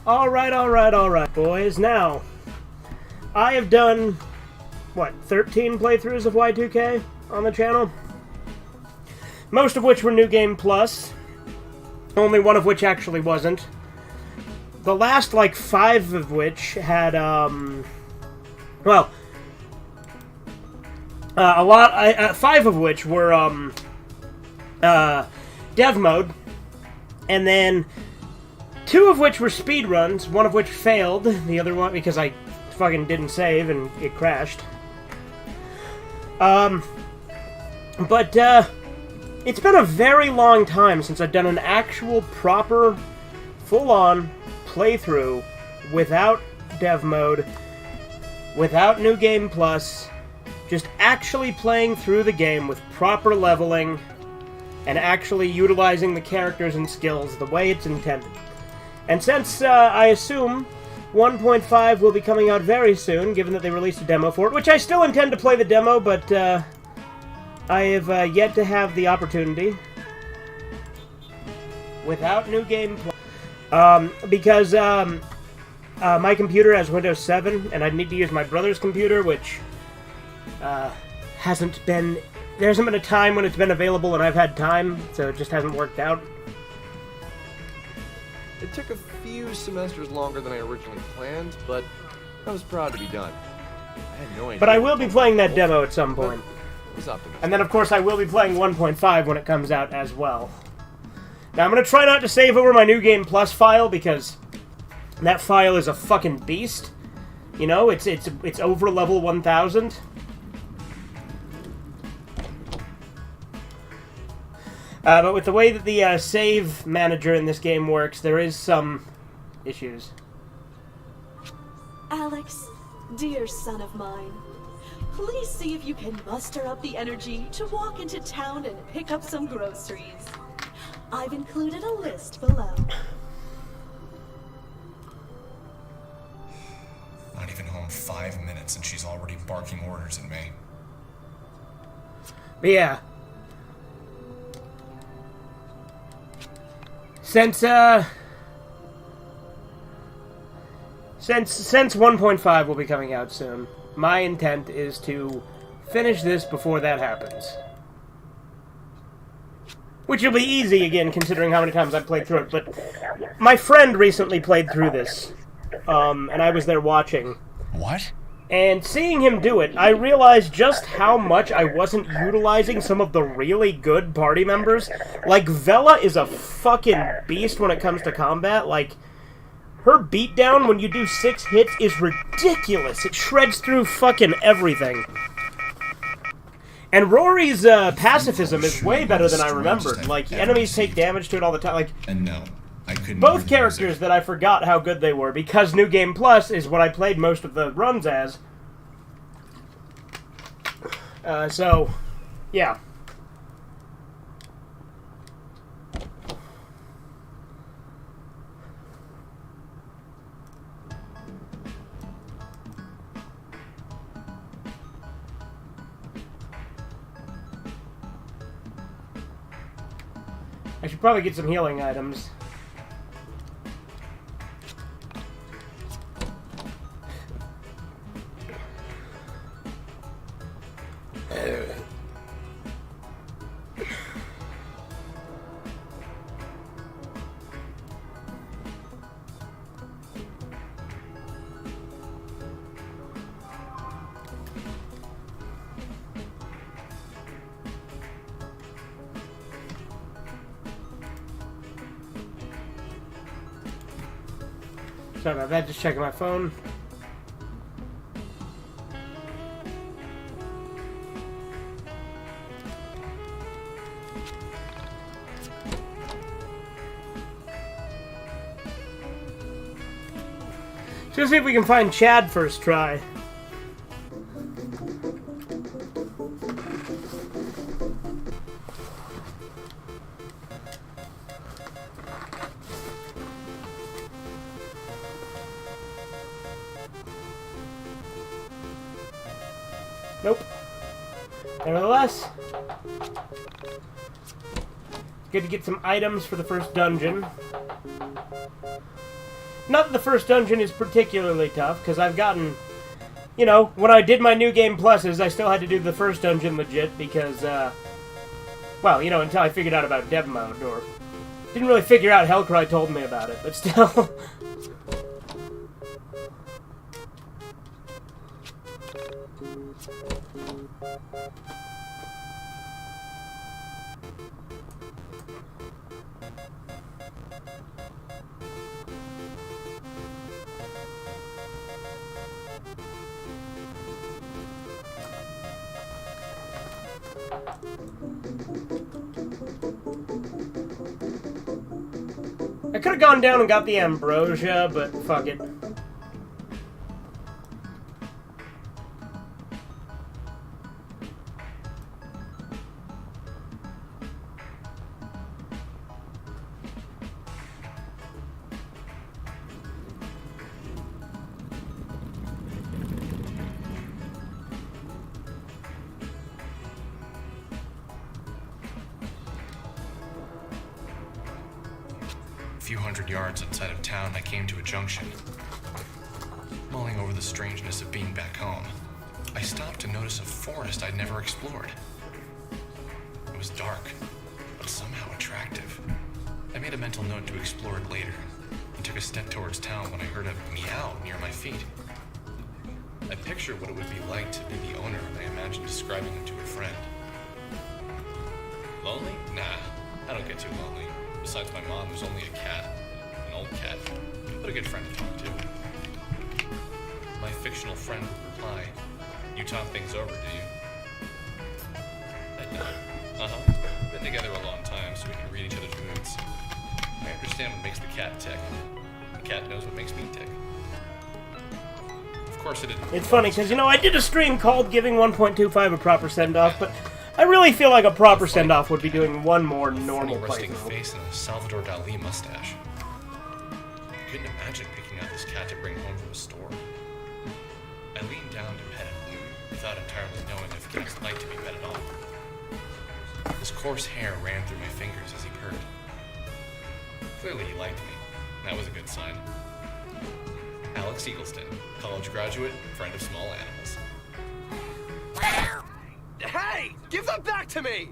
Alright, boys. Now, I have done, what, 13 playthroughs of Y2K on the channel? Most of which were New Game Plus. Only one of which actually wasn't. The last, like, 5 of which had, well, 5 of which were, dev mode, and then 2 of which were speedruns, one of which failed, the other one, because I fucking didn't save and it crashed. But, it's been a very long time since I've done an actual, proper, full-on playthrough without dev mode, without New Game Plus, just actually playing through the game with proper leveling and actually utilizing the characters and skills the way it's intended. And since I assume 1.5 will be coming out very soon, given that they released a demo for it, which I still intend to play the demo, but I have yet to have the opportunity without New Game Plus. Because my computer has Windows 7, and I need to use my brother's computer, which there hasn't been a time when it's been available and I've had time, so it just hasn't worked out. It took a few semesters longer than I originally planned, but I was proud to be done. I had no idea. But I will be playing that demo at some point. And then, of course, I will be playing 1.5 when it comes out as well. Now, I'm going to try not to save over my New Game Plus file, because that file is a fucking beast. You know, it's over level 1000. But with the way that the save manager in this game works, there is some issues. Alex, dear son of mine, please see if you can muster up the energy to walk into town and pick up some groceries. I've included a list below. Not even home 5 minutes and she's already barking orders at me. But yeah. Since 1.5 will be coming out soon, my intent is to finish this before that happens. Which will be easy, again, considering how many times I've played through it, but my friend recently played through this, and I was there watching. What? And seeing him do it, I realized just how much I wasn't utilizing some of the really good party members. Like, Vela is a fucking beast when it comes to combat. Like, her beatdown when you do 6 hits is ridiculous. It shreds through fucking everything. And Rory's pacifism is way better than I remembered. Like, enemies take damage to it all the time. Like, and no, I couldn't. Both characters that I forgot how good they were, because New Game Plus is what I played most of the runs as. So, yeah. I should probably get some healing items. Sorry about that, just checking my phone. Let's see if we can find Chad first try. Nope. Nevertheless, good to get some items for the first dungeon. Not that the first dungeon is particularly tough, because I've gotten... You know, when I did my New Game Pluses, I still had to do the first dungeon legit, because, well, you know, until I figured out about dev mode, or... Didn't really figure out, Hellcry told me about it, but still... I could have gone down and got the ambrosia, but fuck it. A few hundred yards outside of town, I came to a junction. Mulling over the strangeness of being back home, I stopped to notice a forest I'd never explored. It was dark, but somehow attractive. I made a mental note to explore it later, and took a step towards town when I heard a meow near my feet. I pictured what it would be like to be the owner, and I imagined describing him to a friend. Lonely? Nah, I don't get too lonely. Besides my mom, there's only a cat. An old cat. But a good friend to talk to. My fictional friend would reply, "You talk things over, do you?" I'd nod. Uh-huh. Been together a long time, so we can read each other's moods. I understand what makes the cat tick. The cat knows what makes me tick. Of course it didn't. It's funny, because, you know, I did a stream called Giving 1.25 a Proper Send-Off, but I really feel like a proper send-off would be doing one more normal resting playthrough. face and a Salvador Dali mustache. I couldn't imagine picking out this cat to bring home from a store. I leaned down to pet it, without entirely knowing if cats like to be pet at all. His coarse hair ran through my fingers as he purred. Clearly he liked me. That was a good sign. Alex Eagleston, college graduate, friend of small animals. Hey! Give them back to me!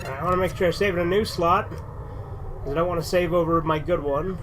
I want to make sure I save in a new slot, because I don't want to save over my good one.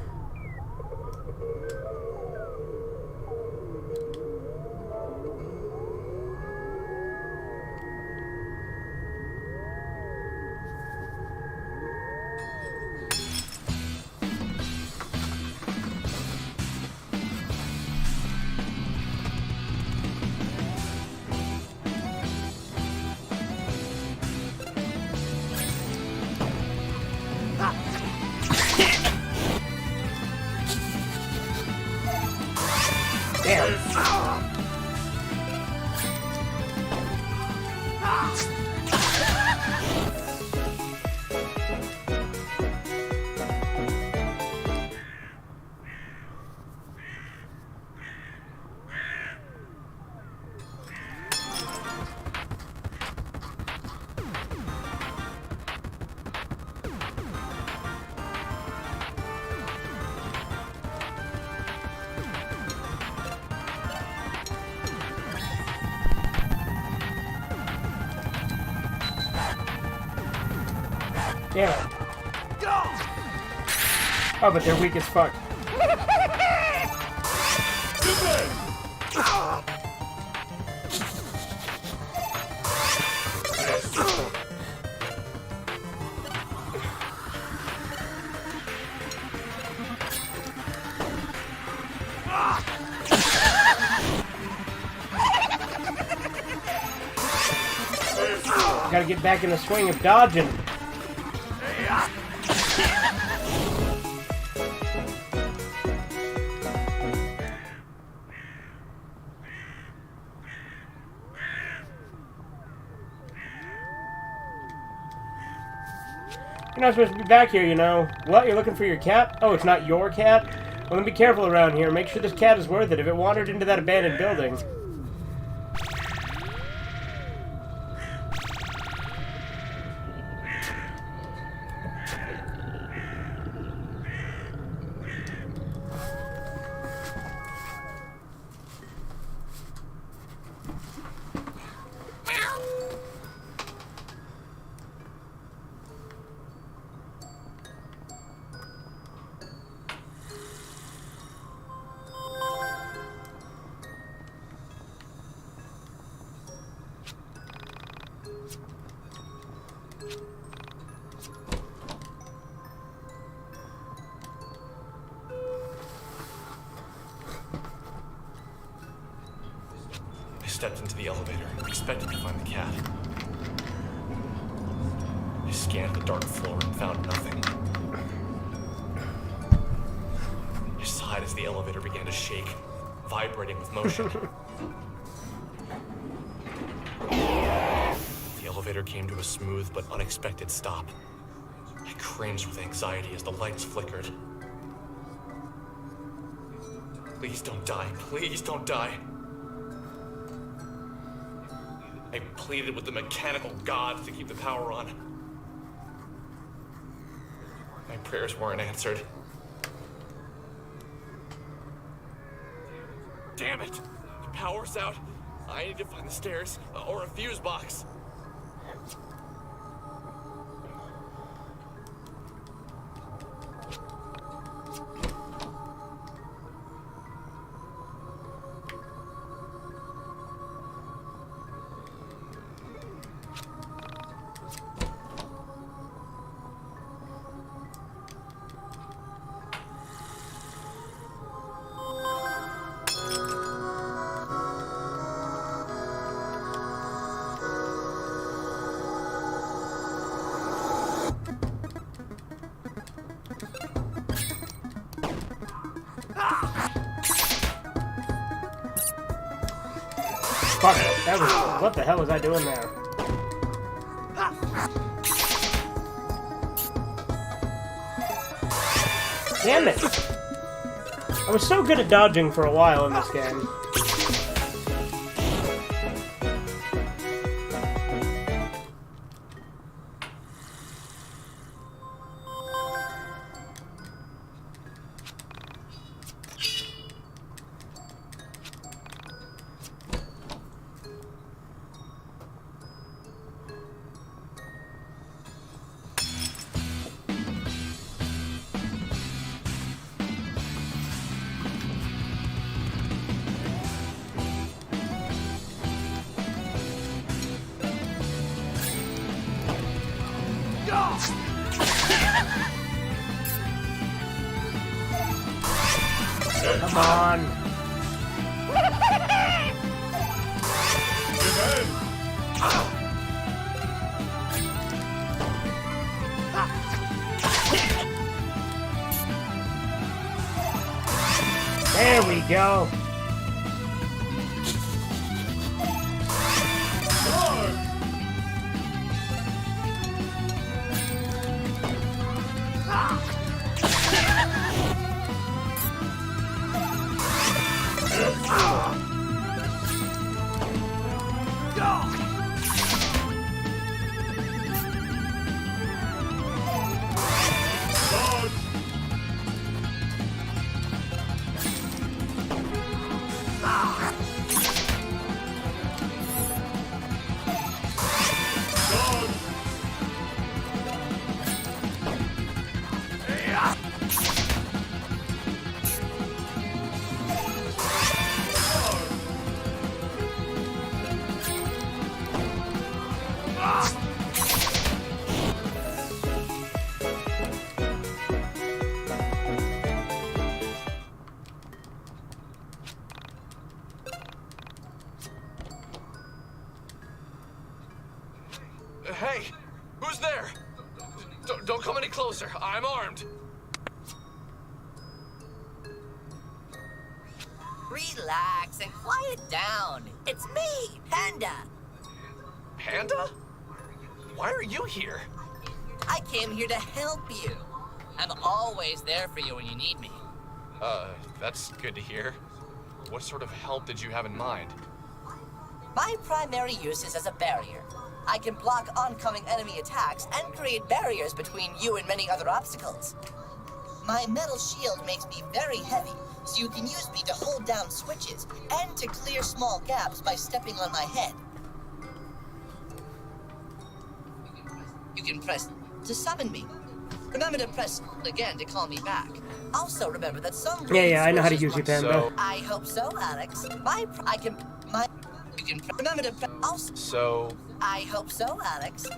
Damn it. Oh, but they're weak as fuck. Gotta get back in the swing of dodging. You're not supposed to be back here, you know. What? You're looking for your cat? Oh, it's not your cat? Well, then be careful around here. Make sure this cat is worth it if it wandered into that abandoned building. I stepped into the elevator, expecting to find the cat. I scanned the dark floor and found nothing. I sighed as the elevator began to shake, vibrating with motion. The elevator came to a smooth but unexpected stop. I cringed with anxiety as the lights flickered. Please don't die. Please don't die. I pleaded with the mechanical gods to keep the power on. My prayers weren't answered. Damn it! The power's out. I need to find the stairs or a fuse box. Fuck, that was... What the hell was I doing there? Damn it! I was so good at dodging for a while in this game. Come on. There we go. Hey! Who's there? Don't come any closer. I'm armed. Relax and quiet down. It's me, Panda. Panda? Why are you here? I came here to help you. I'm always there for you when you need me. That's good to hear. What sort of help did you have in mind? My primary use is as a barrier. I can block oncoming enemy attacks and create barriers between you and many other obstacles. My metal shield makes me very heavy, so you can use me to hold down switches and to clear small gaps by stepping on my head. You can press to summon me. Remember to press again to call me back. Also remember that some Yeah, I know how to use you, Panda. So, I hope so, Alex. You can remember to press. Also, so I hope so, Alex.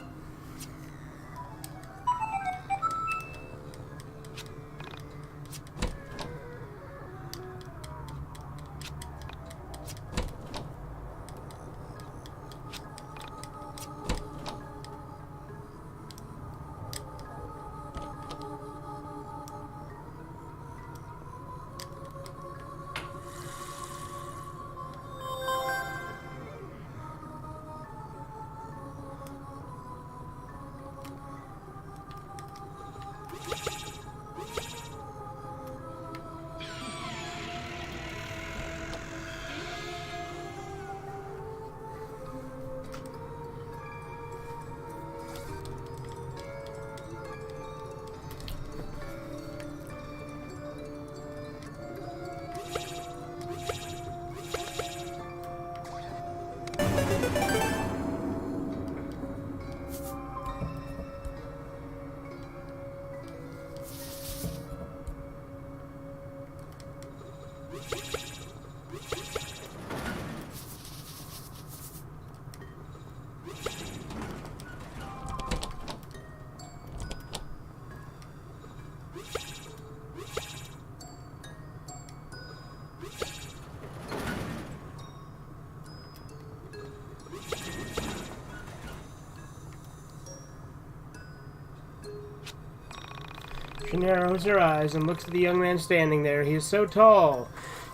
She narrows her eyes and looks at the young man standing there. He is so tall.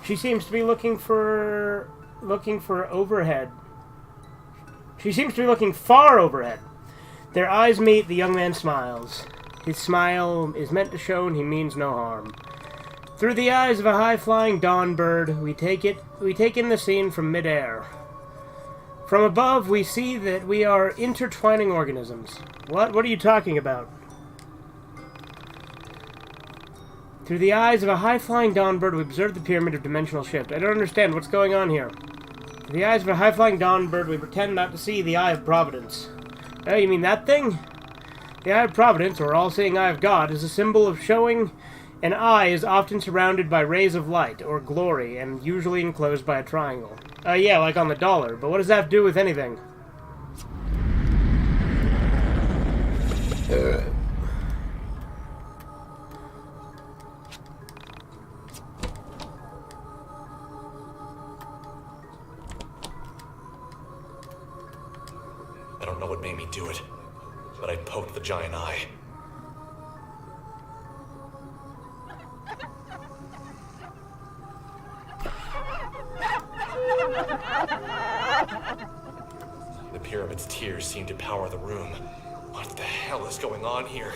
She seems to be looking for overhead. She seems to be looking far overhead. Their eyes meet. The young man smiles. His smile is meant to show and he means no harm. Through the eyes of a high-flying dawn bird, we take in the scene from midair. From above, we see that we are intertwining organisms. What are you talking about? Through the eyes of a high-flying dawn bird, we observe the pyramid of dimensional shift. I don't understand what's going on here. Through the eyes of a high-flying dawn bird, we pretend not to see the Eye of Providence. Oh, you mean that thing? The Eye of Providence, or all-seeing Eye of God, is a symbol of showing an eye is often surrounded by rays of light, or glory, and usually enclosed by a triangle. Yeah, like on the dollar, but what does that have to do with anything? I don't know what made me do it, but I poked the giant eye. The pyramid's tears seem to power the room. What the hell is going on here?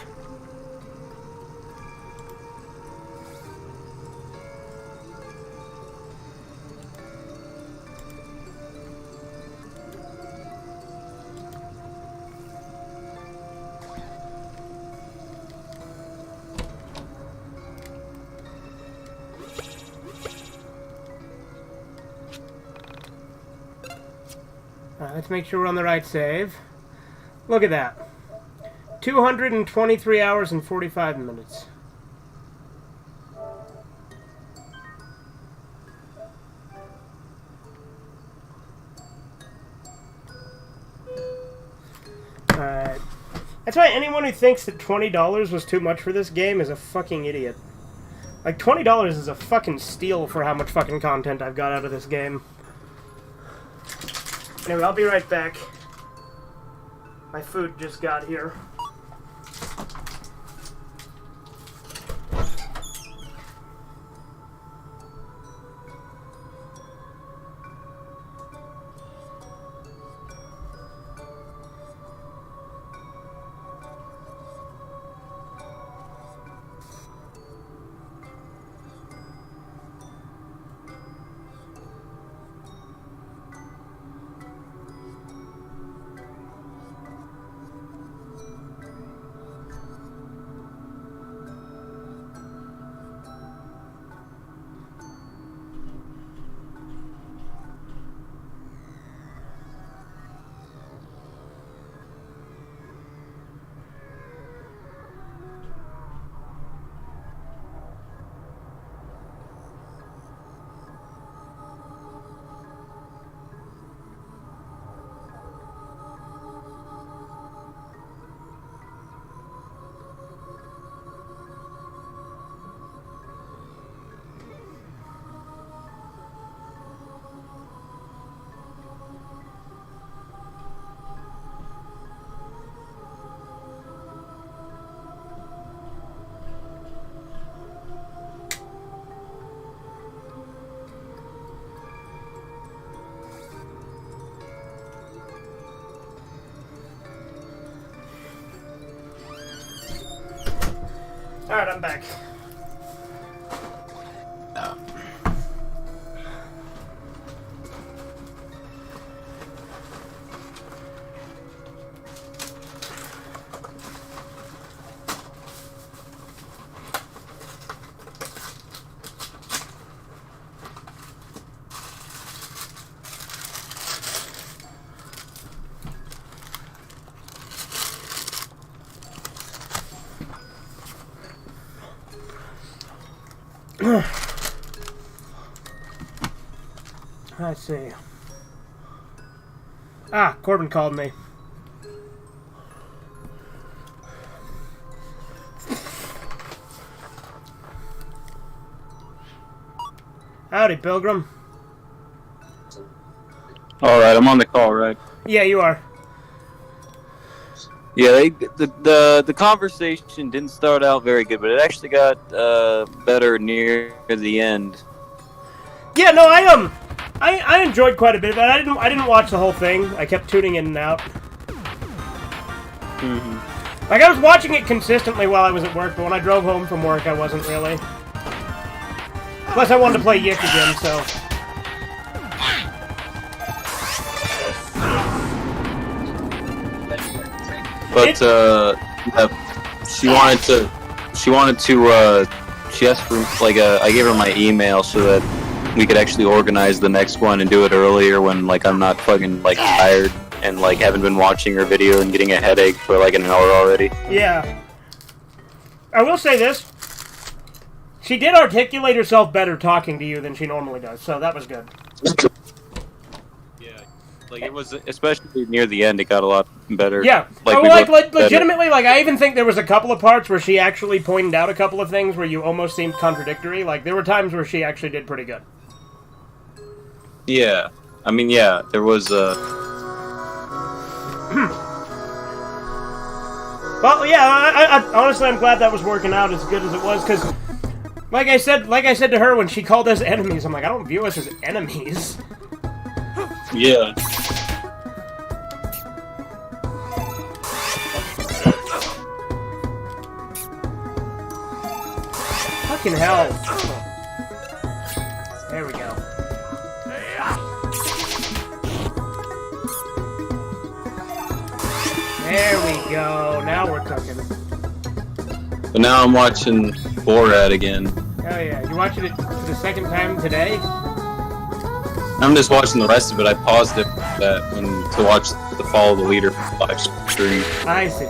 Let's make sure we're on the right save. Look at that. 223 hours and 45 minutes. Alright. That's why anyone who thinks that $20 was too much for this game is a fucking idiot. Like, $20 is a fucking steal for how much fucking content I've got out of this game. Anyway, I'll be right back. My food just got here. Alright, I'm back. Let's see. Ah, Corbin called me. Howdy, Pilgrim. Alright, I'm on the call, right? Yeah, you are. Yeah, the conversation didn't start out very good, but it actually got better near the end. Yeah, no, I enjoyed quite a bit of it. I didn't watch the whole thing. I kept tuning in and out. Mm-hmm. Like, I was watching it consistently while I was at work, but when I drove home from work, I wasn't really. Plus, I wanted to play Yiik again, so... But she asked for I gave her my email so that we could actually organize the next one and do it earlier when I'm not fucking tired and haven't been watching her video and getting a headache for an hour already. Yeah. I will say this. She did articulate herself better talking to you than she normally does, so that was good. Yeah. It was, especially near the end, it got a lot better. Yeah. Legitimately, I even think there was a couple of parts where she actually pointed out a couple of things where you almost seemed contradictory. There were times where she actually did pretty good. Yeah. I mean, yeah, there was Well, yeah, I honestly, I'm glad that was working out as good as it was, because, like I said to her when she called us enemies, I'm like, I don't view us as enemies. Yeah. Fucking hell. There we go. There we go. Now we're cooking. But now I'm watching Borat again. Hell yeah. You watching it for the second time today? I'm just watching the rest of it. I paused it to watch the Follow the Leader live stream. I see.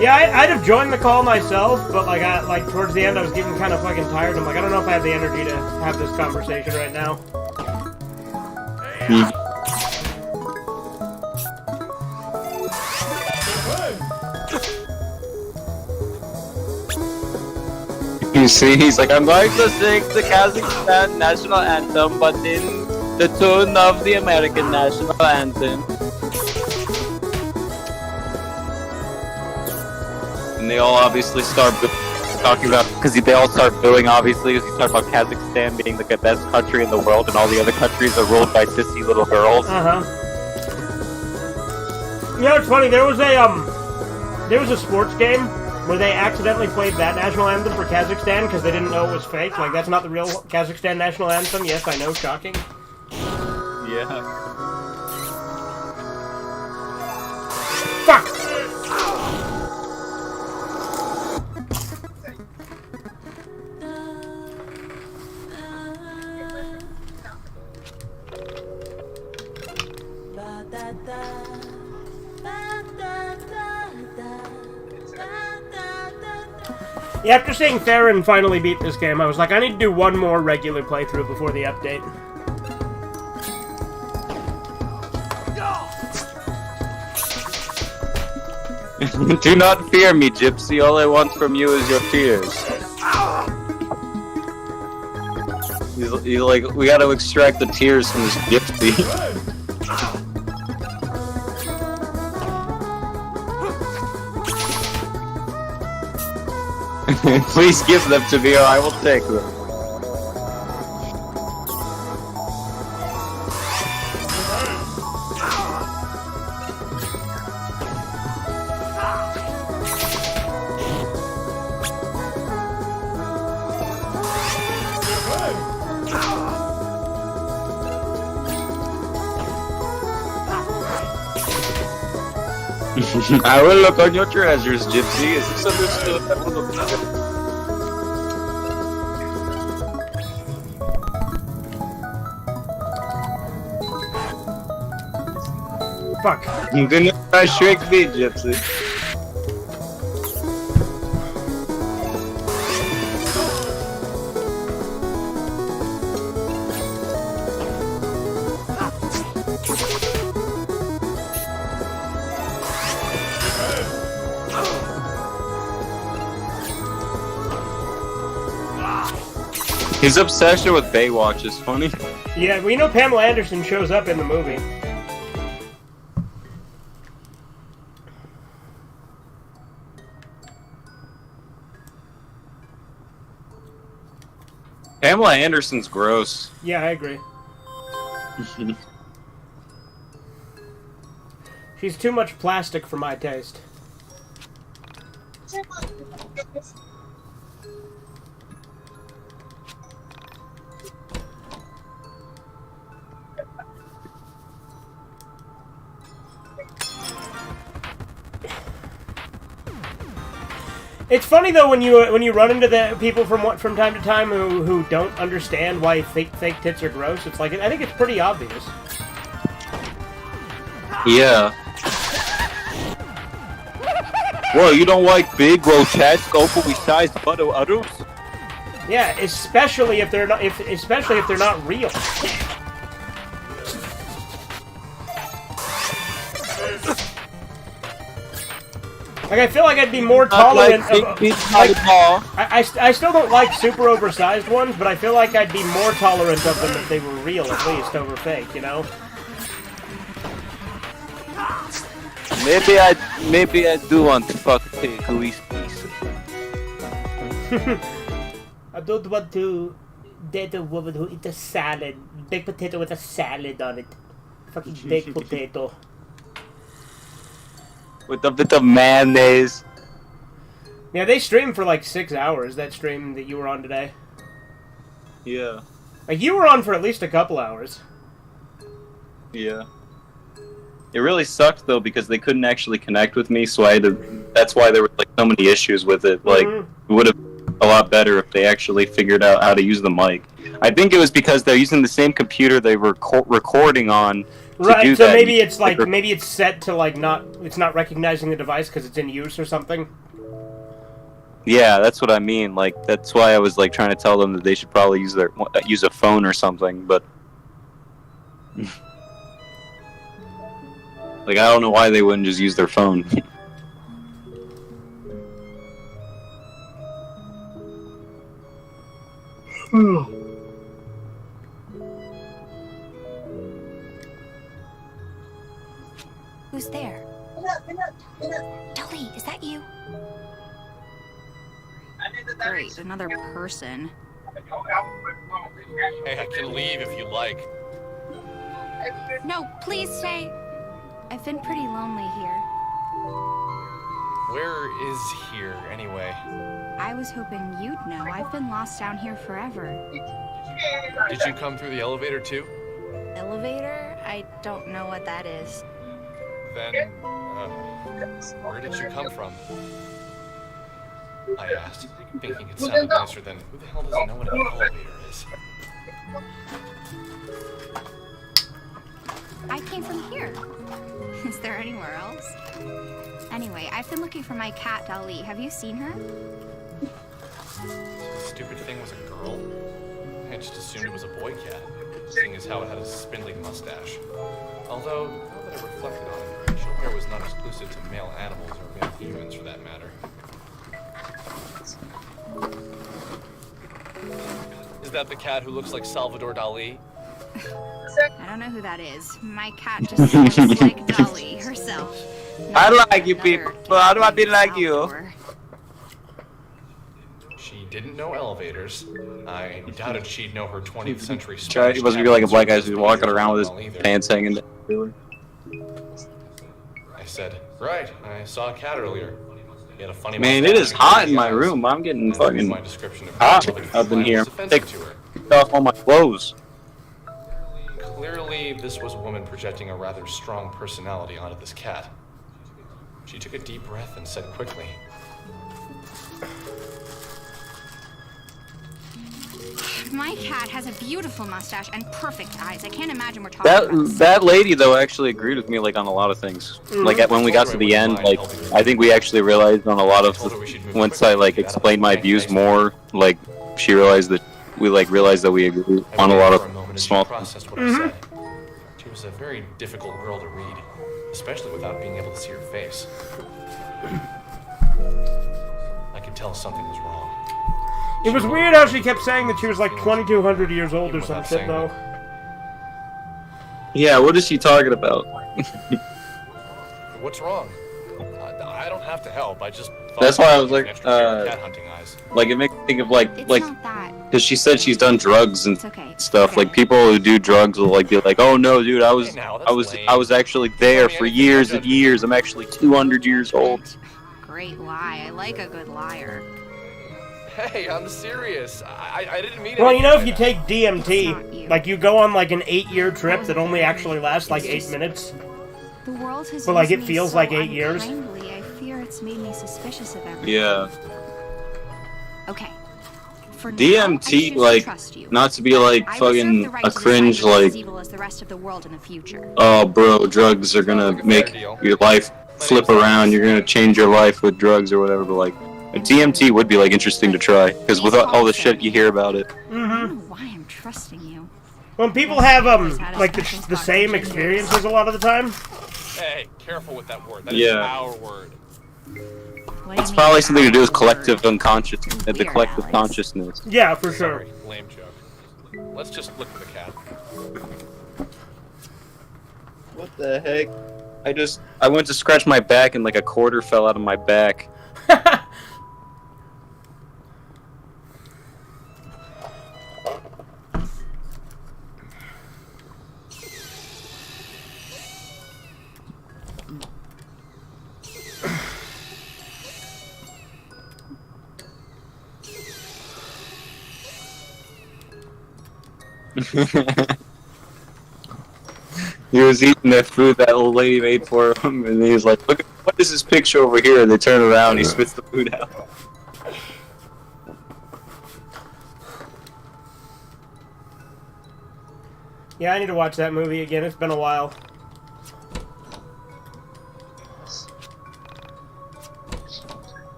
Yeah, I'd have joined the call myself, but like towards the end I was getting kind of fucking tired. I'm like, I don't know if I have the energy to have this conversation right now. You see, he's like, I'm going to sing the Kazakhstan national anthem, but in the tune of the American national anthem. And they all obviously start talking about, because they all start booing, obviously, because he's talking about Kazakhstan being like the best country in the world, and all the other countries are ruled by sissy little girls. You know, it's funny. There was a sports game where they accidentally played that national anthem for Kazakhstan because they didn't know it was fake. Like, that's not the real Kazakhstan national anthem. Yes, I know, shocking. Yeah. Fuck! Yeah, after seeing Theron finally beat this game, I was like, I need to do one more regular playthrough before the update. Do not fear me, Gypsy. All I want from you is your tears. He's like, we gotta extract the tears from this Gypsy. Please give them to me or I will take them. I will look on your treasures, Gypsy. Is this understood? I will look at it. Fuck. You didn't trick me, Gypsy. His obsession with Baywatch is funny. Yeah, we know Pamela Anderson shows up in the movie. Pamela Anderson's gross. Yeah, I agree. She's too much plastic for my taste. It's funny though when you run into the people from time to time who don't understand why fake tits are gross. It's like I think it's pretty obvious. Yeah. Well, you don't like big, grotesque, overly sized udders? Yeah, especially if they're not real. Like, I feel like I'd be more tolerant of... I still don't like super oversized ones, but I feel like I'd be more tolerant of them if they were real, at least, over fake, you know? Maybe I do want to fuck a pig, at least piece. I don't want to date a woman who eats a salad. Baked potato with a salad on it. Fucking baked potato. With a bit of mayonnaise. Yeah, they streamed for like 6 hours, that stream that you were on today. Yeah. Like, you were on for at least a couple hours. Yeah. It really sucked, though, because they couldn't actually connect with me, so I had to... That's why there were, like, so many issues with it. Like, it would have been a lot better if they actually figured out how to use the mic. I think it was because they're using the same computer they were recording on. Right, do so that. maybe it's like maybe it's set to like it's not recognizing the device because it's in use or something. Yeah, that's what I mean. Like that's why I was like trying to tell them that they should probably use use a phone or something. But like I don't know why they wouldn't just use their phone. Who's there? Dolly, is that you? Great, another person. Hey, I can leave if you like. No, please stay. I've been pretty lonely here. Where is here, anyway? I was hoping you'd know. I've been lost down here forever. Did you come through the elevator too? Elevator? I don't know what that is. Then, where did you come from? I asked, thinking it sounded nicer than, who the hell doesn't know what an elevator is? I came from here. Is there anywhere else? Anyway, I've been looking for my cat, Dolly. Have you seen her? The stupid thing was a girl? I just assumed it was a boy cat, seeing as how it had a spindly mustache. Although, now that I reflected on it, short hair was not exclusive to male animals or male humans for that matter. Is that the cat who looks like Salvador Dali? I don't know who that is. My cat just looks like Dolly herself. I like you people. How do I be like you? She didn't know elevators. I doubted she'd know her 20th century It Spanish. wasn't really like a black guy who's walking around with his pants hanging down. I said, right, I saw a cat earlier. He had a funny Man, it is hot in my room. I'm getting fucking my description of hot her up in here. offensive Take to her. off all my clothes. Clearly, this was a woman projecting a rather strong personality onto this cat. She took a deep breath and said quickly, My cat has a beautiful mustache and perfect eyes. I can't imagine we're talking about That lady though actually agreed with me like on a lot of things. Like when we got to the end, like I think we actually realized on a lot of once I like explained my views more, like she realized that we realized that we agree on a lot of small things. processed what I said. She was a very difficult girl to read, especially without being able to see her face. I could tell something was wrong. It was weird how she kept saying that she was like 2,200 years old or some shit, though. Yeah, what is she talking about? What's wrong? I don't have to help. I just thought That's why I was like, extra pair of cat hunting eyes. Like it makes me think of It's like not that. because she said she's done drugs and It's okay. stuff. Okay. Like people who do drugs will like be like, "Oh no, dude, I was Hey, now, that's lame. I was actually there for years and years. I'm actually 200 years old." Great lie. I like a good liar. Hey, I'm serious. I didn't mean it. Well, you know, if you take It's not you. DMT, like you go on like an 8-year trip that only actually lasts like 8 minutes. The world has But, like, used it me feels so like 8 years. unkindly, I fear it's made me suspicious of everything. Yeah. Okay. For now, I DMT, choose to like, trust you. not to be like I reserve fucking the right a to decide cringe you're as like, evil as the rest of the world in the future. "Oh, bro, drugs are gonna make your life flip around. You're gonna change your life with drugs or whatever." But like, a DMT would be like interesting to try because with all the shit you hear about it. I don't know why I'm trusting you. When people have like the same experiences a lot of the time. Hey, careful with that word. That is Yeah. our word. What do you It's mean probably something to do with our collective word? unconsciousness, the Weird, collective Alex. consciousness. Yeah, for sure. Sorry, lame joke. Let's just look for the cat. What the heck? I went to scratch my back and like a quarter fell out of my back. He was eating that food that old lady made for him, and he was like, "Look, what is this picture over here?" And they turn around, and he spits the food out. Yeah, I need to watch that movie again. It's been a while.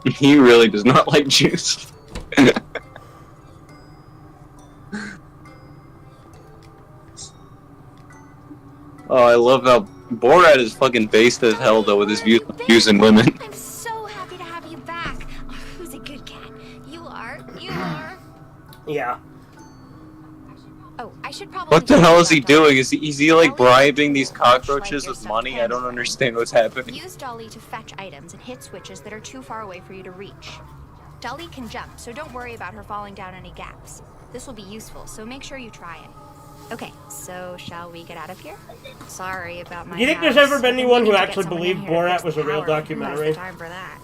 He really does not like juice. Oh, I love how Borat is fucking based as hell though with his views on abusing women. I'm so happy to have you back. Oh, who's a good cat? You are. You are. Yeah. Oh, I should probably. What the hell is he tell you doing? Is he like bribing these cockroaches with money? I don't understand what's happening. Use Dolly to fetch items and hit switches that are too far away for you to reach. Dolly can jump, so don't worry about her falling down any gaps. This will be useful, so make sure you try it. Okay, so shall we get out of here? Sorry about my Do you think there's house. ever been I've been anyone who meaning to actually get someone believed in here to Borat fix was the a real power. documentary? Who has the time for that?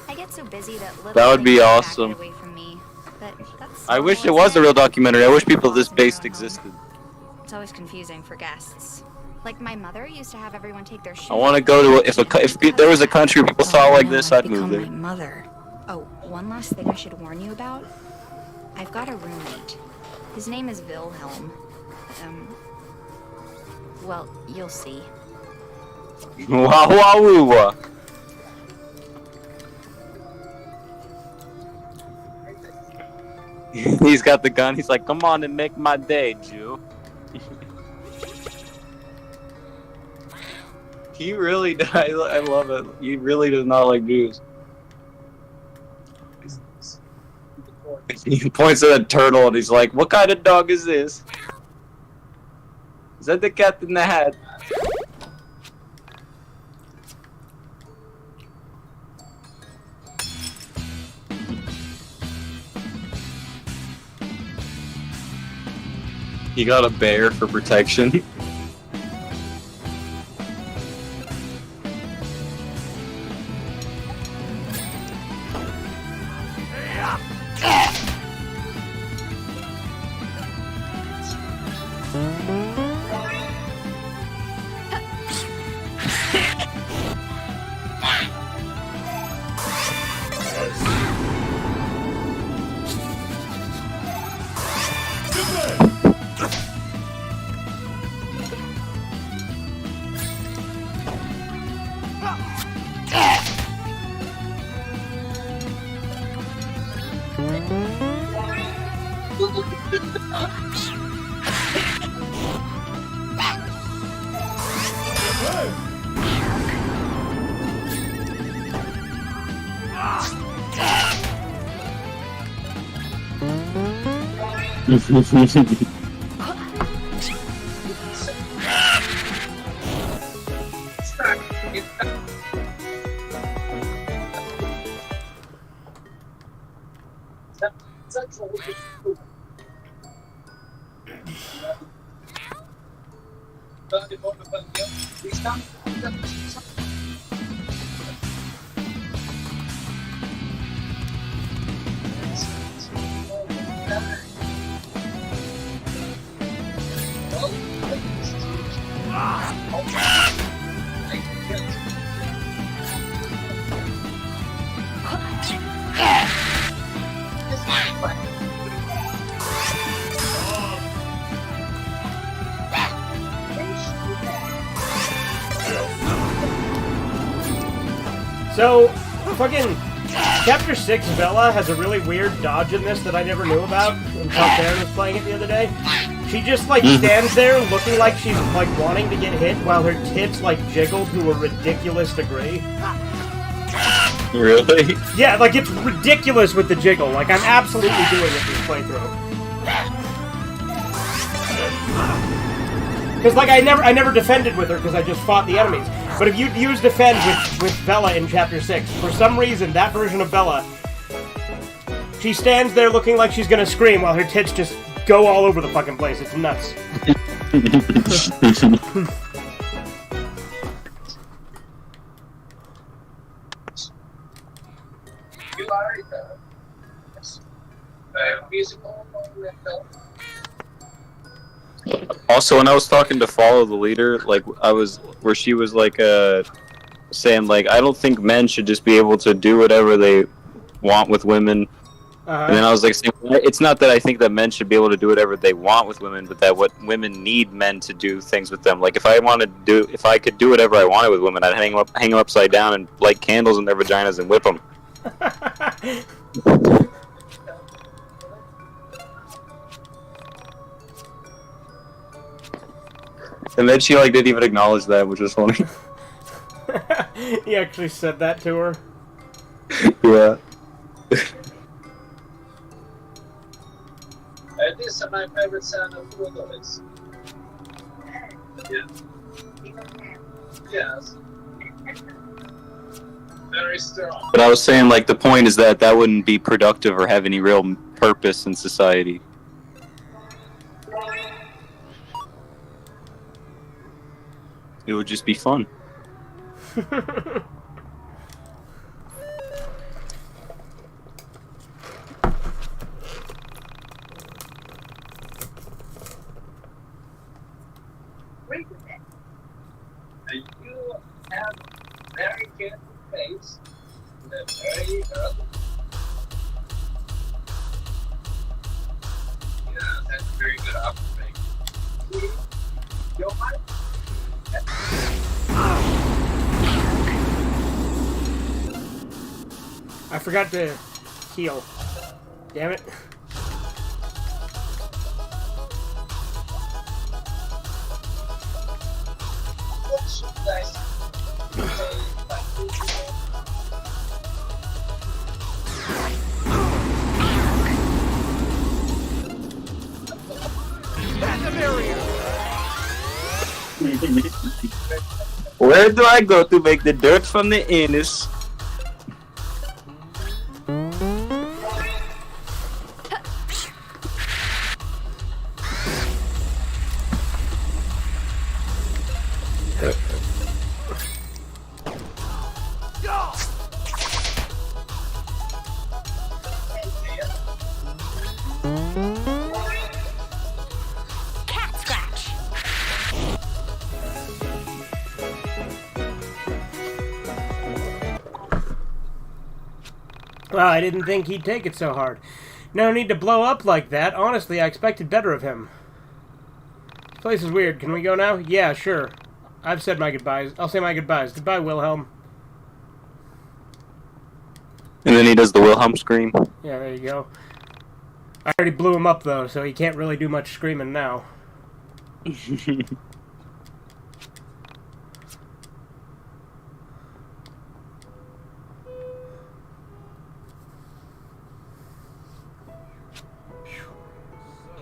I get so busy that little That would be things back awesome. get away from me, but that's I wish it normal, was isn't a real documentary. I wish people this based existed. It's always confusing for guests. Like my mother used to have everyone take their shoes. I want to go to if there was a country where people thought like this, I'd move My there. mother. Oh, one last thing I should warn you about. I've got a roommate. His name is Wilhelm. Well, you'll see. Wow, wow, woo, wah. He's got the gun. He's like, "Come on and make my day, Jew." He really does. I love it. He really does not like Jews. He points at a turtle and he's like, "What kind of dog is this? Is that the cat in the hat?" He got a bear for protection. So, fucking Chapter 6 Bella has a really weird dodge in this that I never knew about until Darren was playing it the other day. She just, like, stands there looking like she's, like, wanting to get hit while her tits, like, jiggle to a ridiculous degree. Really? Yeah, like, it's ridiculous with the jiggle. Like, I'm absolutely doing it this playthrough. Because, like, I never defended with her because I just fought the enemies. But if you use defend with Bella in Chapter 6, for some reason, that version of Bella, she stands there looking like she's gonna scream while her tits just go all over the fucking place. It's nuts. Also, when I was talking to Follow the Leader, like where she was like saying like I don't think men should just be able to do whatever they want with women, And then I was like, it's not that I think that men should be able to do whatever they want with women, but that what women need men to do things with them. Like if I could do whatever I wanted with women, I'd hang them upside down and light candles in their vaginas and whip them. And then she like didn't even acknowledge that, which was funny. He actually said that to her. Yeah. These are my favorite sound of Rudolph's. Yeah. Yes. Very strong. But I was saying, like, the point is that wouldn't be productive or have any real purpose in society. It would just be fun. Wait a minute. You have very good face. Very good. Yeah, that's very good observation. You mind? I forgot to heal. Damn it. What should I say? Where do I go to make the dirt from the anus? Cat scratch. Well, I didn't think he'd take it so hard. No need to blow up like that. Honestly, I expected better of him. This place is weird. Can we go now? Yeah, sure. I've said my goodbyes. I'll say my goodbyes. Goodbye, Wilhelm. And then he does the Wilhelm scream. Yeah, there you go. I already blew him up, though, so he can't really do much screaming now.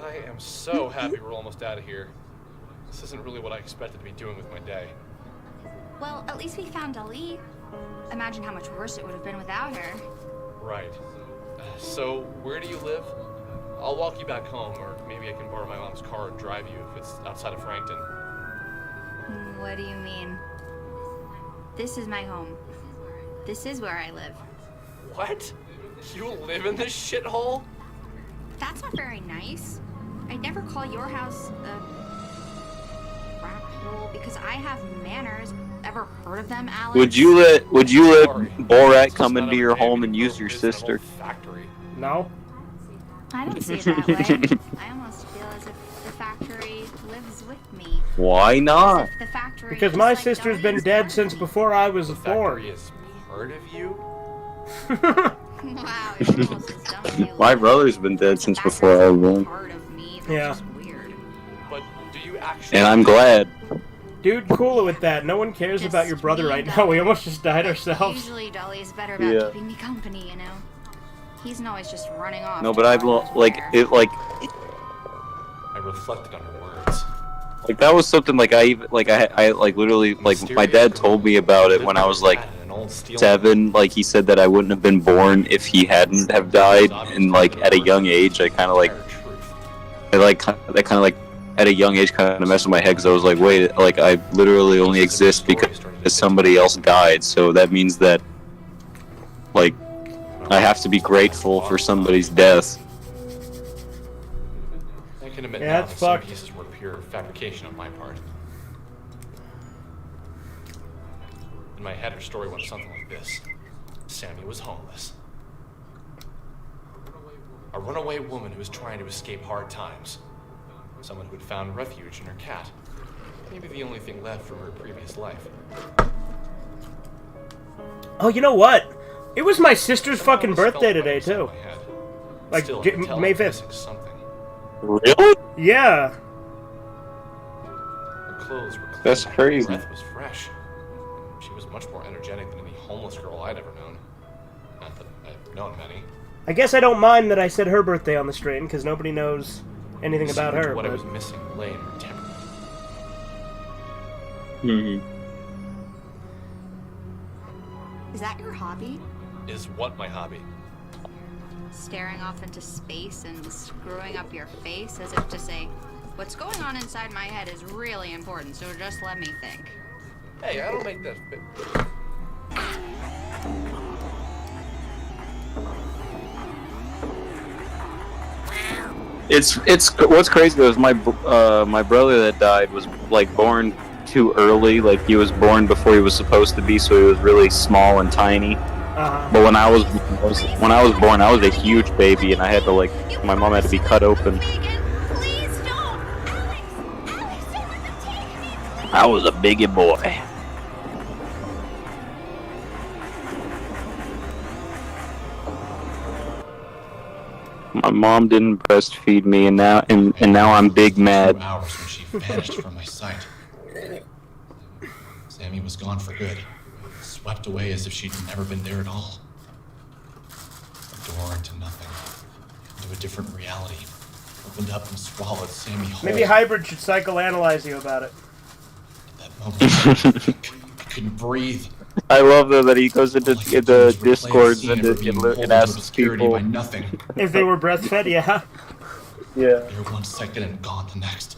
I am so happy we're almost out of here. This isn't really what I expected to be doing with my day. Well, at least we found Ali. Imagine how much worse it would have been without her. Right. So, where do you live? I'll walk you back home, or maybe I can borrow my mom's car and drive you if it's outside of Frankton. What do you mean? This is my home. This is where I live. What? You live in this shithole? That's not very nice. I'd never call your house a rat hole because I have manners. Ever heard of them, Alex? Would you let Sorry. Borat This come is not into your okay home if and you use your live in a whole sister? Factory. No? I don't see it that way. I almost feel as if the factory lives with me. Why As not? if the factory Because is my like sister's Dolly been is dead part of since me. before I was The born. factory is part of you? Wow, you're almost as dumb as you My look. brother's been dead The since factory's before I was born. part of me. That's Yeah. just weird. But do you actually... And I'm glad. Dude, cool with that. No one cares about your Just brother me right and now. We Dolly. almost just died But ourselves. Usually Dolly's better about Yeah. keeping me company, you know? He's not always just running off. No, to but I God knows like where. it like I reflected on her words. like that was something like I even like I like literally like my dad told me about it when I was like 7. Like he said that I wouldn't have been born if he hadn't have died, and like at a young age I kind of like that kind of like at a young age kind of messed with my head because I was like, wait, like I literally only exist because somebody else died, so that means that like I have to be grateful for somebody's death. I can admit Yeah, now that's that some fucked. pieces were pure fabrication on my part. In my head, her story went something like this. Sammy was homeless. A runaway woman who was trying to escape hard times. Someone who had found refuge in her cat. Maybe the only thing left from her previous life. Oh, you know what? It was my sister's fucking birthday today, too. Like, Still, I could tell May I was 5th. missing something. Really? Yeah. Her clothes were clean. That's crazy. Her breath was fresh. She was much more energetic than any homeless girl I'd ever known. Not that I've known many. I guess I don't mind that I said her birthday on the stream, because nobody knows anything about her. What I but- was missing lay in her temperament. Is that your hobby? Is what my hobby? Staring off into space and screwing up your face as if to say, what's going on inside my head is really important, so just let me think. Hey, I don't make that fit. It's what's crazy though is my brother that died was like born too early. Like he was born before he was supposed to be, so he was really small and tiny. But when I was born, I was a huge baby, and I had to my mom had to be cut open. Please don't! Alex, don't let them take me! I was a biggie boy. My mom didn't breastfeed me, and now I'm big mad. 2 hours when she vanished from my sight. Sammy was gone for good, swept away as if she'd never been there at all. A door into nothing, into a different reality, opened up and swallowed Sammy whole. Maybe Hybrid should psychoanalyze you about it. At that moment, I couldn't breathe. I love though that he goes into All I could do the was replay the discords scene and, of her being pulled and into asks obscurity people. by nothing. If they were breastfed, yeah. Yeah. There 1 second and gone the next.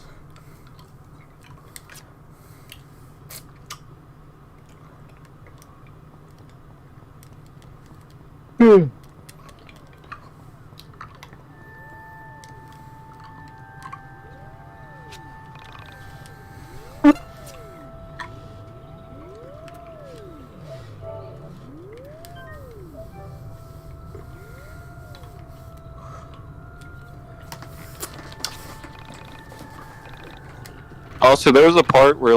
Also, there was a part where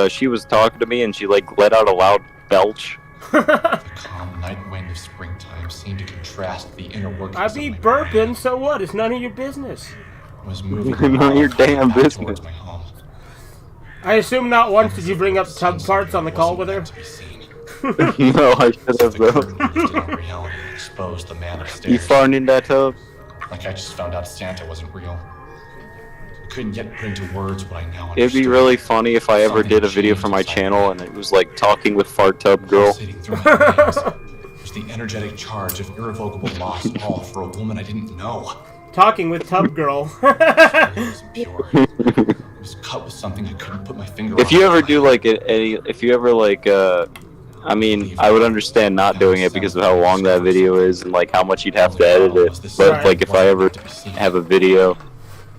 she was talking to me and she let out a loud belch. The calm night wind of springtime seemed to contrast the inner workings I of be my burping, brain. so what? It's none of your business. I was moving None of your damn back business. towards my home. I assume not once did you bring up tub parts on the call with her? Wasn't meant to be seen. No, I should have The though. curtain lifted on reality and exposed the man upstairs. You farting in that tub? Like I just found out Santa wasn't real. I couldn't yet put into words what I now understood. It'd be really funny if I ever Something did a video changed for my inside channel me. and it was like talking with Fart Tub Girl. Pulsating through my veins was the energetic charge of irrevocable loss, all for a woman I didn't know. Talking with Tub Girl. It wasn't pure. It was cut with something I couldn't put my finger on. If you ever do I mean, I would understand not doing it because of how long that video is and how much you'd have to edit it. But if I ever have a video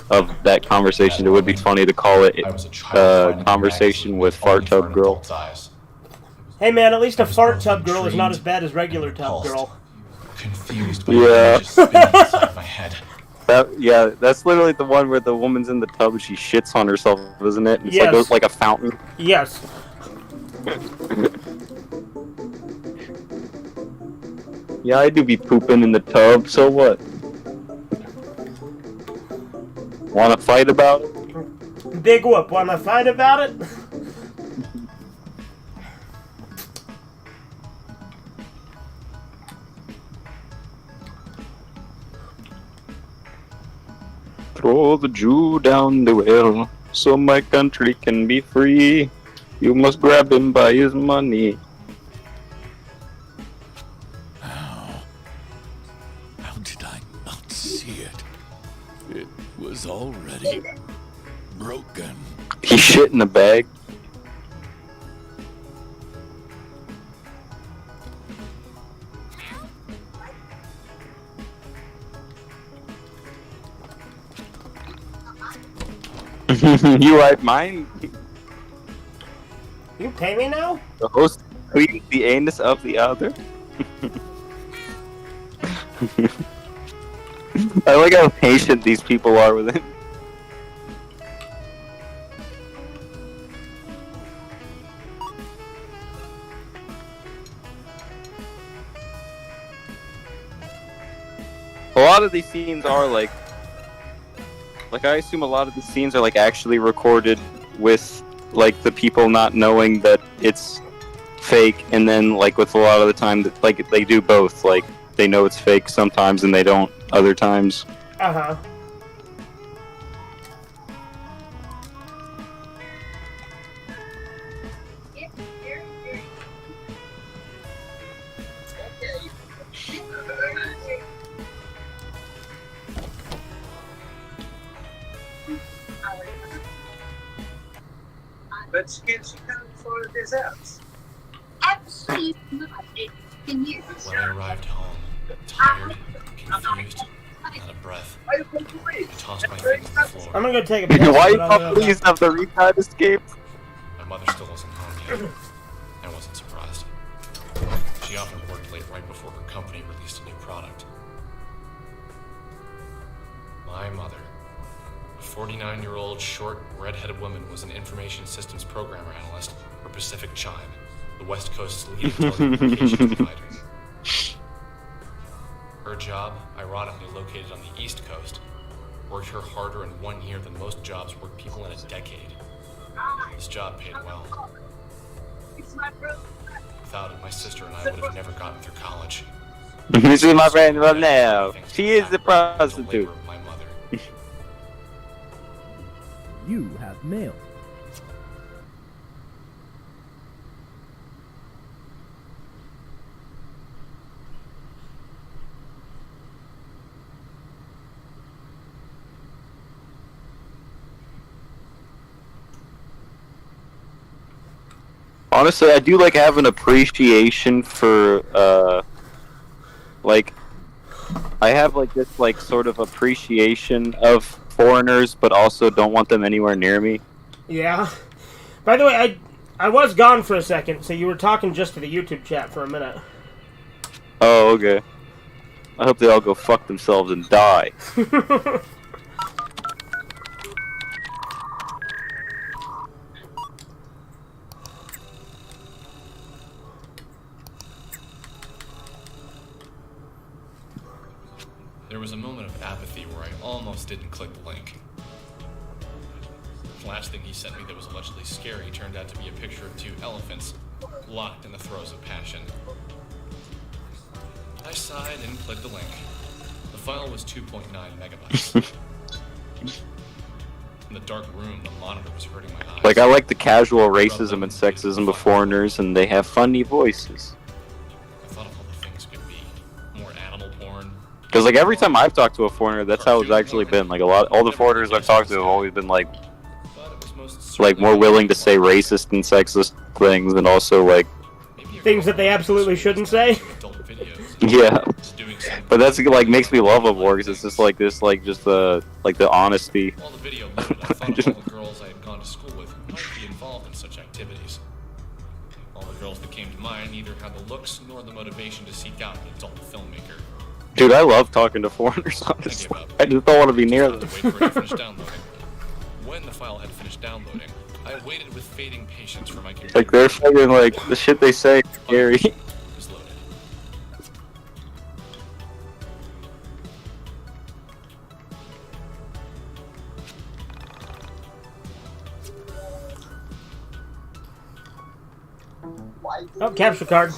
of that conversation, it would be funny to call it I was a child conversation with Fart Tub Girl. Hey man, at least a Fart Tub Girl is not as bad as regular Tub Girl. Confused by Yeah. images spinning inside my head. That's literally the one where the woman's in the tub and she shits on herself, isn't it? It's Yes. like a fountain. Yes. Yeah, I do be pooping in the tub, so what? Wanna fight about it? Big whoop, wanna fight about it? Throw the Jew down the well, so my country can be free. You must grab him by his money. How did I not see it? It was already broken. He shit in a bag. You wipe mine? You pay me now? The host cleans the anus of the other? I like how patient these people are with him. A lot of these scenes are like I assume a lot of these scenes are like actually recorded with like the people not knowing that it's fake, and then like with a lot of the time that like they do both, like they know it's fake sometimes and they don't other times. Uh-huh. But can she come for this house? Absolutely not. It can use. When I arrived home, tired, confused, out of breath, I tossed my things on the floor. I'm gonna go take a piss. Why but I'll go please have the retard escape? My mother still wasn't home yet. I wasn't surprised. She often worked late right before her company released a new product. My mother, a 49-year-old, short, red-headed woman, was an information systems programmer analyst for Pacific Chime, the West Coast's leading telecommunications provider. Her job, ironically located on the East Coast, worked her harder in 1 year than most jobs work people in a decade. This job paid well. Without it, my sister and I would have never gotten through college. This is my friend right now. She is the prostitute. My mother. You have mail. Honestly, I do like have an appreciation for like I have like this like sort of appreciation of foreigners, but also don't want them anywhere near me. Yeah. By the way, I was gone for a second, so you were talking just to the YouTube chat for a minute. Oh, okay. I hope they all go fuck themselves and die. There was a moment of apathy where I almost didn't click the link. The last thing he sent me that was allegedly scary turned out to be a picture of two elephants locked in the throes of passion. I sighed and clicked the link. The file was 2.9 megabytes. In the dark room, the monitor was hurting my eyes. Like, I like the casual racism and sexism of foreigners, and they have funny voices. I thought of all the things it could be. More animal porn. Because, like, every time I've talked to a foreigner, that's how it's actually been. Like, all the foreigners I've talked to have always been, like more willing to say racist and sexist things, and also, like... Things that they absolutely shouldn't say? Yeah. But that's, like, makes me love them more, because it's just, like, this, like, just the, like, the honesty. While the video loaded, I thought of all the girls I had gone to school with who might be involved in such activities. All the girls that came to mind neither had the looks nor the motivation to seek out an adult filmmaker. Dude, I love talking to foreigners, honestly. I just don't want to be near them. Wait for it to finish downloading. When the file had finished downloading, I waited with fading patience for my computer. Like, they're fucking, like, the shit they say is scary. Was loaded. Oh, capture card.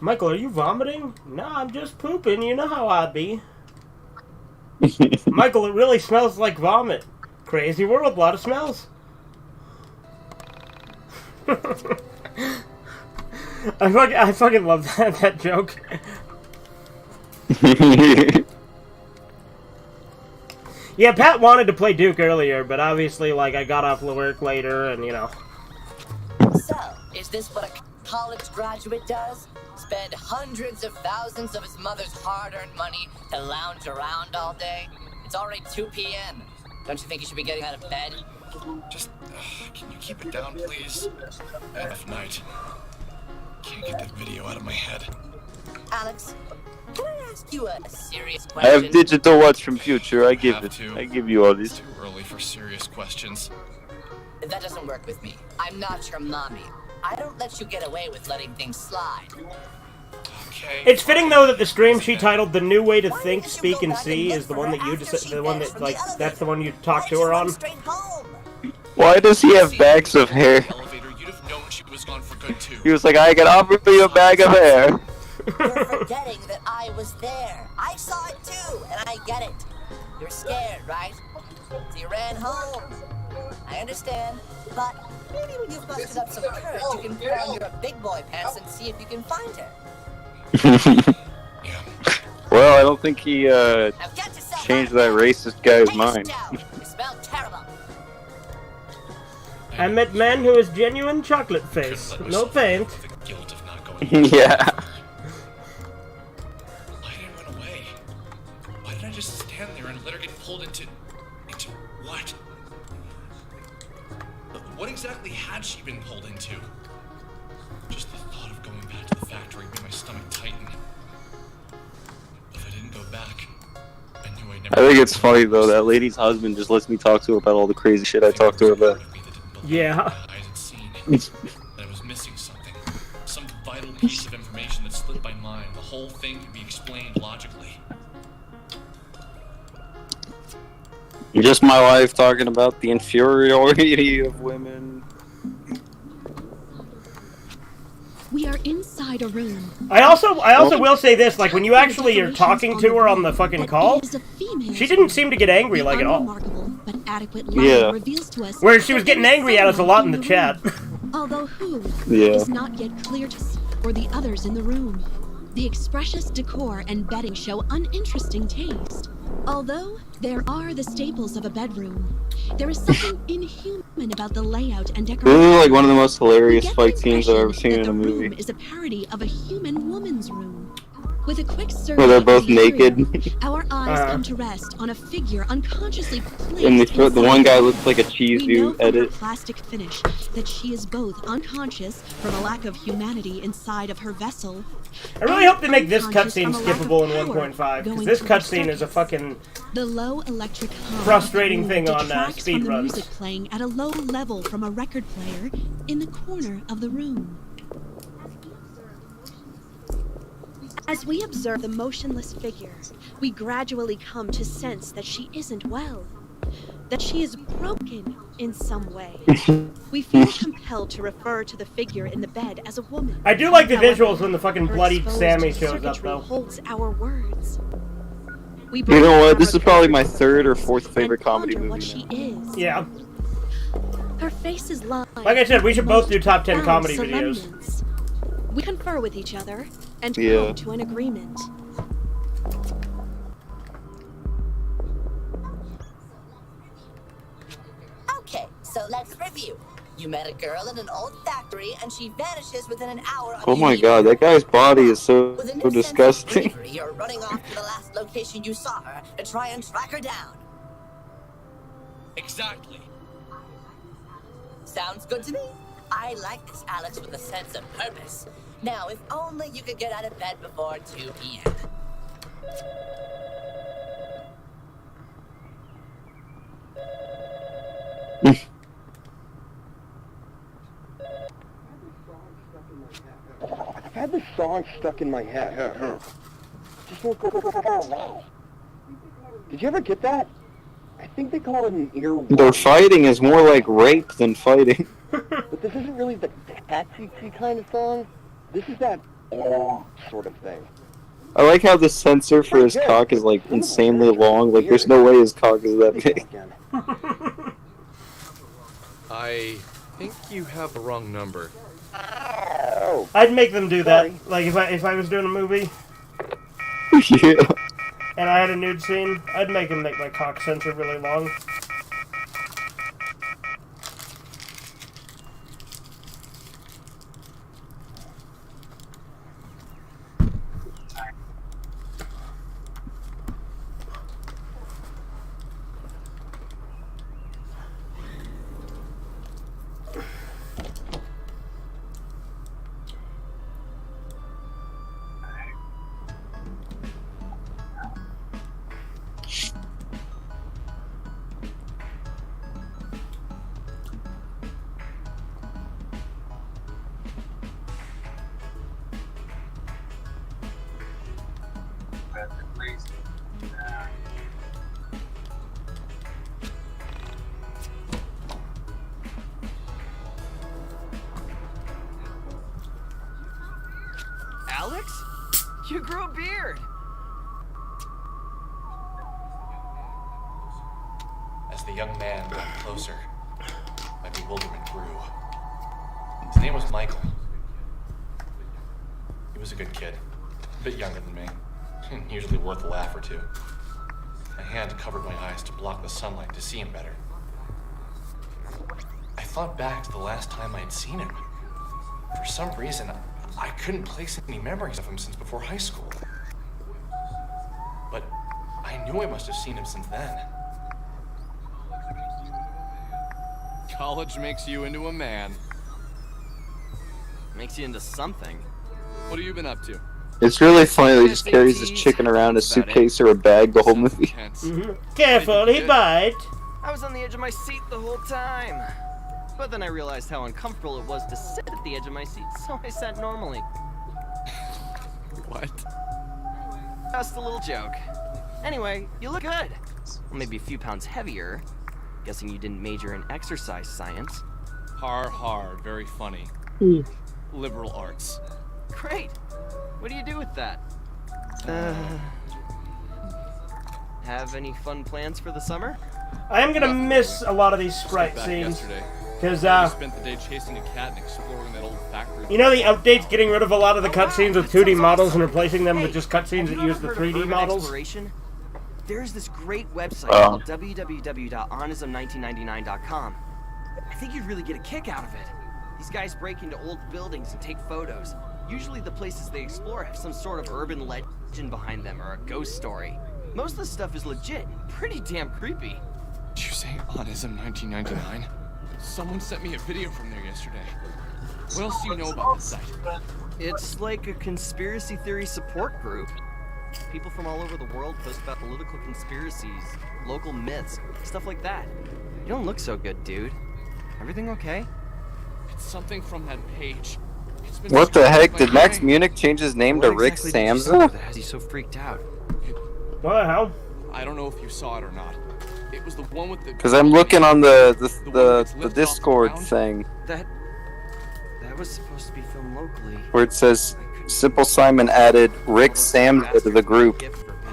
Michael, are you vomiting? No, I'm just pooping. You know how I'd be. Michael, it really smells like vomit. Crazy world, lot of smells. I fucking love that joke. Yeah, Pat wanted to play Duke earlier, but obviously, like, I got off work later, and, you know. So, is this what a... college graduate does? Spend hundreds of thousands of his mother's hard-earned money to lounge around all day? It's already 2 p.m. Don't you think you should be getting out of bed? Just, can you keep it down, please? End of night. Can't get that video out of my head. Alex, can I ask you a serious I question? have digital watch from future. I give you all It's these. too early for serious questions. That doesn't work with me. I'm not your mommy. I don't let you get away with letting things slide. Okay. It's fitting though that the stream she titled "The New Way to Think, Speak, and See" is the one that you the one that like that's the one you talked to her on. Why does he have bags of hair? Elevator, you'd have known she was gone for good too. He was like, I can offer you a bag of hair. You're forgetting that I was there. I saw it too, and I get it. You're scared, right? So you ran home. I understand, but maybe when you've mustered up some courage, you can put on your big boy pants and see if you can find her. Well, I don't think he changed that racist guy's mind. You smell terrible. I met man who is genuine chocolate face, no paint. The guilt of not going. Yeah. Why did I run away? Why did I just stand there and let her get pulled into what? What exactly had she been pulled into? Just the thought of going back to the factory made my stomach tighten. If I didn't go back, I knew I'd never. I think it's funny though, that lady's husband just lets me talk to her about all the crazy shit I talked to her about. Yeah. I had seen that I was missing something. Some vital piece of information that slipped my mind. The whole thing could be explained logically. Just my wife talking about the inferiority of women. We are inside a room. I also will say this, like when you actually are talking to her on the fucking call, she didn't seem to get angry like at all. But adequate Yeah. reveals to us Whereas she was getting angry at us a lot in the chat. Although who Yeah. is not yet clear to us or the others in the room. The expressious decor and bedding show uninteresting taste. Although there are the staples of a bedroom, there is something inhuman about the layout and This decoration. is like one of the most hilarious We get fight the scenes I've ever impression seen that in a the room movie. is a parody of a human woman's room. With a quick survey Where they're of both the interior, naked. our eyes come to rest on a figure unconsciously placed And the one inside guy the looks like a cheese We know dude from her edit. plastic finish that she is both unconscious from a lack of humanity inside of her vessel. I really hope they make this unconscious cutscene from a lack of skippable in power 1.5, because going this through her cutscene is a circuits. fucking The low electric hum frustrating of the room thing on detracts speed from the runs. music playing at a low level from a record player in the corner of the room. As we observe the motionless figure, we gradually come to sense that she isn't well, that she is broken in some way. We feel compelled to refer to the figure in the bed as a woman. I do like the However, visuals when the fucking her bloody exposed Sammy shows up, circuitry though. holds our words. We You know break what? This down is probably her my character's third or face fourth favorite and comedy ponder what movie she now. is. Yeah. Her face is lined. Like I said, we should both do with top 10 profound comedy videos. solemnance. We confer with each other and Yeah. come to an agreement. Okay, so let's review. You met a girl in an old factory, and she vanishes within an hour of Oh you my meeting god, her. that guy's body is so With a new sense of disgusting. bravery, you're running off to the last location you saw her to try and track her down. Exactly. Sounds good to me. I like this Alex with a sense of purpose. Now, if only you could get out of bed before 2 p.m. I've had this song stuck in my head. Just won't go away. Did you ever get that? I think they call it an earworm. Their fighting is more like rape than fighting. But this isn't really the catchy kind of song. This is that sort of thing. I like how the sensor for his cock is like insanely long. Like there's no way his cock is that big. I think you have the wrong number. I'd make them do that. Like if I was doing a movie Yeah. and I had a nude scene, I'd make them make my cock sensor really long. You grew a beard. As the young man got closer, my bewilderment grew. His name was Michael. He was a good kid, a bit younger than me, and usually worth a laugh or two. My hand covered my eyes to block the sunlight to see him better. I thought back to the last time I had seen him. For some reason, I couldn't place any memories of him since before high school. But I knew I must have seen him since then. College makes you into a man. Makes you into something. What have you been up to? It's really funny that he just carries his chicken around a suitcase or a bag the whole movie. Careful, he bite. I was on the edge of my seat the whole time. But then I realized how uncomfortable it was to sit at the edge of my seat, so I sat normally. What? Just a little joke. Anyway, you look good. Well, maybe a few pounds heavier. Guessing you didn't major in exercise science. Har, very funny. Liberal arts. Great. What do you do with that? Have any fun plans for the summer? I am gonna miss a lot of these sprite scenes. Because, spent the day chasing a cat and exploring that old factory. You know the update's getting rid of a lot of the cutscenes with 2D models and replacing them with just cutscenes that use the 3D models? There's this great website called www.onism1999.com. I think you'd really get a kick out of it. These guys break into old buildings and take photos. Usually the places they explore have some sort of urban legend behind them or a ghost story. Most of the stuff is legit, pretty damn creepy. Did you say Onism 1999? Someone sent me a video from there yesterday. What else do you know about this site? It's like a conspiracy theory support group. People from all over the world post about political conspiracies, local myths, stuff like that. You don't look so good, dude. Everything okay? It's something from that page. What the heck? Did Max Munich change his name to Rick Samsa? That has you so freaked out? What the hell? I don't know if you saw it or not. It was the one with the... Because I'm looking on the Discord thing. That was supposed to be filmed locally. Where it says, Simple Simon added Rick Samsa to the group.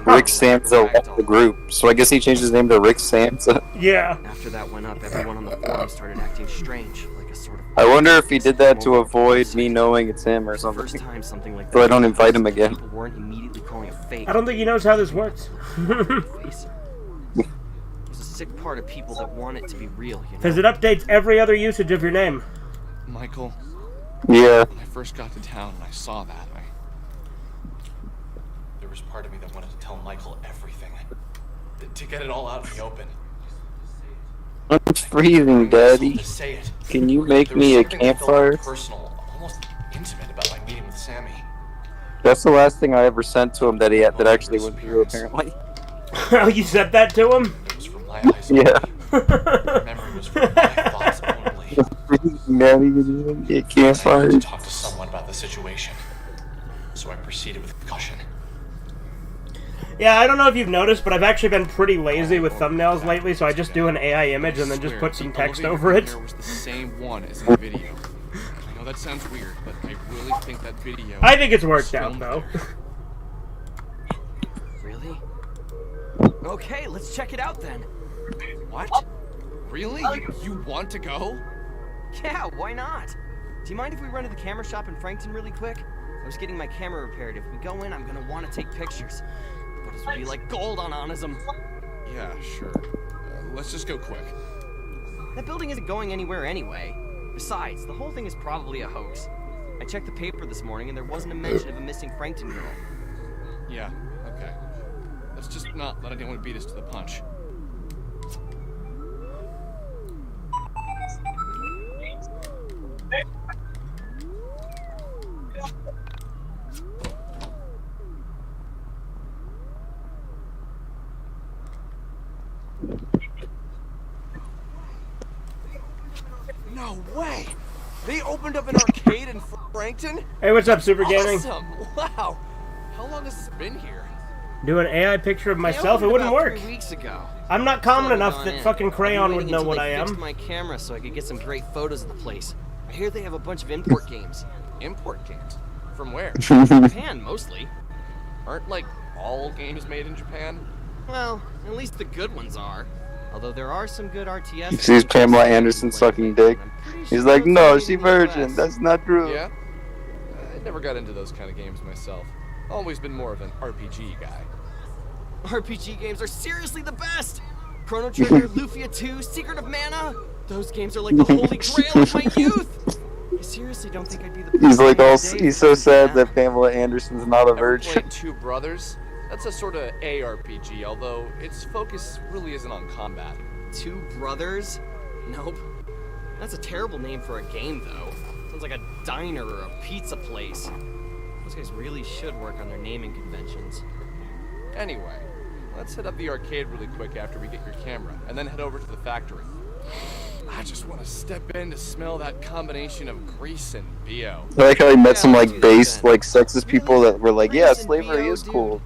Rick Samsa left the group. So I guess he changed his name to Rick Samsa. Yeah. After that went up, everyone on the forum started acting strange, like a sort of... I wonder if he did that to avoid me knowing it's him or something. First time something like so I don't invite him again. People weren't immediately calling it fake. I don't think he knows how this works. There's a sick part of people that want it to be real, you know? Because it updates every other usage of your name. Michael. Yeah. When I first got to town and I saw that, There was part of me that wanted to tell Michael everything. To get it all out in the open. I'm freezing, Daddy. To say it. Can you make me a campfire? Personal, almost intimate about my meeting with Sammy. That's the last thing I ever sent to him that that actually went through, apparently. Oh, you said that to him? It was from my eyes only. Yeah. The memory was from my thoughts only. Daddy, a campfire. I had to talk to someone about the situation. So I proceeded with caution. Yeah, I don't know if you've noticed, but I've actually been pretty lazy with thumbnails lately, so I just do an AI image and then just put some text over it. Was the same one as in the video. I know that sounds weird, but I really think that video... I think it's worked out, though. Really? Okay, let's check it out then. What? Really? You want to go? Yeah, why not? Do you mind if we run to the camera shop in Frankton really quick? I was getting my camera repaired. If we go in, I'm gonna want to take pictures. Photos would be like gold on Onism. Yeah, sure. Let's just go quick. That building isn't going anywhere anyway. Besides, the whole thing is probably a hoax. I checked the paper this morning and there wasn't a mention of a missing Frankton girl. Yeah, okay. Let's just not let anyone beat us to the punch. No way! They opened up an arcade in Frankton? Hey, what's up, Super Gaming? Awesome! Wow! How long has this been here? Do an AI picture of myself? It wouldn't work. 3 weeks ago. I'm not common enough that fucking Crayon would know what I am. I fixed my camera so I could get some great photos of the place. I hear they have a bunch of import games. Import games? From where? Japan, mostly. Aren't, like, all games made in Japan? Well, at least the good ones are. Although there are some good RTS. He sees Pamela Anderson sucking dick. He's like, no, she virgin. That's not true. Yeah? I never got into those kind of games myself. Always been more of an RPG guy. RPG games are seriously the best! Chrono Trigger, Lufia 2, Secret of Mana. Those games are like the holy grail of my youth. I seriously don't think I'd be the He's person like, all, today he's if so I didn't sad do that Pamela Anderson's not a Ever virgin. played Two Brothers? That's a sort of ARPG, although its focus really isn't on combat. Two Brothers? Nope. That's a terrible name for a game, though. Sounds like a diner or a pizza place. Those guys really should work on their naming conventions. Anyway, let's hit up the arcade really quick after we get your camera, and then head over to the factory. I just want to step in to smell that combination of grease and BO. I like how he met some like base, like sexist people that were like, yeah, slavery is cool.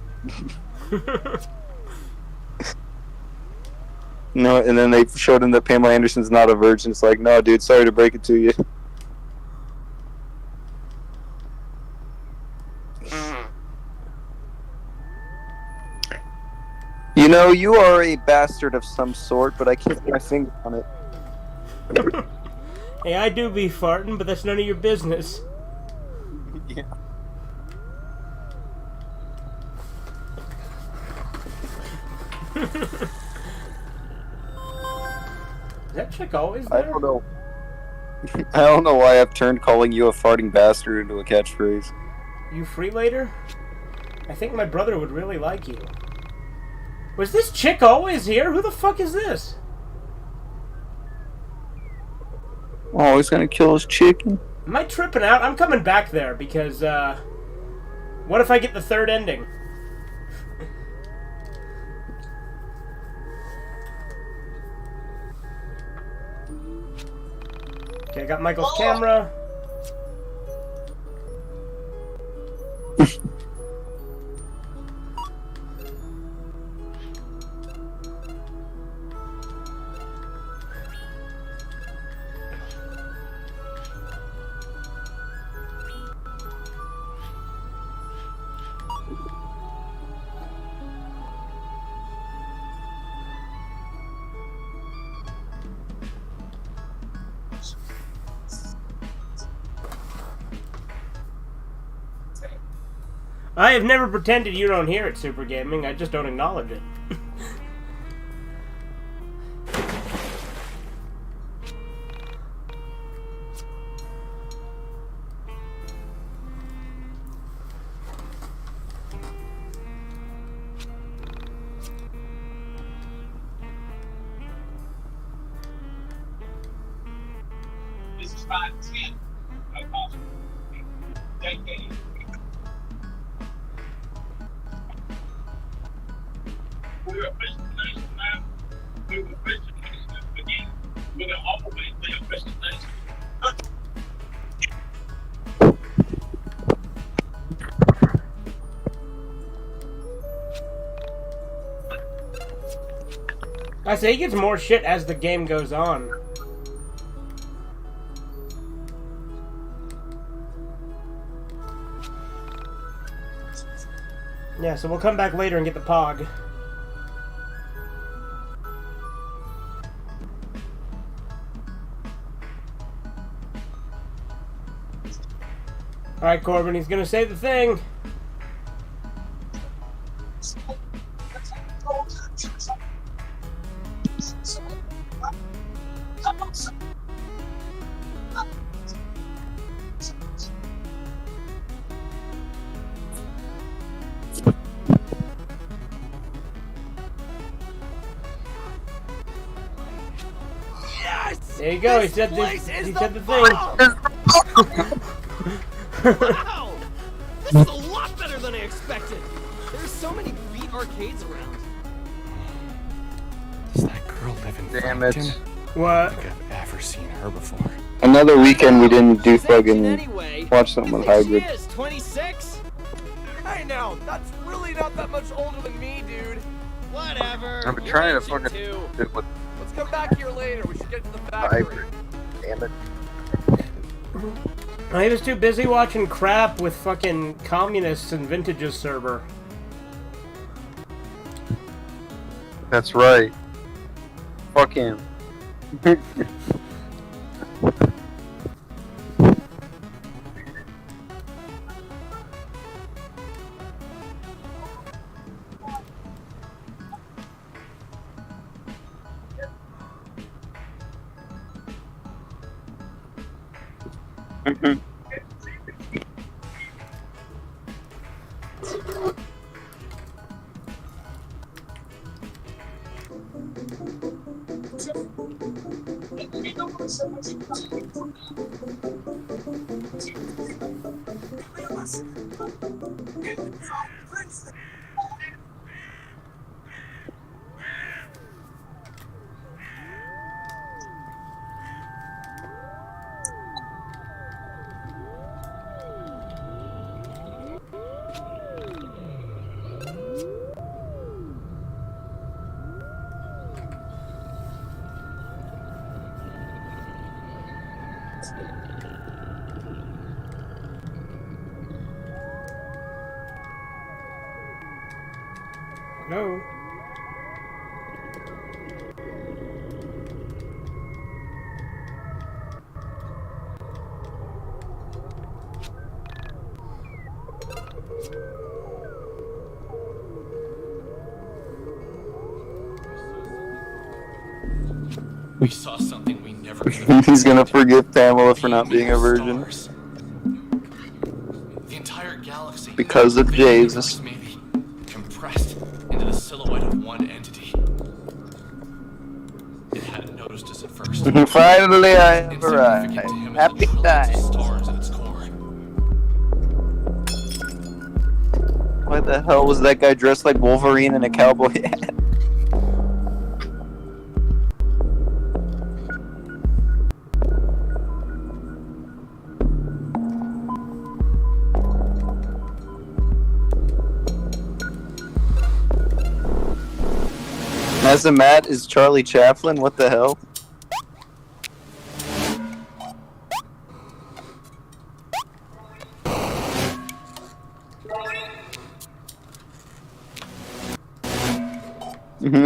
No, and then they showed him that Pamela Anderson's not a virgin. It's like, no, dude, sorry to break it to you. You know, you are a bastard of some sort, but I can't put my finger on it. Hey, I do be farting, but that's none of your business. Yeah. Is that chick always there? I don't know. I don't know why I've turned calling you a farting bastard into a catchphrase. You free later? I think my brother would really like you. Was this chick always here? Who the fuck is this? Oh, he's gonna kill his chicken? Am I tripping out? I'm coming back there because, what if I get the third ending? Okay, I got Michael's camera. I have never pretended you don't hear it, Super Gaming. I just don't acknowledge it. This is 510. No cost. JK. We're a Christian nation now. We were Christian nation at the beginning. We're going to always be a Christian nation. I say he gets more shit as the game goes on. Yeah, so we'll come back later and get the POG. Alright, Corbin, he's gonna say the thing. There you go, he said this. He said the thing. Wow! This is a lot better than I expected! There's so many beat arcades around. Does that girl live in Damn Frankton? it. What? I don't think I've ever seen her before. Another weekend we didn't do fucking Anyway, watch something with Hybrid. she is 26? Hey now, that's really not that much older than me, dude. Whatever. I've been you're trying to aging fucking too. do it with Let's come back here later. We should get to the factory. Hybrid. Damn it. I was too busy watching crap with fucking communists and Vintage's server. That's right. Fuck him. No. We saw something we never could have. He's gonna forgive Pamela for not being a virgin. Stars. The entire galaxy. Because of Jesus. Maybe compressed into the silhouette of one entity. It hadn't noticed us at first. Finally, I have arrived. Insignificant to him as Happy the trillions time. of stars at its core. Why the hell was that guy dressed like Wolverine in a cowboy hat? Matt is Charlie Chaplin? What the hell?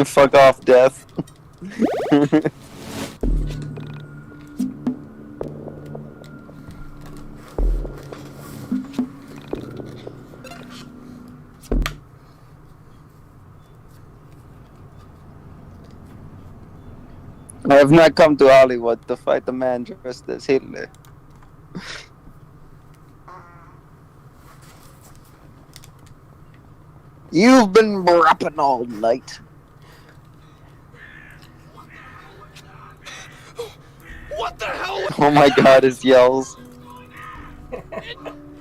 Fuck off, Death. I have not come to Hollywood to fight a man dressed as Hitler. You've been rapping all night. What the hell? Oh my god, his yells.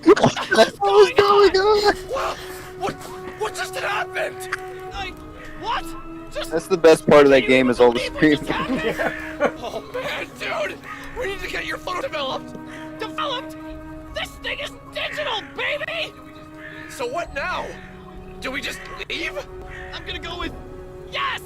What's going on? What just happened? What? That's the best part of that game is all the screaming. Oh man, dude! We need to get your phone developed! Developed? This thing is digital, baby! So what now? Do we just leave? I'm gonna go with yes!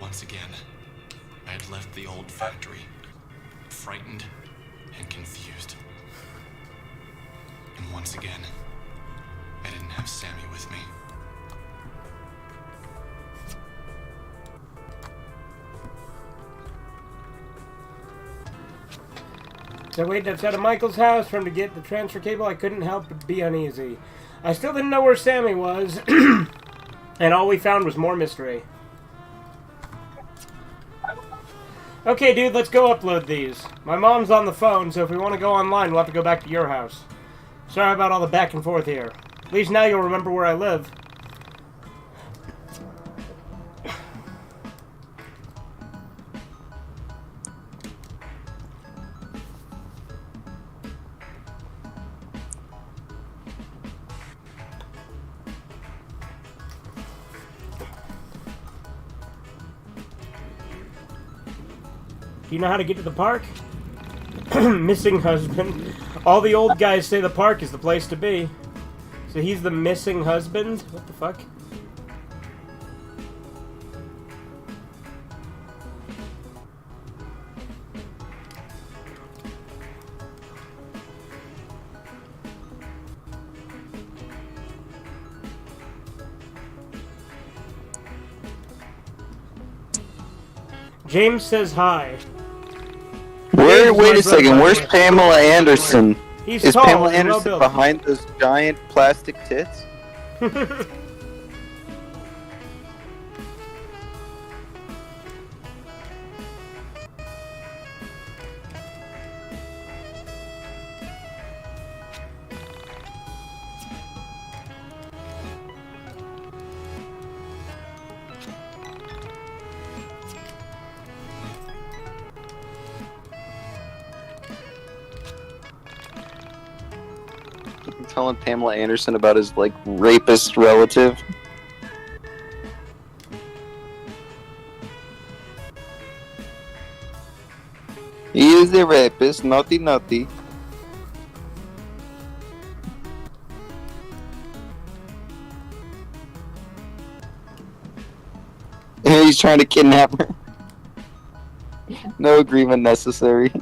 Once again, I had left the old factory, frightened and confused. And once again, I didn't have Sammy with me. So I waited outside of Michael's house for him to get the transfer cable. I couldn't help but be uneasy. I still didn't know where Sammy was, and all we found was more mystery. Okay, dude, let's go upload these. My mom's on the phone, so if we want to go online, we'll have to go back to your house. Sorry about all the back and forth here. At least now you'll remember where I live. Do you know how to get to the park? Missing husband. All the old guys say the park is the place to be. So he's the missing husband? What the fuck? James says hi. Wait a second, where's Pamela Anderson? He's Is tall Pamela and Anderson well-built. behind those giant plastic tits? Telling Pamela Anderson about his, like, rapist relative. He is a rapist, naughty naughty. And he's trying to kidnap her. No agreement necessary.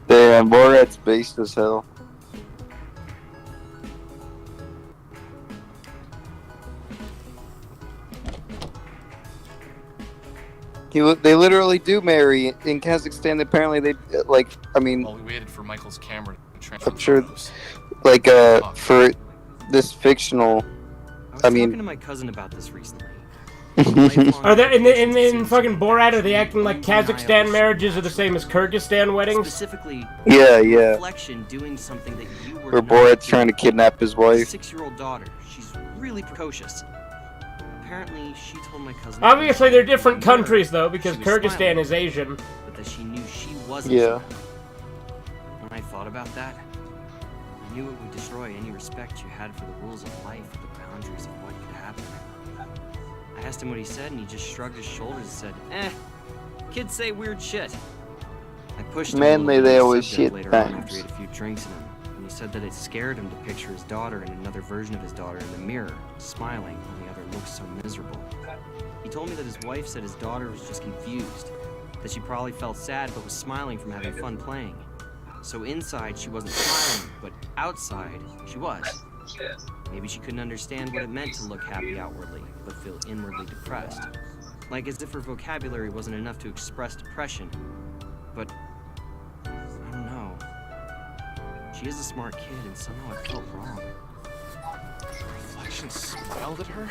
Damn, Borat's based as hell. They literally do marry in Kazakhstan. Apparently, they like. I mean, While we waited for Michael's camera to transfer I'm sure, photos. like, for this fictional. I mean, talking to my cousin about this recently. Are there in fucking Borat? Are they acting like Kazakhstan marriages are the same as Kyrgyzstan weddings? Specifically, yeah, yeah. reflection doing something that you were Where not Borat's doing. trying to kidnap his wife. 6-year-old daughter. She's really precocious. Apparently, she told my cousin. Obviously, they're different countries though, because She was Kyrgyzstan smiling, is Asian. but that she knew she wasn't. Yeah. When I thought about that, I knew it would destroy any respect you had for the rules of life or the boundaries of what could happen. I asked him what he said, and he just shrugged his shoulders and said, kids say weird shit. I pushed him a little Manly, bit they on the always subject shit later on after things. he had a few drinks in him, and he said that it scared him to picture his daughter and another version of his daughter in the mirror, smiling when the other looked so miserable. He told me that his wife said his daughter was just confused, that she probably felt sad but was smiling from having fun playing. So inside she wasn't smiling, but outside she was. Maybe she couldn't understand what it meant to look happy outwardly, but feel inwardly depressed. Like as if her vocabulary wasn't enough to express depression. But I don't know. She is a smart kid, and somehow I felt wrong. Reflection smiled at her?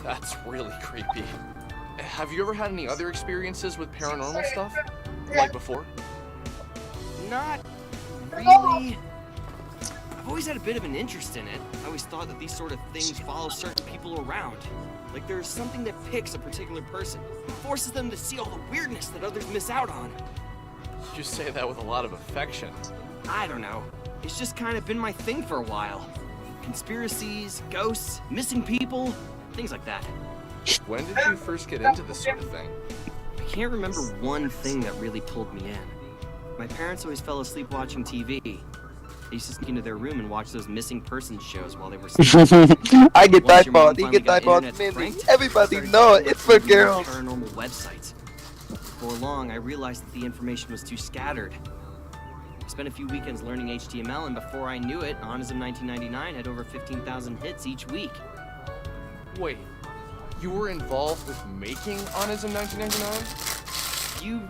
That's really creepy. Have you ever had any other experiences with paranormal stuff? Like before? Not really. I've always had a bit of an interest in it. I always thought that these sort of things follow certain people around. Like there's something that picks a particular person, forces them to see all the weirdness that others miss out on. You say that with a lot of affection. I don't know. It's just kind of been my thing for a while. Conspiracies, ghosts, missing people, things like that. When did you first get into this sort of thing? I can't remember one thing that really pulled me in. My parents always fell asleep watching TV. They used to sneak into their room and watch those missing persons shows while they were sleeping. I get Once your mom typod, you finally get got typod, internet man. pranked, Everybody started know it. searching It's for for girls. paranormal websites. Before long, I realized that the information was too scattered. I spent a few weekends learning HTML, and before I knew it, Onism 1999 had over 15,000 hits each week. Wait, you were involved with making Onism 1999? You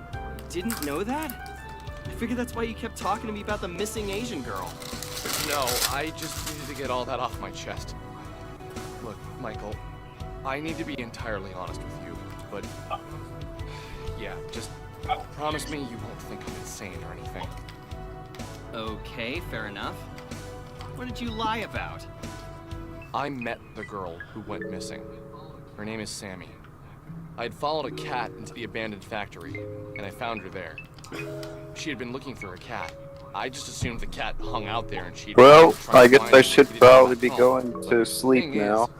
didn't know that? I figured that's why you kept talking to me about the missing Asian girl. No, I just needed to get all that off my chest. Look, Michael, I need to be entirely honest with you, but yeah, just promise me you won't think I'm insane or anything. Okay, fair enough. What did you lie about? I met the girl who went missing. Her name is Sammy. I had followed a cat into the abandoned factory, and I found her there. She had been looking for a cat. I just assumed the cat hung out there and she'd... Well, trying I to guess find I her should when she didn't probably come be back going home. to sleep Thing is, now.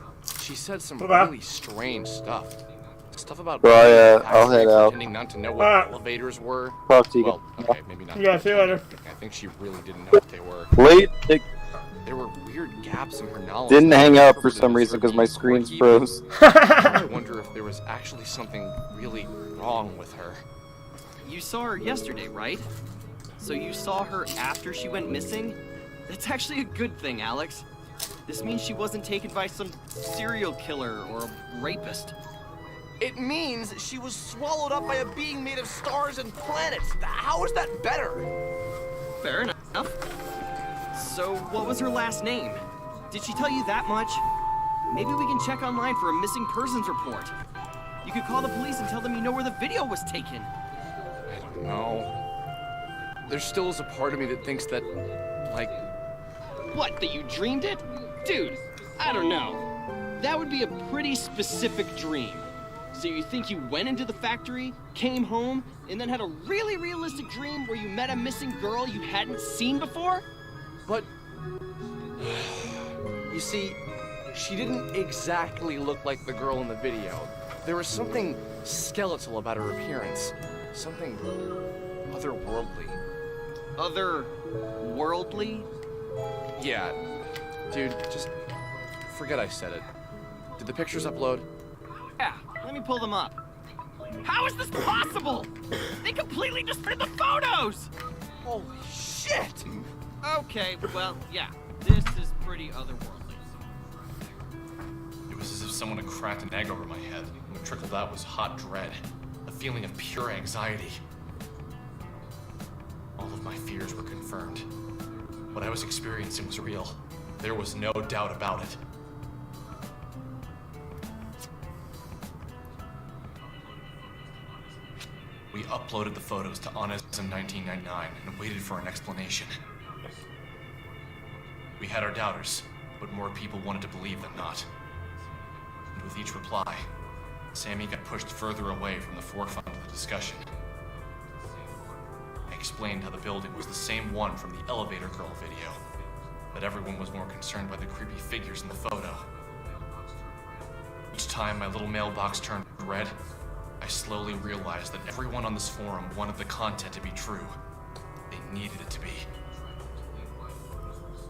she said some Okay. really strange stuff. Stuff about Well, being I'll head out. pretending not to know what elevators were. Talk to you Well, guys. okay, maybe not. Yeah, see you later. I think she really didn't know what they were. Late. There were weird gaps in her knowledge. Didn't that I hang up for interpreted some as reason her because my being screen's quirky, froze. I wonder if there was actually something really wrong with her. You saw her yesterday, right? So you saw her after she went missing? That's actually a good thing, Alex. This means she wasn't taken by some serial killer or a rapist. It means she was swallowed up by a being made of stars and planets. How is that better? Fair enough. So, what was her last name? Did she tell you that much? Maybe we can check online for a missing persons report. You could call the police and tell them you know where the video was taken. I don't know. There still is a part of me that thinks that, like... What, that you dreamed it? Dude, I don't know. That would be a pretty specific dream. So you think you went into the factory, came home, and then had a really realistic dream where you met a missing girl you hadn't seen before? But... You see, she didn't exactly look like the girl in the video. There was something skeletal about her appearance. Something otherworldly. Otherworldly? Yeah. Dude, just forget I said it. Did the pictures upload? Yeah, let me pull them up. How is this possible? They completely destroyed the photos! Holy shit! Okay, well, yeah, this is pretty otherworldly. It was as if someone had cracked an egg over my head, and what trickled out was hot dread, a feeling of pure anxiety. All of my fears were confirmed. What I was experiencing was real. There was no doubt about it. We uploaded the photos to Honest in 1999 and waited for an explanation. We had our doubters, but more people wanted to believe than not. And with each reply, Sammy got pushed further away from the forefront of the discussion. I explained how the building was the same one from the Elevator Girl video, but everyone was more concerned by the creepy figures in the photo. Each time my little mailbox turned red, I slowly realized that everyone on this forum wanted the content to be true. They needed it to be.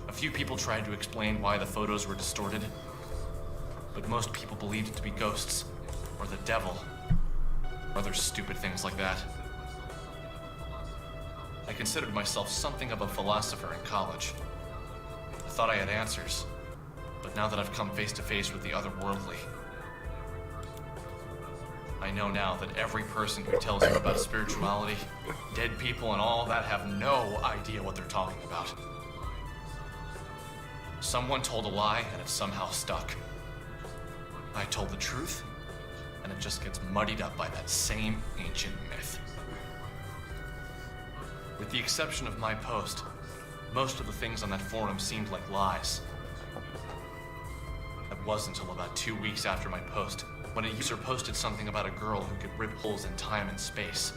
A few people tried to explain why the photos were distorted, but most people believed it to be ghosts, or the devil, or other stupid things like that. I considered myself something of a philosopher in college. I thought I had answers, but now that I've come face to face with the otherworldly, I know now that every person who tells you about spirituality, dead people, and all that have no idea what they're talking about. Someone told a lie, and it somehow stuck. I told the truth, and it just gets muddied up by that same ancient myth. With the exception of my post, most of the things on that forum seemed like lies. It wasn't until about 2 weeks after my post when a user posted something about a girl who could rip holes in time and space.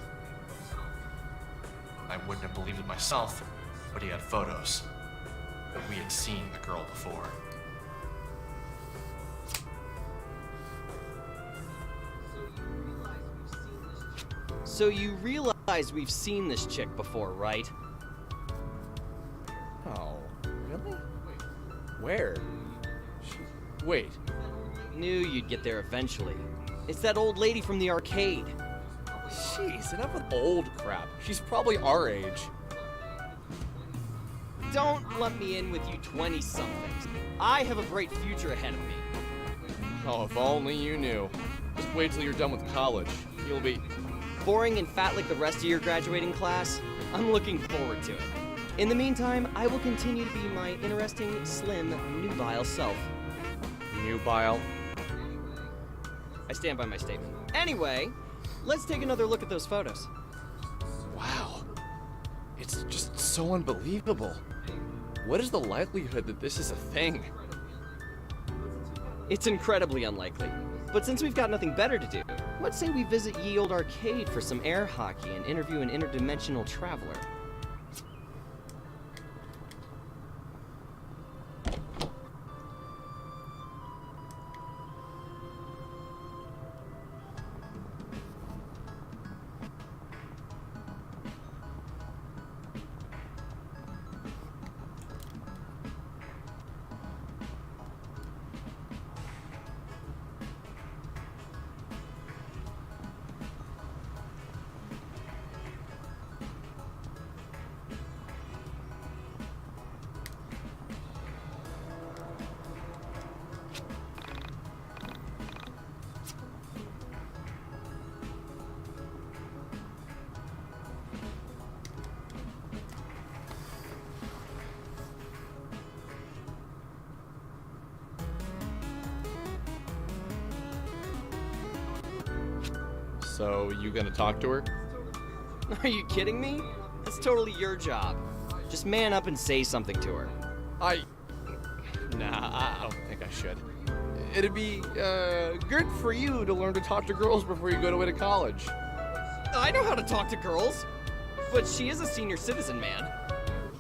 I wouldn't have believed it myself, but he had photos. We had seen the girl before. So you realize we've seen this chick before, right? Oh, really? Where? Wait. Knew you'd get there eventually. It's that old lady from the arcade. Jeez, enough with old crap. She's probably our age. Don't lump me in with you 20-somethings. I have a bright future ahead of me. Oh, if only you knew. Just wait till you're done with college. You'll be... boring and fat like the rest of your graduating class? I'm looking forward to it. In the meantime, I will continue to be my interesting, slim, nubile self. Nubile? I stand by my statement. Anyway, let's take another look at those photos. Wow. It's just so unbelievable. What is the likelihood that this is a thing? It's incredibly unlikely. But since we've got nothing better to do, let's say we visit Ye Old Arcade for some air hockey and interview an interdimensional traveler. So, you gonna talk to her? Are you kidding me? That's totally your job. Just man up and say something to her. Nah, I don't think I should. It'd be, good for you to learn to talk to girls before you go away to college. I know how to talk to girls, but she is a senior citizen, man.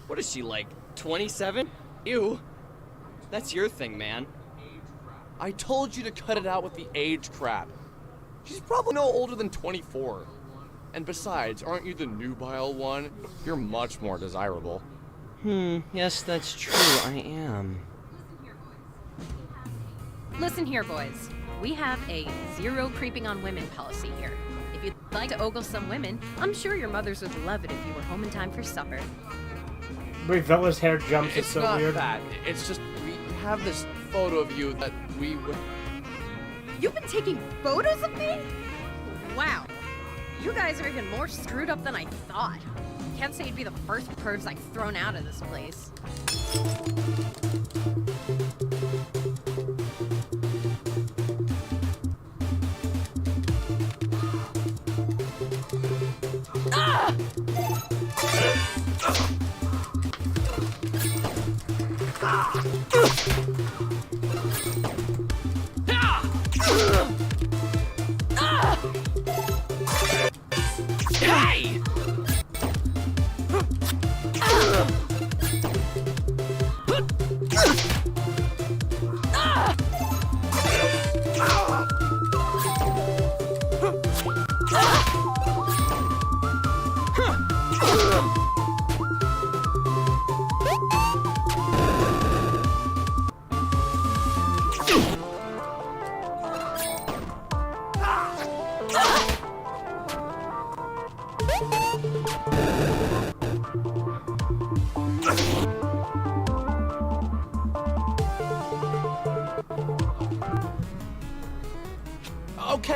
What is she, like, 27? Ew. That's your thing, man. I told you to cut it out with the age crap. She's probably no older than 24. And besides, aren't you the nubile one? You're much more desirable. Yes, that's true, I am. Listen here, boys. We have a zero creeping on women policy here. If you'd like to ogle some women, I'm sure your mothers would love it if you were home in time for supper. Wait, Bella's hair jumps is so weird. It's not that. It's just, we have this photo of you that we would... You've been taking photos of me? Wow. You guys are even more screwed up than I thought. Can't say you'd be the first pervs I've thrown out of this place.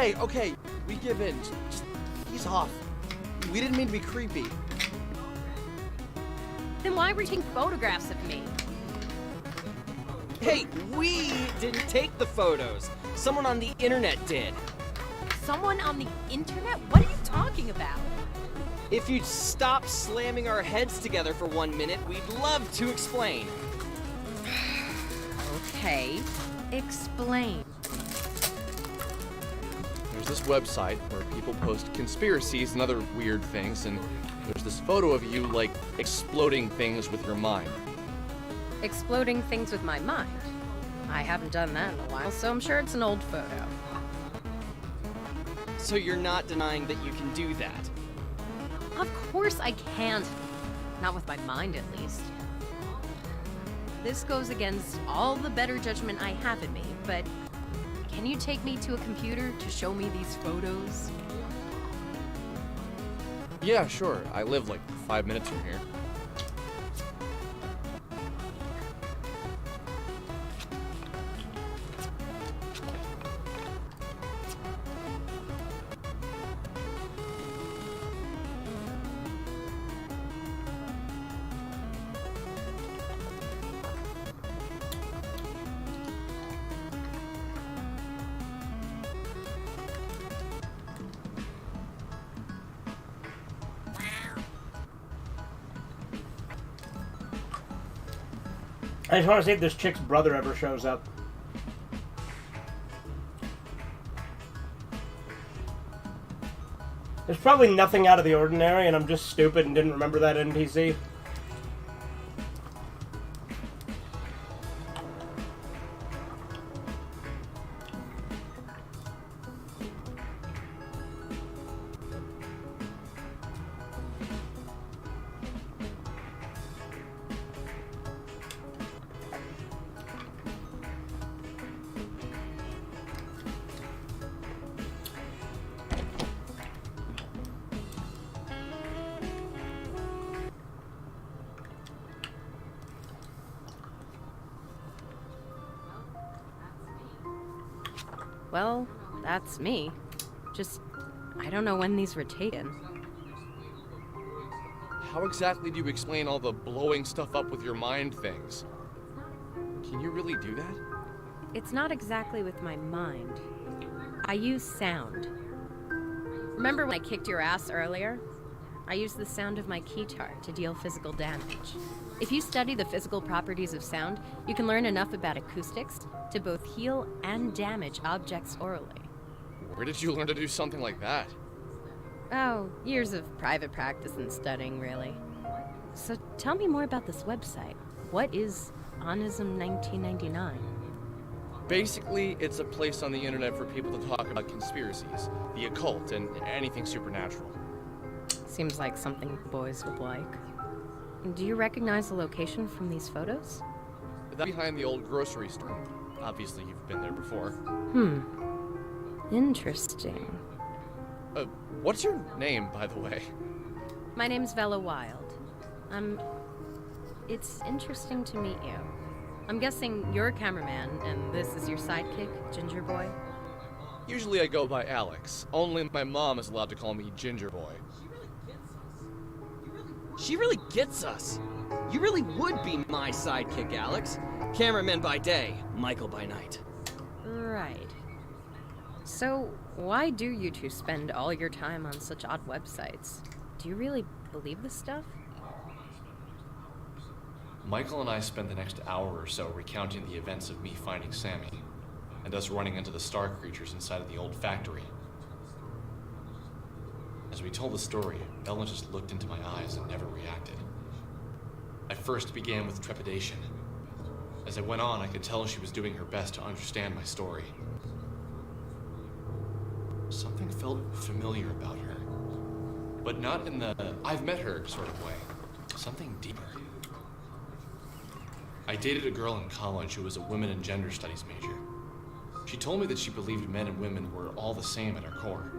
Hey! Okay, we give in. Just ease off. We didn't mean to be creepy. Then why were you taking photographs of me? Hey, we didn't take the photos. Someone on the internet did. Someone on the internet? What are you talking about? If you'd stop slamming our heads together for 1 minute, we'd love to explain. Okay, explain. There's this website where people post conspiracies and other weird things, and there's this photo of you, like, exploding things with your mind. Exploding things with my mind. I haven't done that in a while, so I'm sure it's an old photo. So you're not denying that you can do that? Of course I can't. Not with my mind, at least. This goes against all the better judgment I have in me, but can you take me to a computer to show me these photos? Yeah, sure. I live like 5 minutes from here. I just want to see if this chick's brother ever shows up. There's probably nothing out of the ordinary, and I'm just stupid and didn't remember that NPC. Well, that's me. Just, I don't know when these were taken. How exactly do you explain all the blowing stuff up with your mind things? Can you really do that? It's not exactly with my mind. I use sound. Remember when I kicked your ass earlier? I used the sound of my keytar to deal physical damage. If you study the physical properties of sound, you can learn enough about acoustics to both heal and damage objects orally. Where did you learn to do something like that? Oh, years of private practice and studying, really. So tell me more about this website. What is Onism 1999? Basically, it's a place on the internet for people to talk about conspiracies, the occult, and anything supernatural. Seems like something boys would like. Do you recognize the location from these photos? That's behind the old grocery store. Obviously, you've been there before. Interesting. What's your name, by the way? My name's Vela Wild. It's interesting to meet you. I'm guessing you're a cameraman, and this is your sidekick, Ginger Boy? Usually I go by Alex. Only my mom is allowed to call me Ginger Boy. She really gets us. You really would be my sidekick, Alex. Cameraman by day, Michael by night. Right. So, why do you two spend all your time on such odd websites? Do you really believe this stuff? Michael and I spent the next hour or so recounting the events of me finding Sammy, and us running into the star creatures inside of the old factory. As we told the story, Ellen just looked into my eyes and never reacted. I first began with trepidation. As I went on, I could tell she was doing her best to understand my story. Something felt familiar about her, but not in the I've met her sort of way. Something deeper. I dated a girl in college who was a women and gender studies major. She told me that she believed men and women were all the same at our core.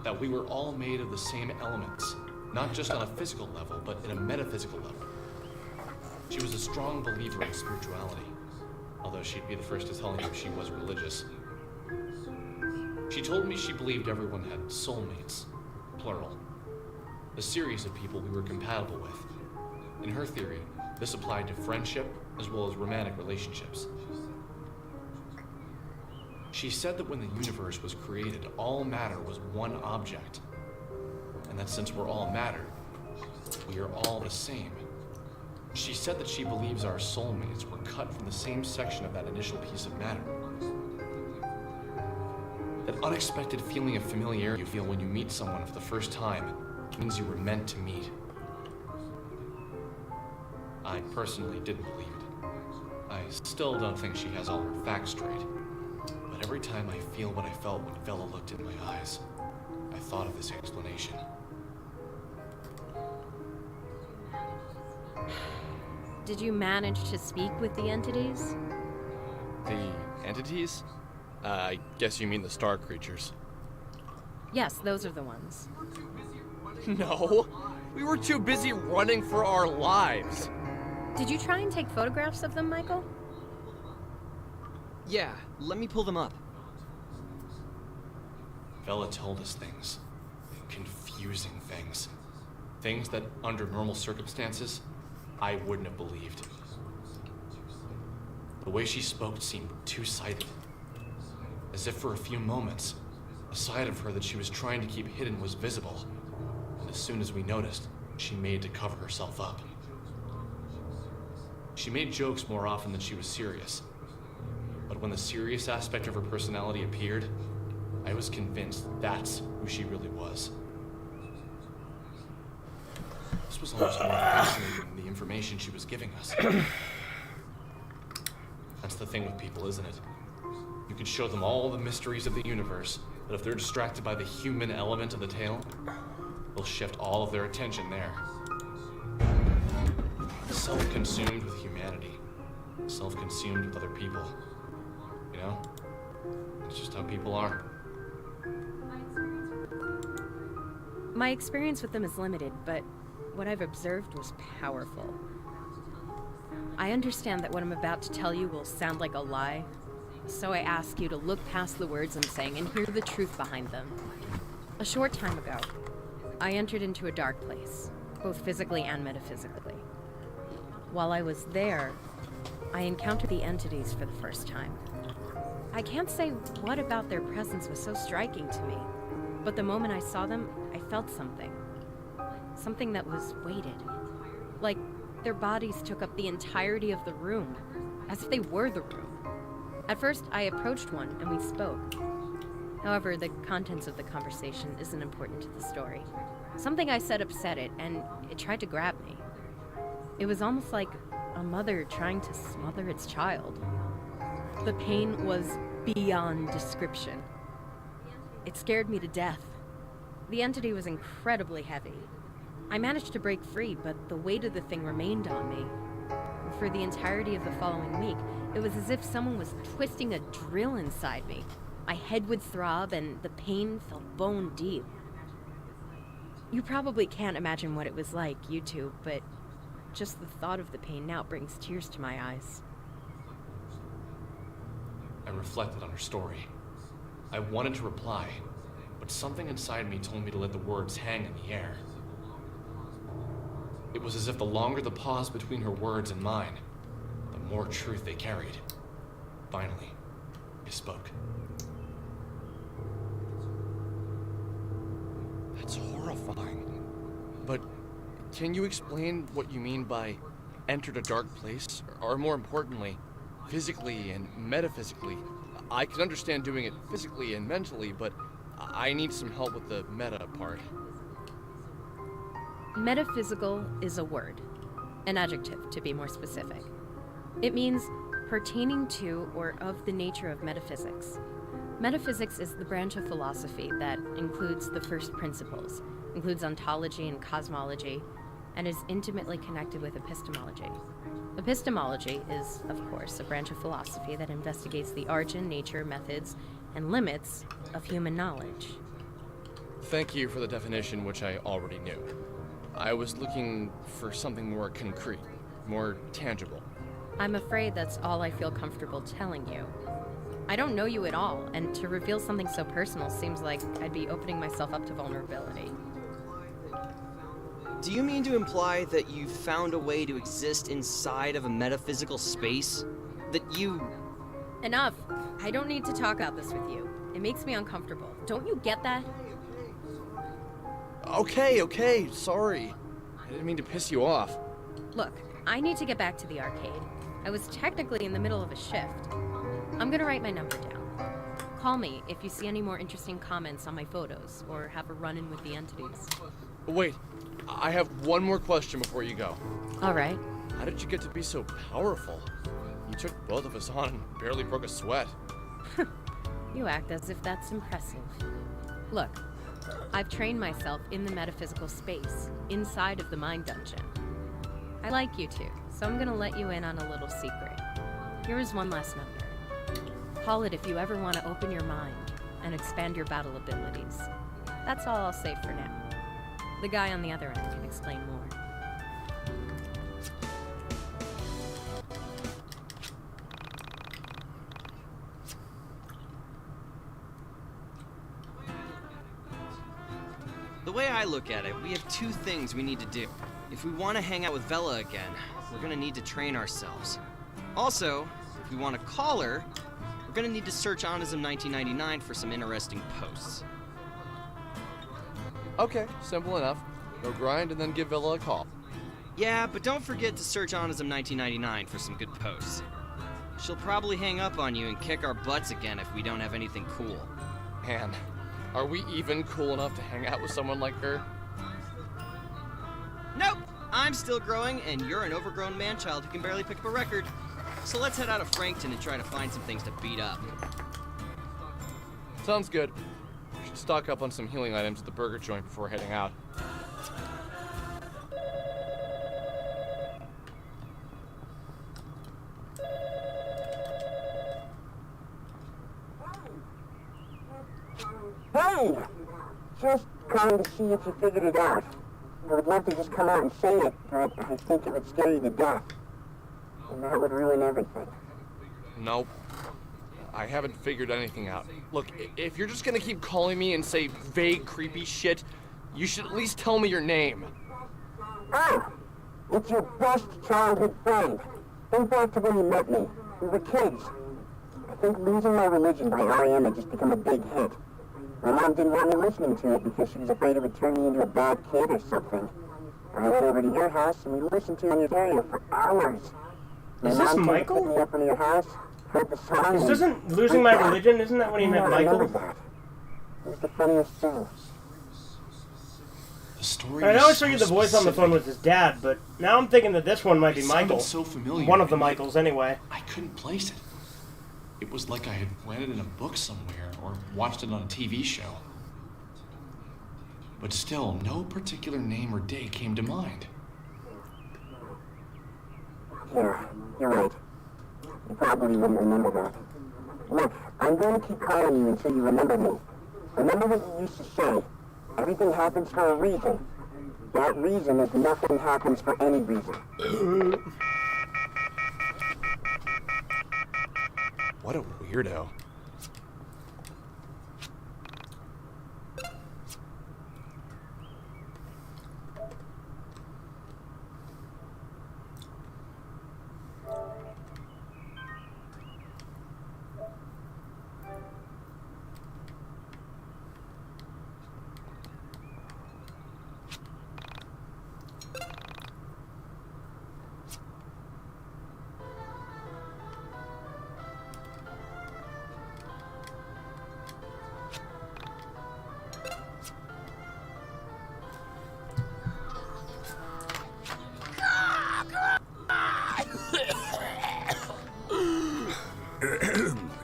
That we were all made of the same elements, not just on a physical level, but in a metaphysical level. She was a strong believer in spirituality, although she'd be the first to tell you she was religious. She told me she believed everyone had soulmates, plural, a series of people we were compatible with. In her theory, this applied to friendship as well as romantic relationships. She said that when the universe was created, all matter was one object, and that since we're all matter, we are all the same. She said that she believes our soulmates were cut from the same section of that initial piece of matter. That unexpected feeling of familiarity you feel when you meet someone for the first time means you were meant to meet. I personally didn't believe it. I still don't think she has all her facts straight. But every time I feel what I felt when Vela looked in my eyes, I thought of this explanation. Did you manage to speak with the entities? The entities? I guess you mean the star creatures. Yes, those are the ones. No, we were too busy running for our lives. Did you try and take photographs of them, Michael? Yeah, let me pull them up. Vela told us things. Confusing things. Things that, under normal circumstances, I wouldn't have believed. The way she spoke seemed two-sided. As if for a few moments, a side of her that she was trying to keep hidden was visible. And as soon as we noticed, she made to cover herself up. She made jokes more often than she was serious. But when the serious aspect of her personality appeared, I was convinced that's who she really was. This was almost more fascinating than the information she was giving us. That's the thing with people, isn't it? You can show them all the mysteries of the universe, but if they're distracted by the human element of the tale, they'll shift all of their attention there. Self-consumed with humanity. Self-consumed with other people. You know? It's just how people are. My experience with them is limited, but what I've observed was powerful. I understand that what I'm about to tell you will sound like a lie, so I ask you to look past the words I'm saying and hear the truth behind them. A short time ago, I entered into a dark place, both physically and metaphysically. While I was there, I encountered the entities for the first time. I can't say what about their presence was so striking to me, but the moment I saw them, I felt something. Something that was weighted. Like their bodies took up the entirety of the room, as if they were the room. At first, I approached one and we spoke. However, the contents of the conversation isn't important to the story. Something I said upset it, and it tried to grab me. It was almost like a mother trying to smother its child. The pain was beyond description. It scared me to death. The entity was incredibly heavy. I managed to break free, but the weight of the thing remained on me. For the entirety of the following week, it was as if someone was twisting a drill inside me. My head would throb, and the pain felt bone deep. You probably can't imagine what it was like, you two, but just the thought of the pain now brings tears to my eyes. I reflected on her story. I wanted to reply, but something inside me told me to let the words hang in the air. It was as if the longer the pause between her words and mine, the more truth they carried. Finally, I spoke. That's horrifying. But can you explain what you mean by entered a dark place? Or more importantly, physically and metaphysically? I can understand doing it physically and mentally, but I need some help with the meta part. Metaphysical is a word, an adjective to be more specific. It means pertaining to or of the nature of metaphysics. Metaphysics is the branch of philosophy that includes the first principles, includes ontology and cosmology, and is intimately connected with epistemology. Epistemology is, of course, a branch of philosophy that investigates the origin, nature, methods, and limits of human knowledge. Thank you for the definition, which I already knew. I was looking for something more concrete, more tangible. I'm afraid that's all I feel comfortable telling you. I don't know you at all, and to reveal something so personal seems like I'd be opening myself up to vulnerability. Do you mean to imply that you found a way to exist inside of a metaphysical space? That you... Enough! I don't need to talk about this with you. It makes me uncomfortable. Don't you get that? Okay, sorry. I didn't mean to piss you off. Look, I need to get back to the arcade. I was technically in the middle of a shift. I'm gonna write my number down. Call me if you see any more interesting comments on my photos, or have a run-in with the entities. Wait, I have one more question before you go. Alright. How did you get to be so powerful? You took both of us on and barely broke a sweat. You act as if that's impressive. Look, I've trained myself in the metaphysical space, inside of the mind dungeon. I like you two, so I'm gonna let you in on a little secret. Here is one last number. Call it if you ever want to open your mind and expand your battle abilities. That's all I'll say for now. The guy on the other end can explain more. The way I look at it, we have two things we need to do. If we want to hang out with Vela again, we're gonna need to train ourselves. Also, if we want to call her, we're gonna need to search Onism 1999 for some interesting posts. Okay, simple enough. Go grind and then give Villa a call. Yeah, but don't forget to search Onism 1999 for some good posts. She'll probably hang up on you and kick our butts again if we don't have anything cool. Man, are we even cool enough to hang out with someone like her? Nope! I'm still growing, and you're an overgrown man-child who can barely pick up a record. So let's head out of Frankton and try to find some things to beat up. Sounds good. We should stock up on some healing items at the burger joint before heading out. Hey! Just calling to see if you figured it out. I would love to just come out and say it, but I think it would scare you to death. And that would ruin everything. Nope. I haven't figured anything out. Look, if you're just gonna keep calling me and say vague, creepy shit, you should at least tell me your name. Ah! It's your best childhood friend. Think back to when you met me. We were kids. I think Losing My Religion by R.E.M. had just become a big hit. My mom didn't want me listening to it because she was afraid it would turn me into a bad kid or something. I went over to your house and we listened to it on your stereo for hours. Is this Michael? Picked me up from your house, heard the song. This isn't Losing My Religion, isn't that when he met Michael? It was the funniest thing. The story I always figured the voice on the phone was his dad, but now I'm thinking that this one might be It Michael. sounded so familiar. One of the Michaels, anyway. I couldn't place it. It was like I had read it in a book somewhere or watched it on a TV show. But still, no particular name or day came to mind. Yeah, you're right. You probably wouldn't remember that. Look, I'm going to keep calling you until you remember me. Remember what you used to say. Everything happens for a reason. That reason is nothing happens for any reason. What a weirdo.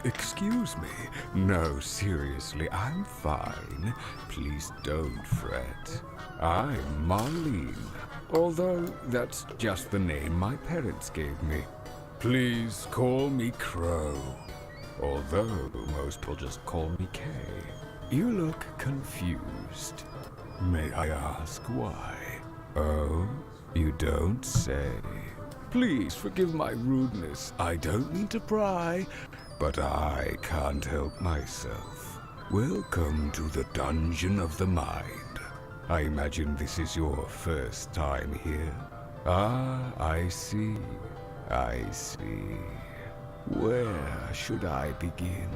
Excuse me. No, seriously, I'm fine. Please don't fret. I'm Marlene, although that's just the name my parents gave me. Please call me Crow, although most will just call me Kay. You look confused. May I ask why? Oh, you don't say. Please forgive my rudeness. I don't mean to pry, but I can't help myself. Welcome to the Dungeon of the Mind. I imagine this is your first time here. Ah, I see. I see. Where should I begin?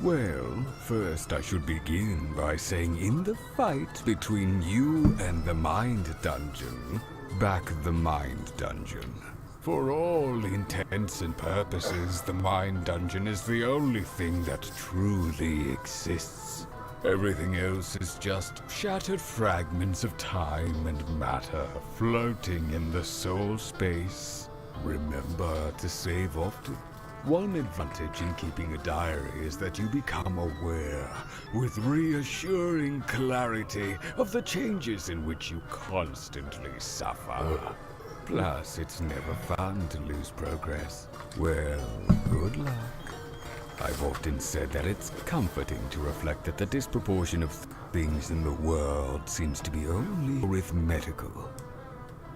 Well, first I should begin by saying in the fight between you and the Mind Dungeon, back the Mind Dungeon. For all intents and purposes, the Mind Dungeon is the only thing that truly exists. Everything else is just shattered fragments of time and matter floating in the soul space. Remember to save often. One advantage in keeping a diary is that you become aware, with reassuring clarity, of the changes in which you constantly suffer. Plus, it's never fun to lose progress. Well, good luck. I've often said that it's comforting to reflect that the disproportion of things in the world seems to be only arithmetical.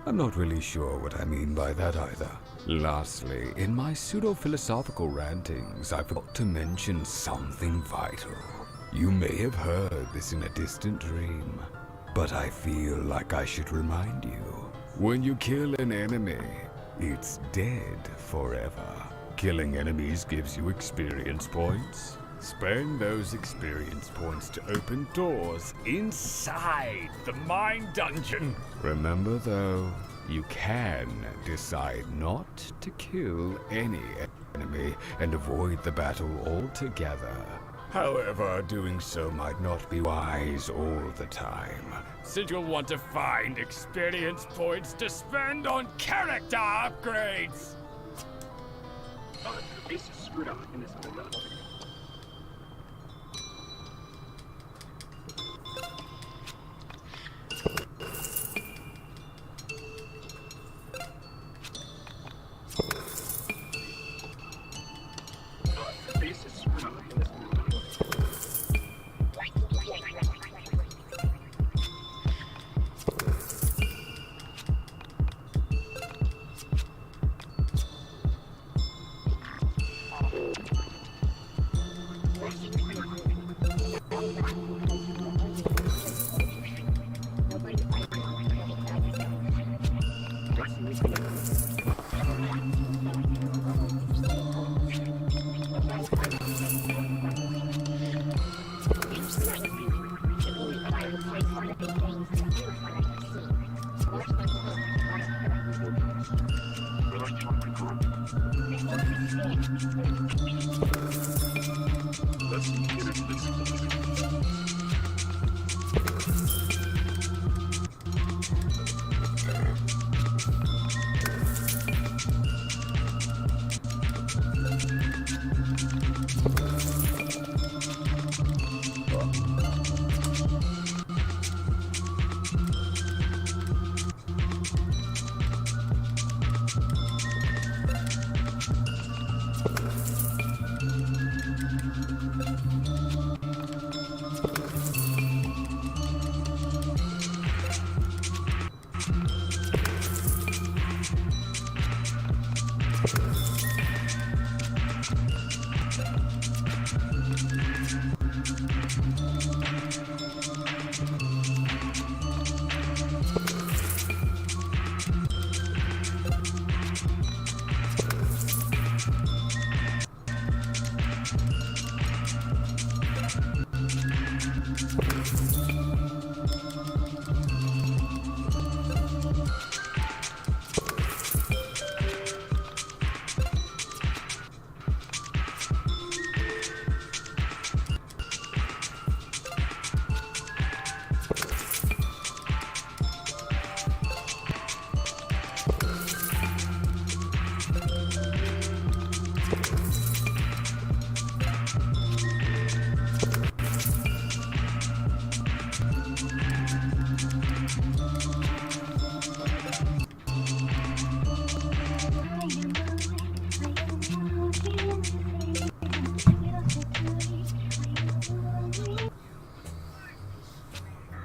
I'm not really sure what I mean by that either. Lastly, in my pseudo-philosophical rantings, I forgot to mention something vital. You may have heard this in a distant dream, but I feel like I should remind you. When you kill an enemy, it's dead forever. Killing enemies gives you experience points. Spend those experience points to open doors inside the Mind Dungeon. Remember though, you can decide not to kill any enemy and avoid the battle altogether. However, doing so might not be wise all the time, since you'll want to find experience points to spend on character upgrades. Oh, the base is screwed up in this window.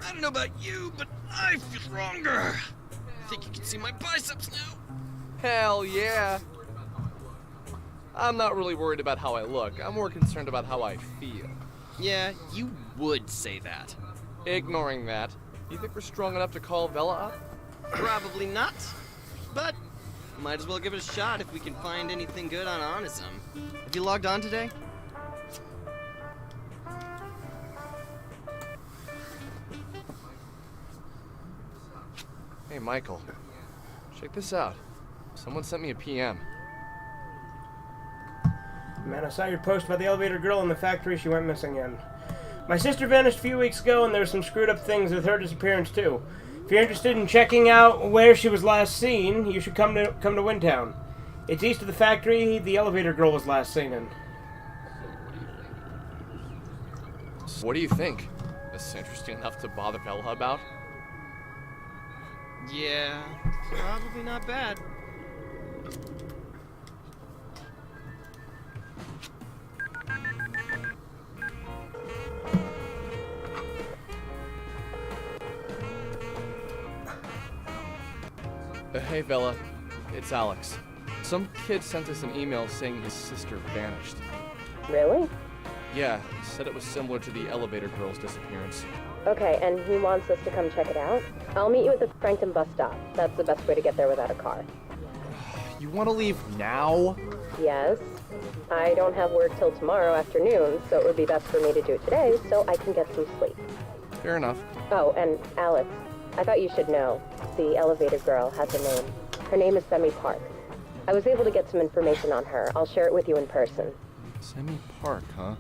I don't know about you, but I feel stronger. I think you can see my biceps now. Hell yeah. I'm not really worried about how I look. I'm more concerned about how I feel. Yeah, you would say that. Ignoring that, you think we're strong enough to call Vela up? Probably not, but might as well give it a shot if we can find anything good on Onism. Have you logged on today? Hey, Michael. Check this out. Someone sent me a PM. Man, I saw your post about the elevator girl in the factory she went missing in. My sister vanished a few weeks ago, and there's some screwed up things with her disappearance, too. If you're interested in checking out where she was last seen, you should come to Windtown. It's east of the factory the elevator girl was last seen in. So what do you think? This interesting enough to bother Vela about? Yeah, probably not bad. Hey, Vela. It's Alex. Some kid sent us an email saying his sister vanished. Really? Yeah, said it was similar to the elevator girl's disappearance. Okay, and he wants us to come check it out? I'll meet you at the Frankton bus stop. That's the best way to get there without a car. You want to leave now? Yes. I don't have work till tomorrow afternoon, so it would be best for me to do it today so I can get some sleep. Fair enough. Oh, and Alex, I thought you should know. The elevator girl has a name. Her name is Semi Park. I was able to get some information on her. I'll share it with you in person. Semi Park, huh?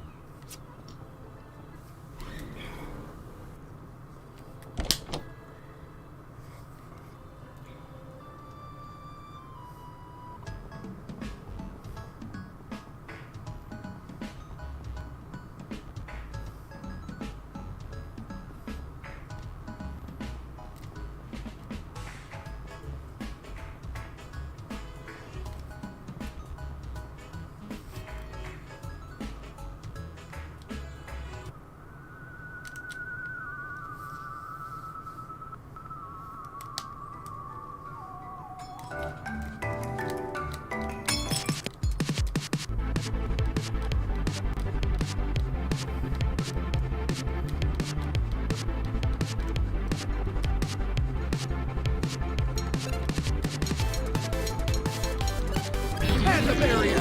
And the barrier!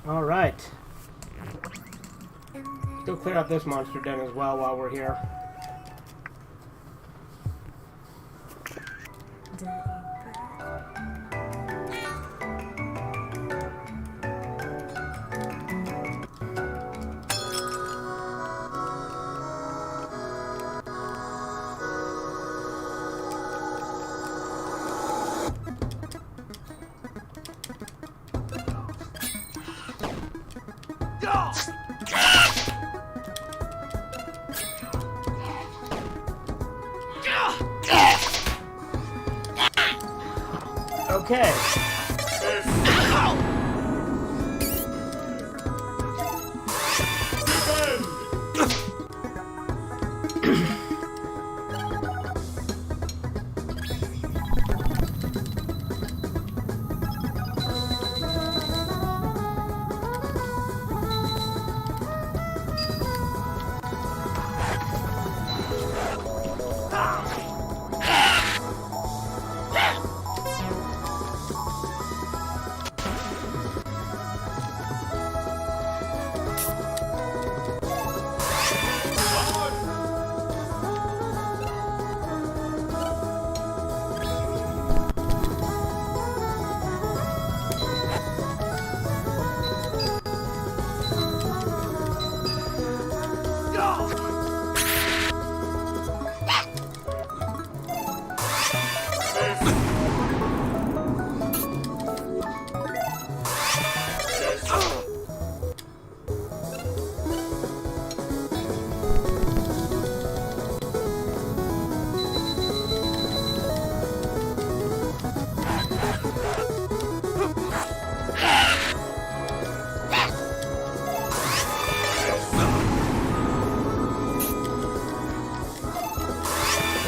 Alright. Go clear out this monster den as well while we're here. Okay.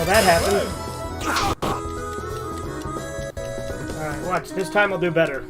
That happened. Alright, watch. This time I'll do better.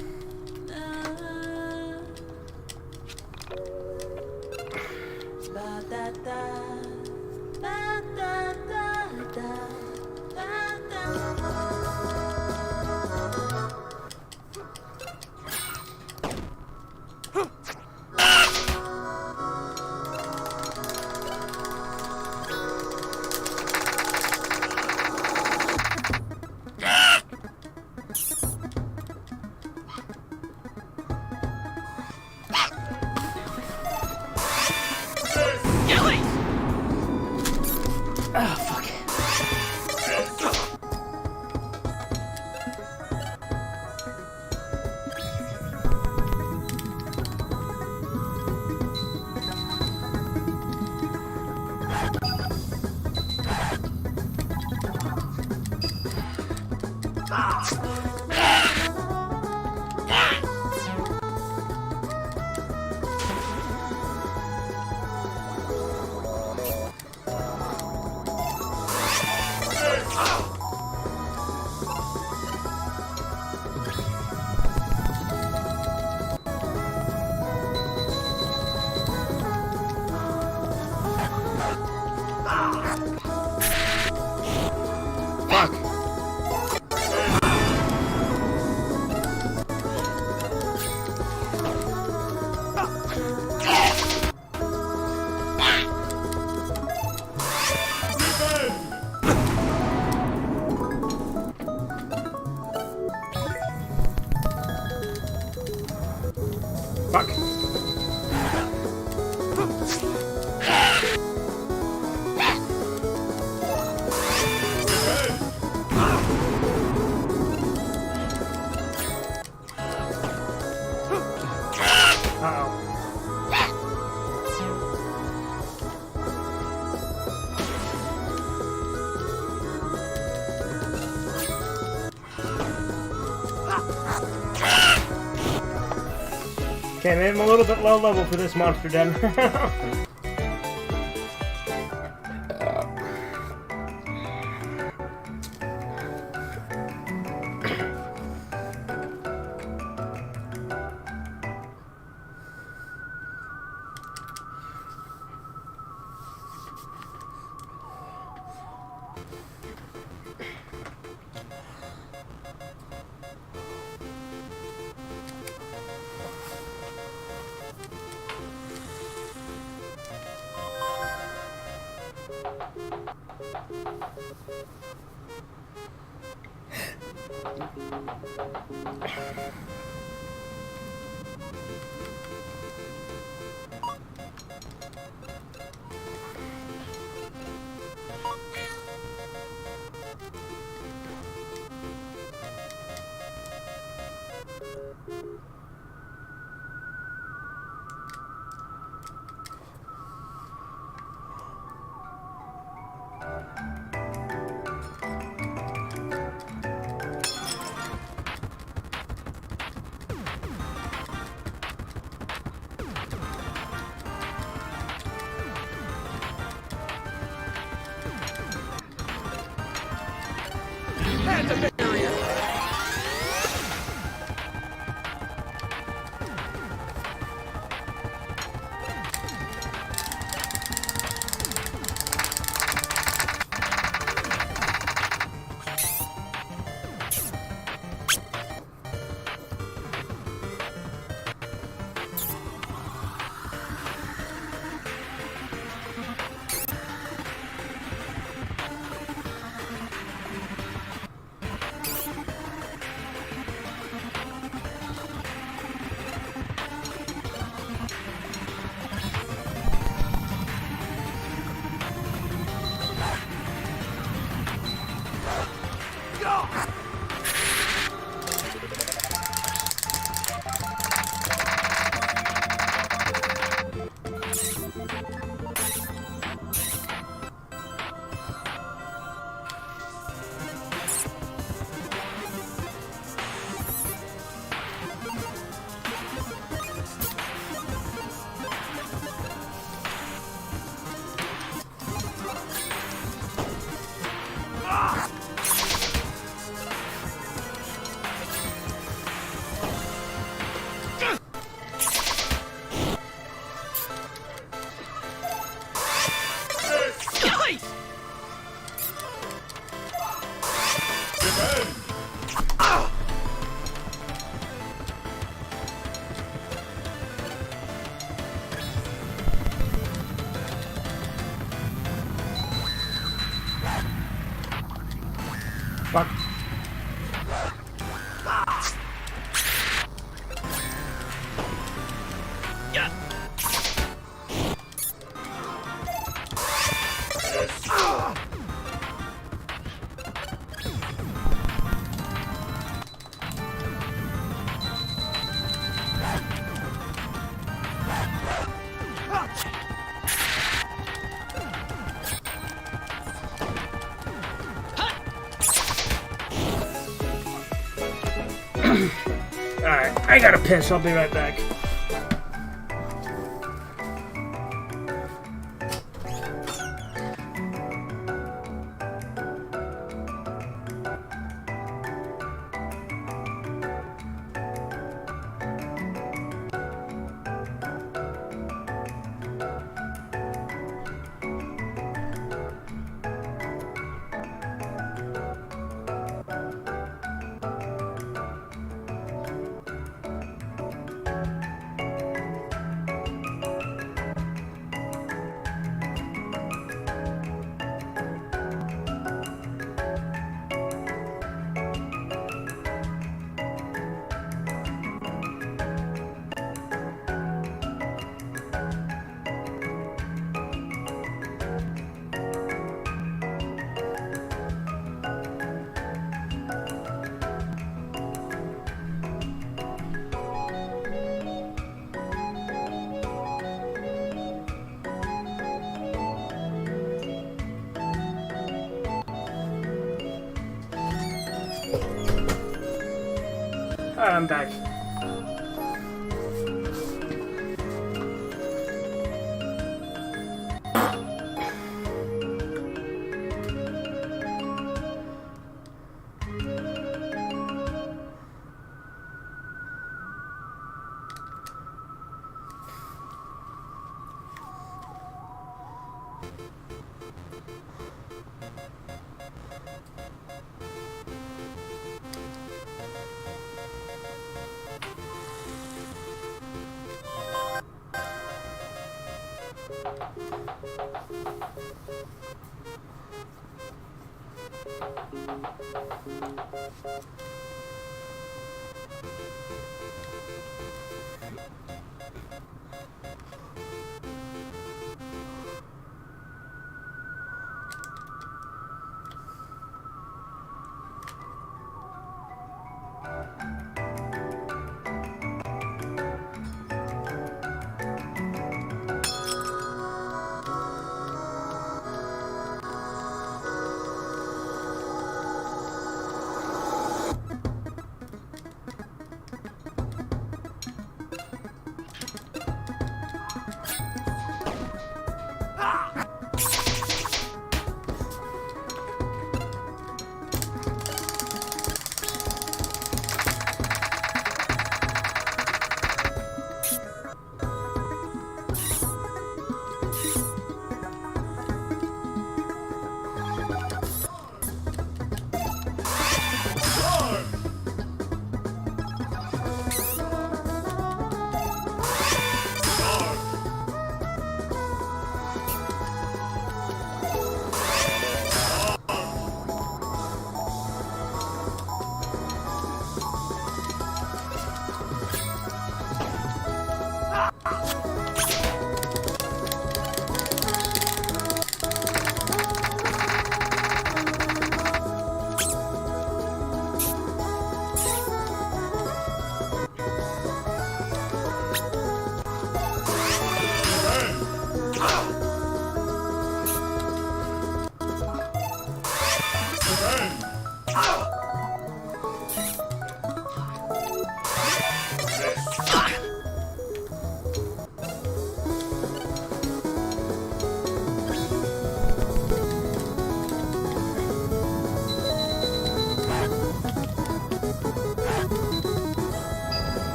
Okay, maybe I'm a little bit low level for this monster den. Fuck. Alright, I gotta piss. I'll be right back. Alright, I'm back.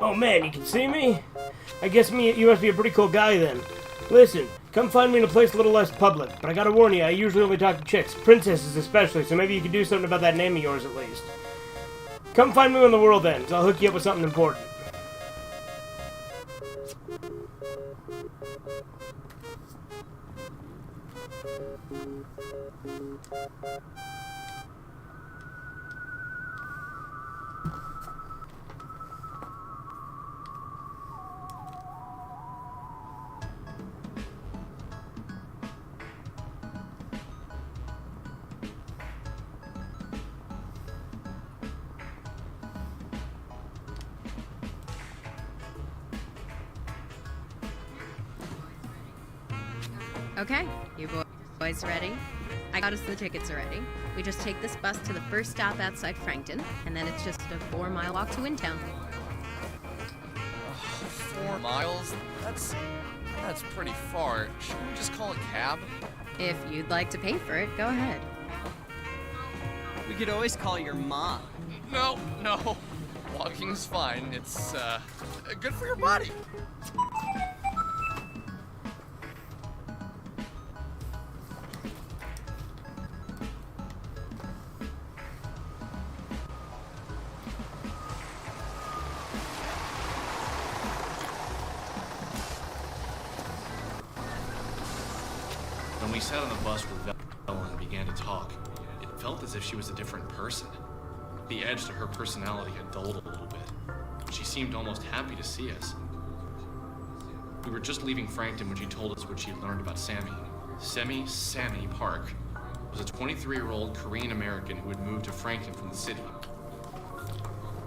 Oh man, you can see me? I guess you must be a pretty cool guy then. Listen, come find me in a place a little less public, but I gotta warn you, I usually only talk to chicks, princesses especially, so maybe you could do something about that name of yours at least. Come find me when the world ends, I'll hook you up with something important. Okay, you boys ready? I got us the tickets already. We just take this bus to the first stop outside Frankton, and then it's just a 4-mile walk to Intown. 4 miles? That's pretty far. Shouldn't we just call a cab? If you'd like to pay for it, go ahead. We could always call your mom. No. Walking's fine. Good for your body. When we sat on the bus with Bella and began to talk, it felt as if she was a different person. The edge to her personality had dulled a little bit. She seemed almost happy to see us. We were just leaving Frankton when she told us what she had learned about Sammy. Sammy Park was a 23-year-old Korean American who had moved to Frankton from the city.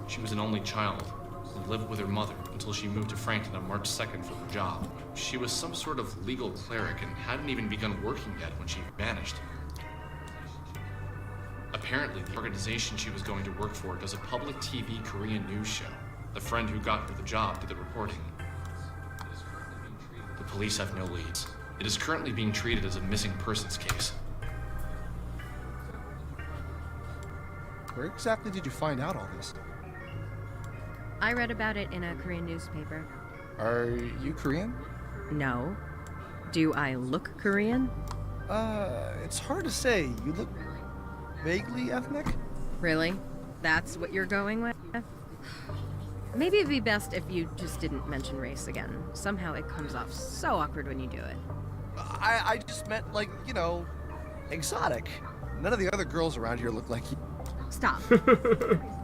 She was an only child who lived with her mother until she moved to Frankton on March 2nd for her job. She was some sort of legal cleric and hadn't even begun working yet when she vanished. Apparently, the organization she was going to work for does a public TV Korean news show. The friend who got her the job did the reporting. The police have no leads. It is currently being treated as a missing persons case. Where exactly did you find out all this? I read about it in a Korean newspaper. Are you Korean? No. Do I look Korean? It's hard to say. You look vaguely ethnic? Really? That's what you're going with? Maybe it'd be best if you just didn't mention race again. Somehow it comes off so awkward when you do it. I just meant, like, you know, exotic. None of the other girls around here look like you. Stop.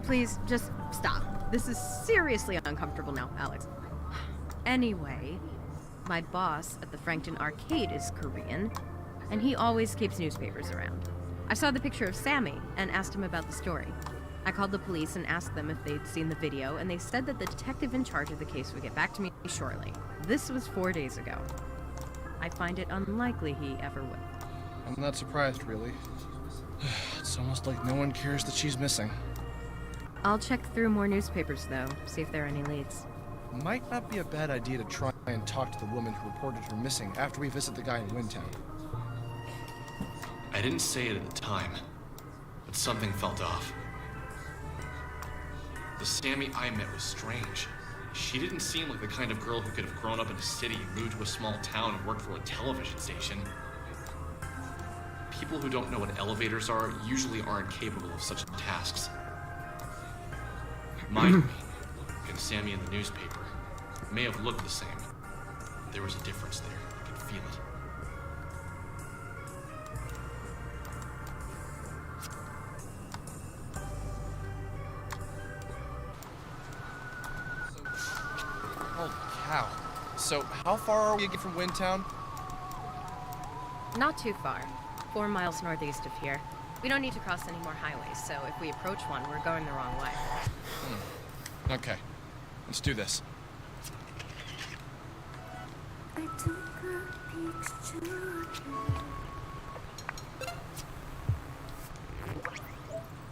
Please, just stop. This is seriously uncomfortable now, Alex. Anyway, my boss at the Frankton Arcade is Korean, and he always keeps newspapers around. I saw the picture of Sammy and asked him about the story. I called the police and asked them if they'd seen the video, and they said that the detective in charge of the case would get back to me shortly. This was 4 days ago. I find it unlikely he ever will. I'm not surprised, really. It's almost like no one cares that she's missing. I'll check through more newspapers, though, see if there are any leads. Might not be a bad idea to try and talk to the woman who reported her missing after we visit the guy in Windtown. I didn't say it at the time, but something felt off. The Sammy I met was strange. She didn't seem like the kind of girl who could have grown up in a city, moved to a small town, and worked for a television station. People who don't know what elevators are usually aren't capable of such tasks. Mind me, and Sammy in the newspaper may have looked the same. There was a difference there. I could feel it. Holy cow. So, how far are we again from Windtown? Not too far. 4 miles northeast of here. We don't need to cross any more highways, so if we approach one, we're going the wrong way. Okay. Let's do this. I took a picture of you.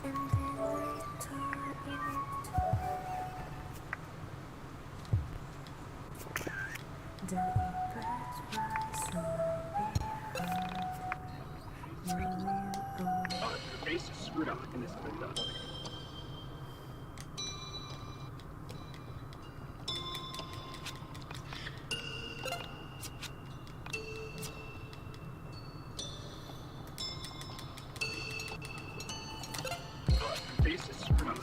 And then I tore it. The impact was on my behalf. Oh, the base is screwed up in this window. Base is screwed up.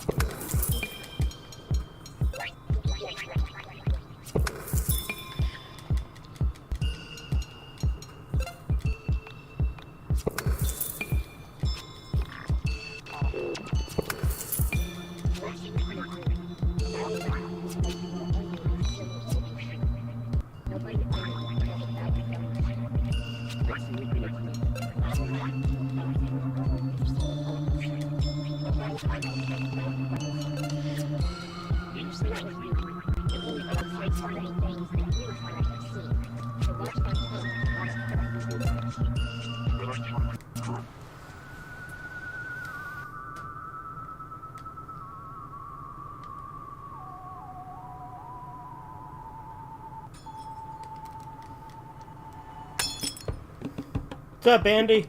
What's up, Andy?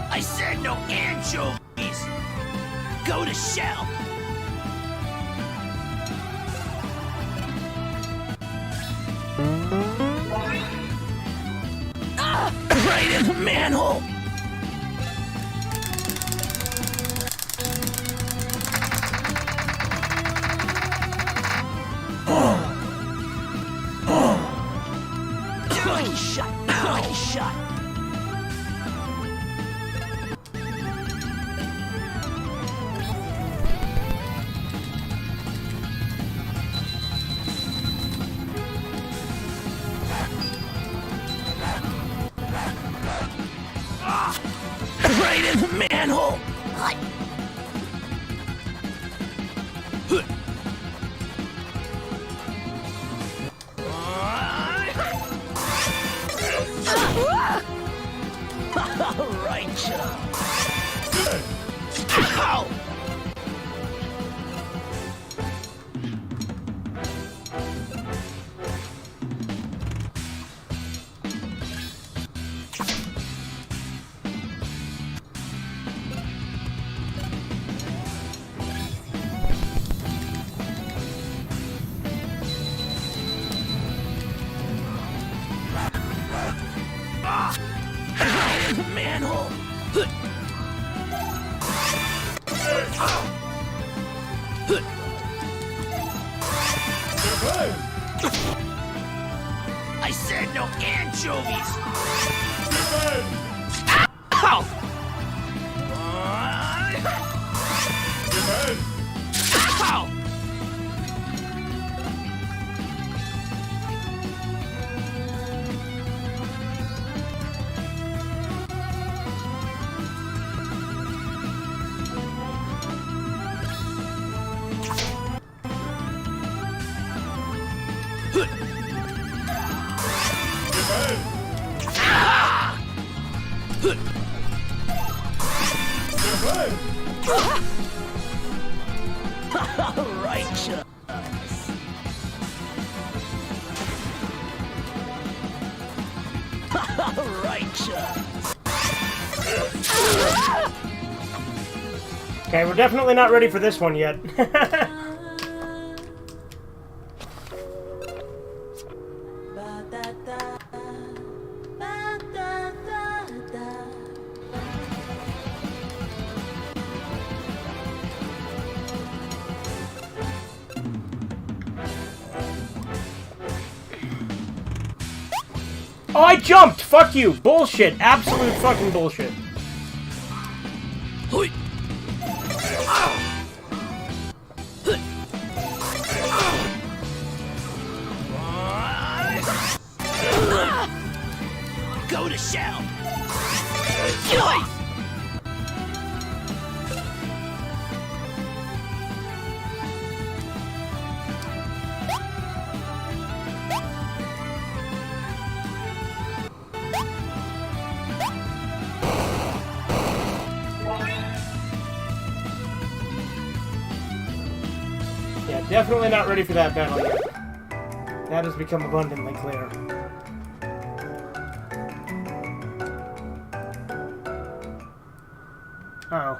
I said no anchovies! Go to shell! Right in the manhole! Lucky shot! Lucky shot! Right in the manhole! Alright, Chuck. Ow! Manhole! I said no anchovies! Ow! Ow! Alright, Chuck. Alright, Chuck. Okay, we're definitely not ready for this one yet. Oh, I jumped! Fuck you! Bullshit! Absolute fucking bullshit. Go to shell! Yeah, definitely not ready for that battle yet. That has become abundantly clear. Uh-oh.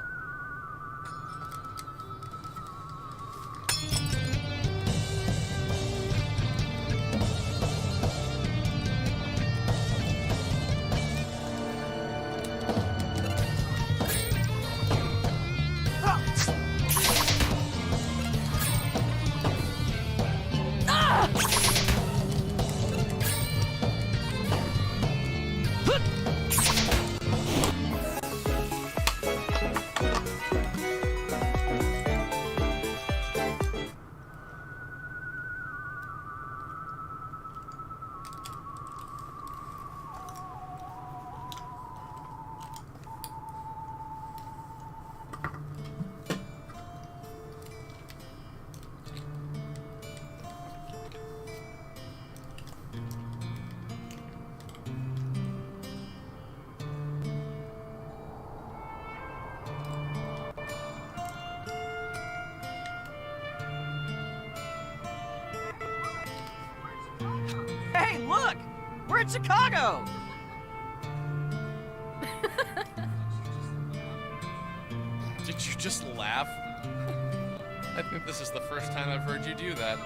We're in Chicago! Did you just laugh? I think this is the first time I've heard you do that.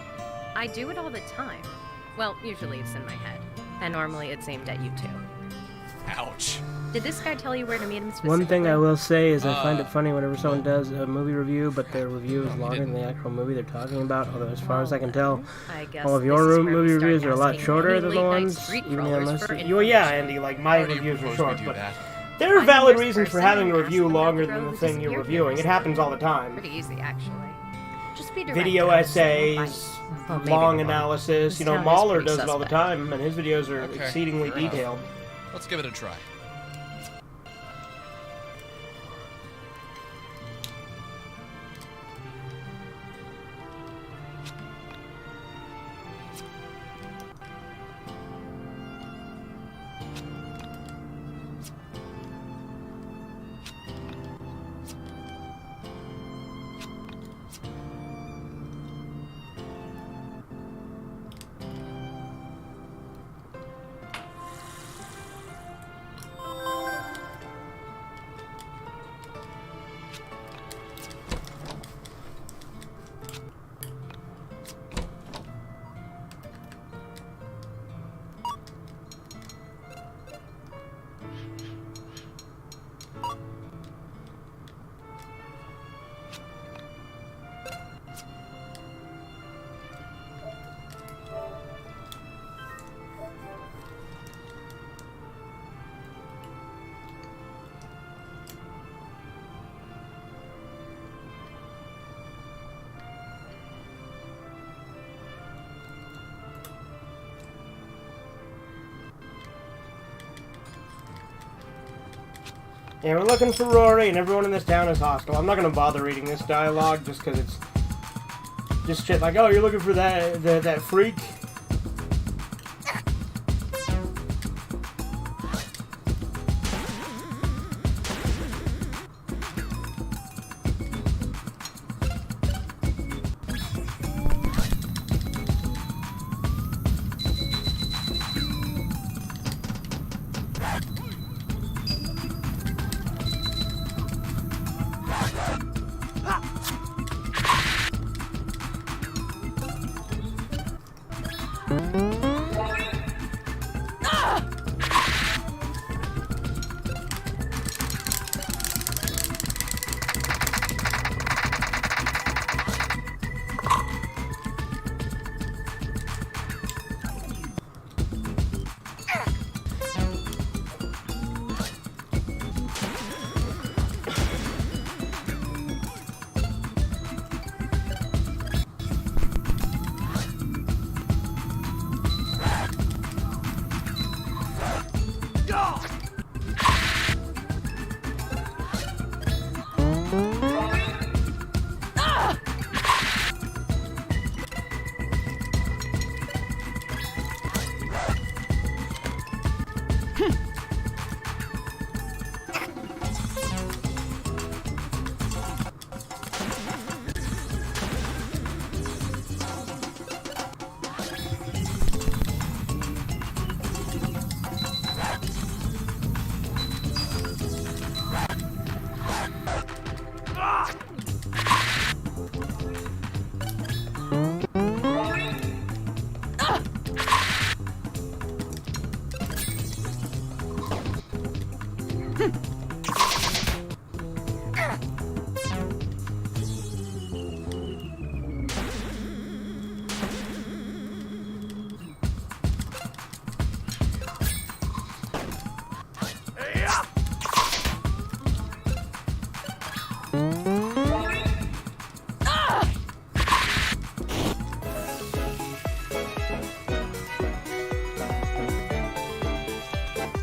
I do it all the time. Well, usually it's in my head. And normally it's aimed at you too. Ouch. Did this guy tell you where to meet him specifically? One thing I will say is I find it funny whenever someone does a movie review, but their review is longer than the actual movie they're talking about. Although, as far as I can tell, I guess all of this your is where movie we start reviews are a lot asking shorter any than the late-night ones. street Even crawlers unless for well, yeah, information. Andy, like my How do you reviews are propose short, we do but that? there are Find the valid worst reasons for person having a and ask review them about longer the than girl the who thing you're disappeared reviewing. It yesterday. happens all the time. Pretty easy, actually. Just be direct. Video and say essays, well, maybe long they won't. analysis. This You know, town is Mahler pretty does it all the suspect. time, and his videos are Okay, exceedingly fair enough. detailed. Let's give it a try. Yeah, we're looking for Rory, and everyone in this town is hostile. I'm not gonna bother reading this dialogue just because it's just shit like, oh, you're looking for that freak.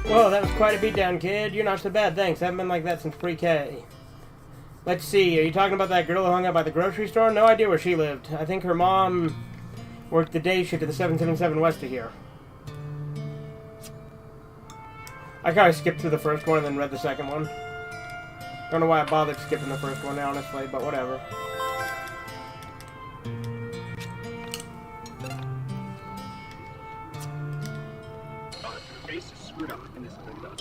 Whoa, that was quite a beatdown, kid. You're not so bad, thanks. I haven't been like that since pre-K. Let's see, are you talking about that girl who hung out by the grocery store? No idea where she lived. I think her mom worked the day shift at the 777 west of here. I kind of skipped through the first one and then read the second one. Don't know why I bothered skipping the first one, honestly, but whatever. screwed up in this window.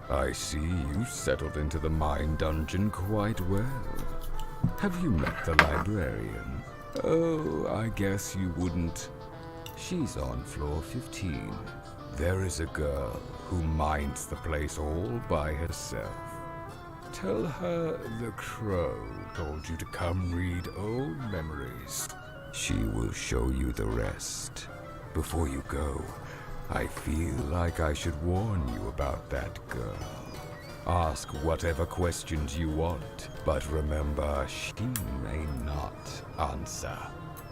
I see you settled into the mine dungeon quite well. Have you met the librarian? Oh, I guess you wouldn't. She's on floor 15. There is a girl who minds the place all by herself. Tell her the crow told you to come read old memories. She will show you the rest. Before you go, I feel like I should warn you about that girl. Ask whatever questions you want, but remember, she may not answer.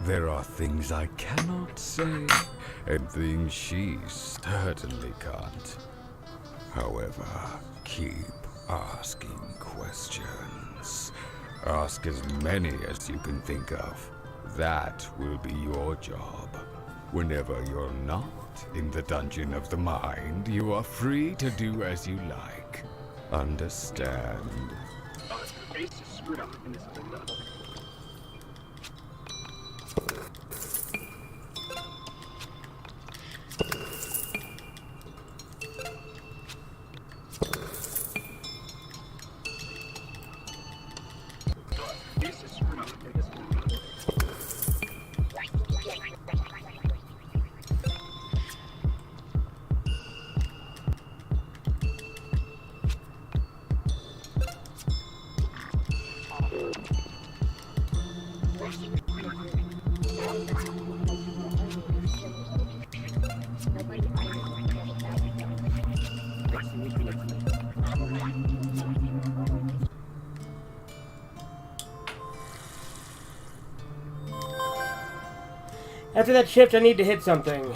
There are things I cannot say, and things she certainly can't. However, keep asking questions. Ask as many as you can think of. That will be your job. Whenever you're not in the dungeon of the mind, you are free to do as you like. Understand? The face is screwed up in this window. Face is screwed up in this window. After that shift, I need to hit something.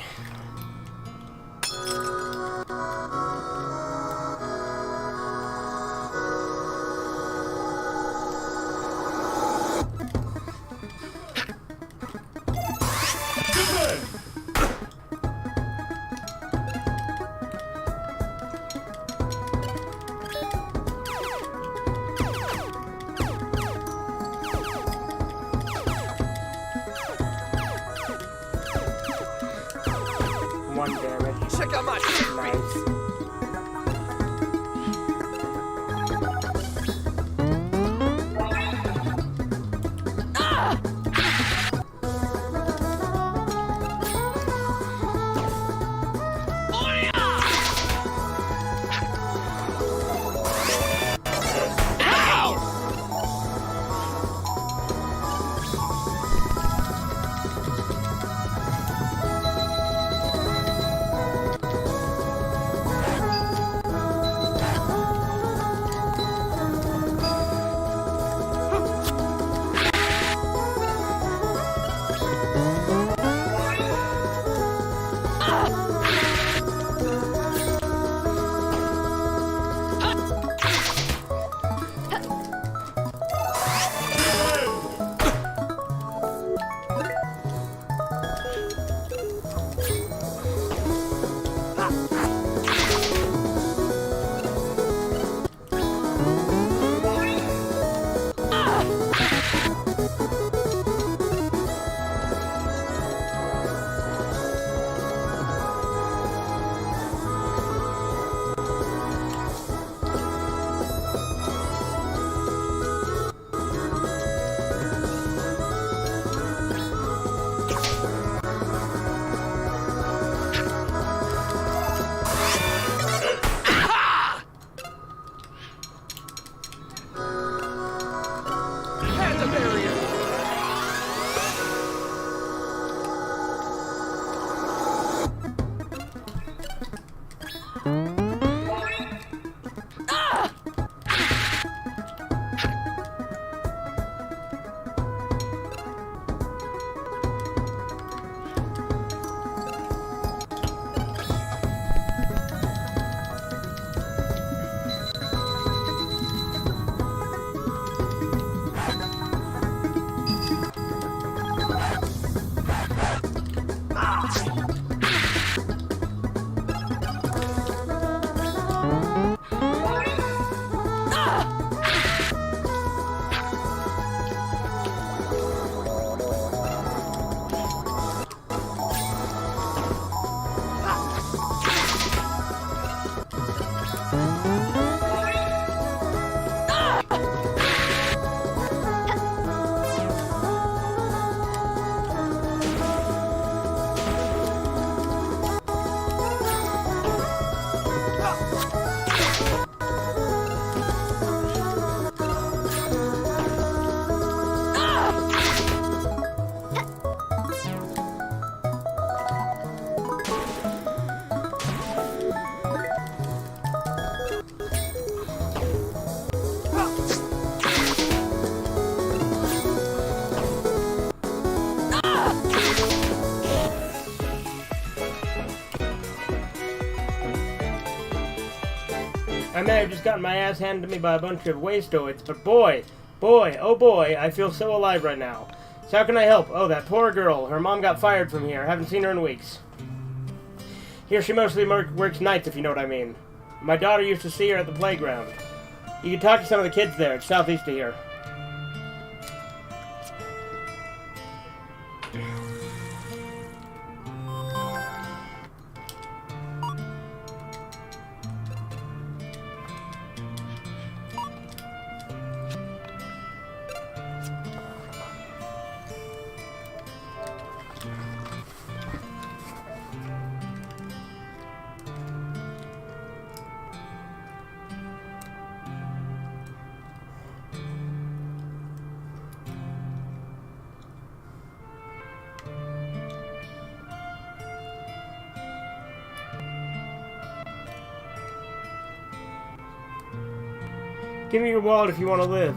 Check out my Nice. I may have just gotten my ass handed to me by a bunch of wastoids, but boy, oh boy, I feel so alive right now. So how can I help? Oh, that poor girl. Her mom got fired from here. Haven't seen her in weeks. Here she mostly works nights, if you know what I mean. My daughter used to see her at the playground. You can talk to some of the kids there. It's southeast of here. Give me your wallet if you want to live.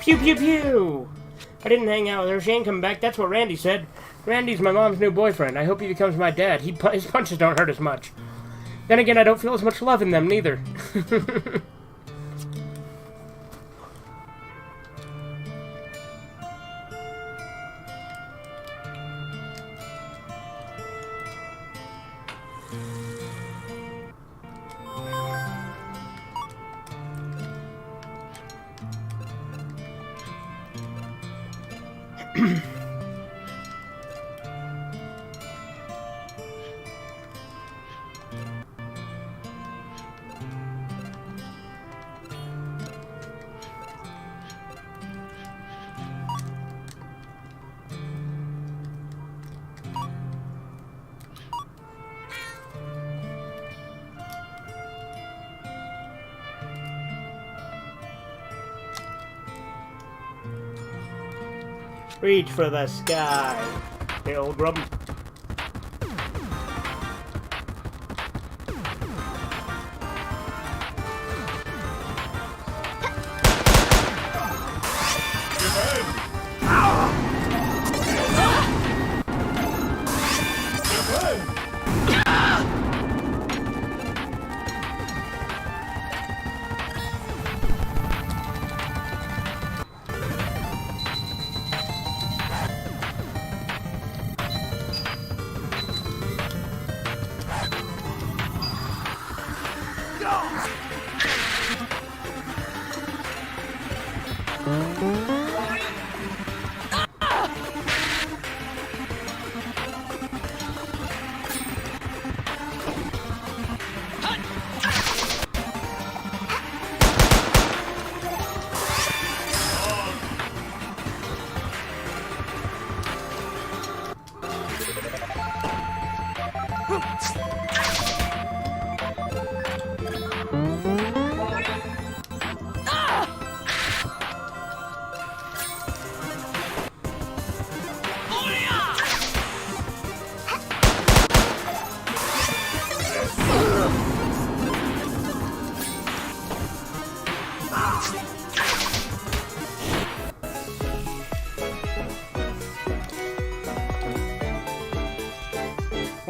Pew pew pew! I didn't hang out with her. She ain't coming back. That's what Randy said. Randy's my mom's new boyfriend. I hope he becomes my dad. His punches don't hurt as much. Then again, I don't feel as much love in them, neither. Reach for the sky, pilgrim.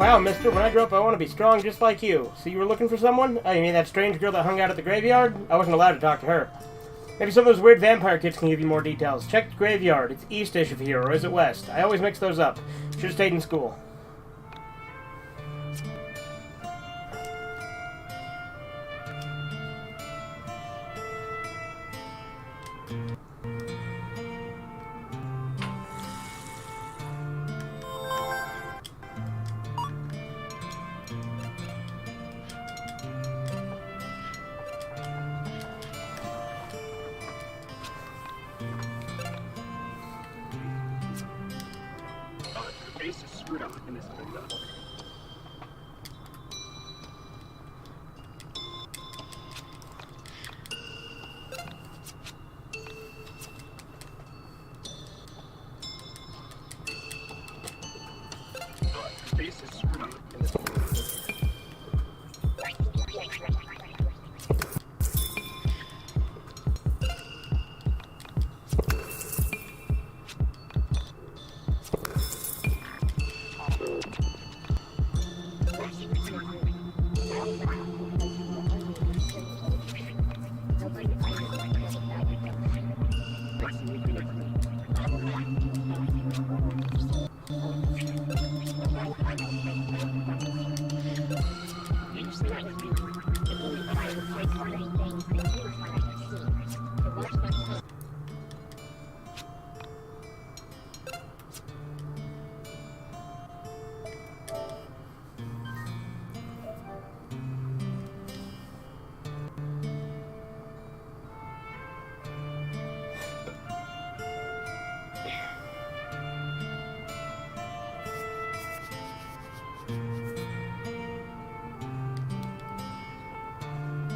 Wow, mister, when I grow up I want to be strong just like you. So you were looking for someone? Oh, you mean that strange girl that hung out at the graveyard? I wasn't allowed to talk to her. Maybe some of those weird vampire kids can give you more details. Check the graveyard. It's east-ish of here, or is it west? I always mix those up. Should have stayed in school. The base is screwed up and this has been done. The base is screwed up and this has been done.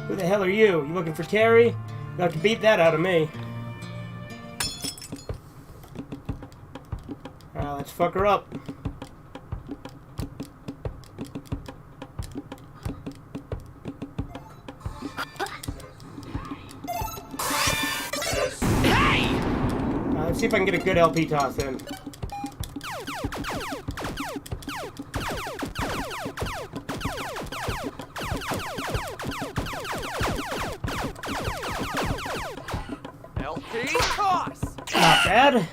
Who the hell are you? You looking for Carrie? You'll have to beat that out of me. Alright, let's fuck her up. Let's see if I can get a good LP toss in. LP toss! Not bad.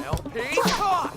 LP toss!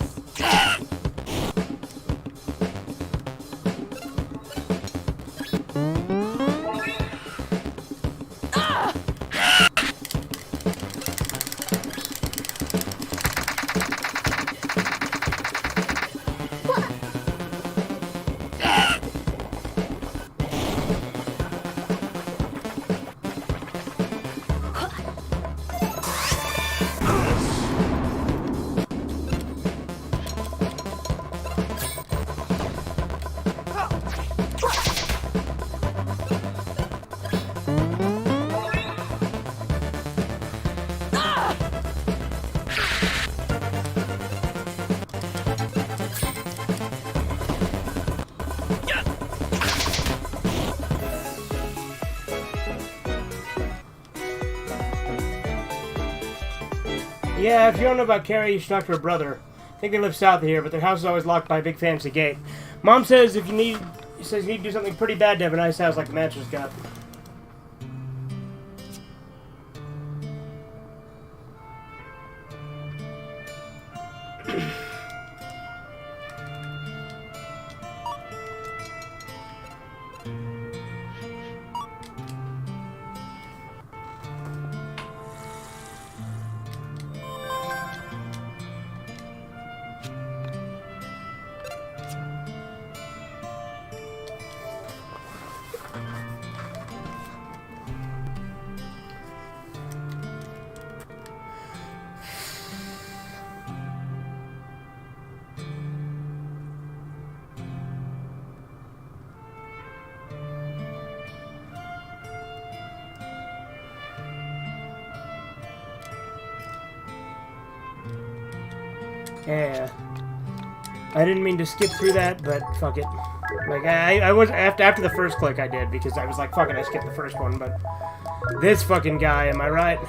Yeah, if you don't know about Carrie, you should talk to her brother. I think they live south of here, but their house is always locked by a big fancy gate. Mom says you need to do something pretty bad to have a nice house like the Mancher's got. Yeah. I didn't mean to skip through that, but fuck it. Like, I was, after the first click I did, because I was like, fuck it, I skipped the first one, but this fucking guy, am I right?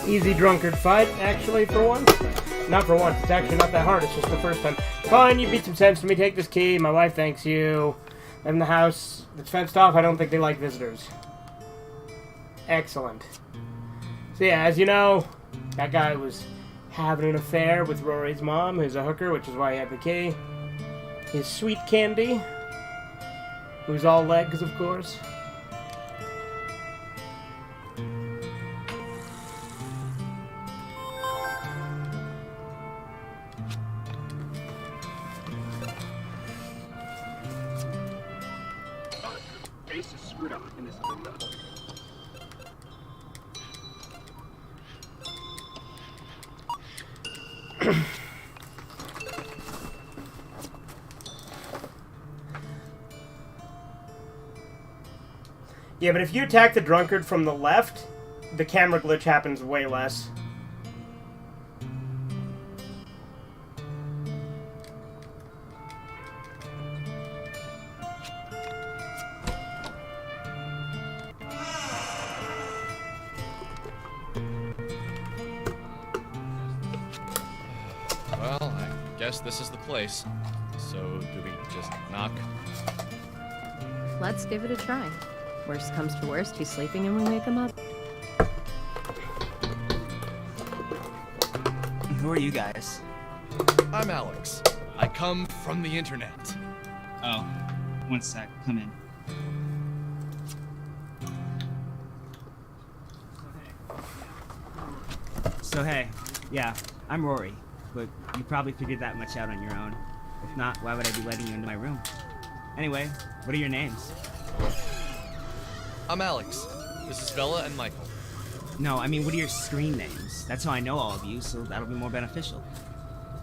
Easy drunkard fight, actually, for once. Not for once, it's actually not that hard, it's just the first time. Fine, you beat some sense. Let me take this key. My wife thanks you. I'm in the house that's fenced off. I don't think they like visitors. Excellent. So yeah, as you know, that guy was having an affair with Rory's mom, who's a hooker, which is why he had the key. His sweet Candy, who's all legs, of course. Face is screwed up in this window. Yeah, but if you attack the drunkard from the left, the camera glitch happens way less. Well, I guess this is the place. So, do we just knock? Let's give it a try. Worst comes to worst, he's sleeping and we wake him up. Who are you guys? I'm Alex. I come from the internet. Oh, one sec. Come in. So hey, yeah, I'm Rory. but you probably figured that much out on your own. If not, why would I be letting you into my room? Anyway, what are your names? I'm Alex. This is Bella and Michael. No, I mean, what are your screen names? That's how I know all of you, so that'll be more beneficial.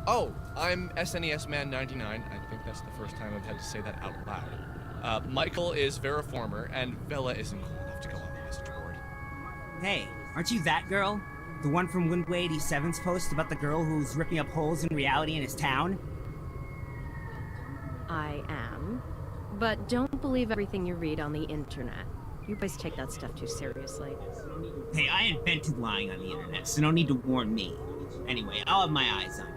Oh, I'm SNES Man 99. I think that's the first time I've had to say that out loud. Michael is Veriformer, and Bella isn't cool enough to go on the message board. Hey, aren't you that girl? The one from Windway 87's post about the girl who's ripping up holes in reality in his town? I am. But don't believe everything you read on the internet. You boys take that stuff too seriously. Hey, I invented lying on the internet, so no need to warn me. Anyway, I'll have my eyes on you.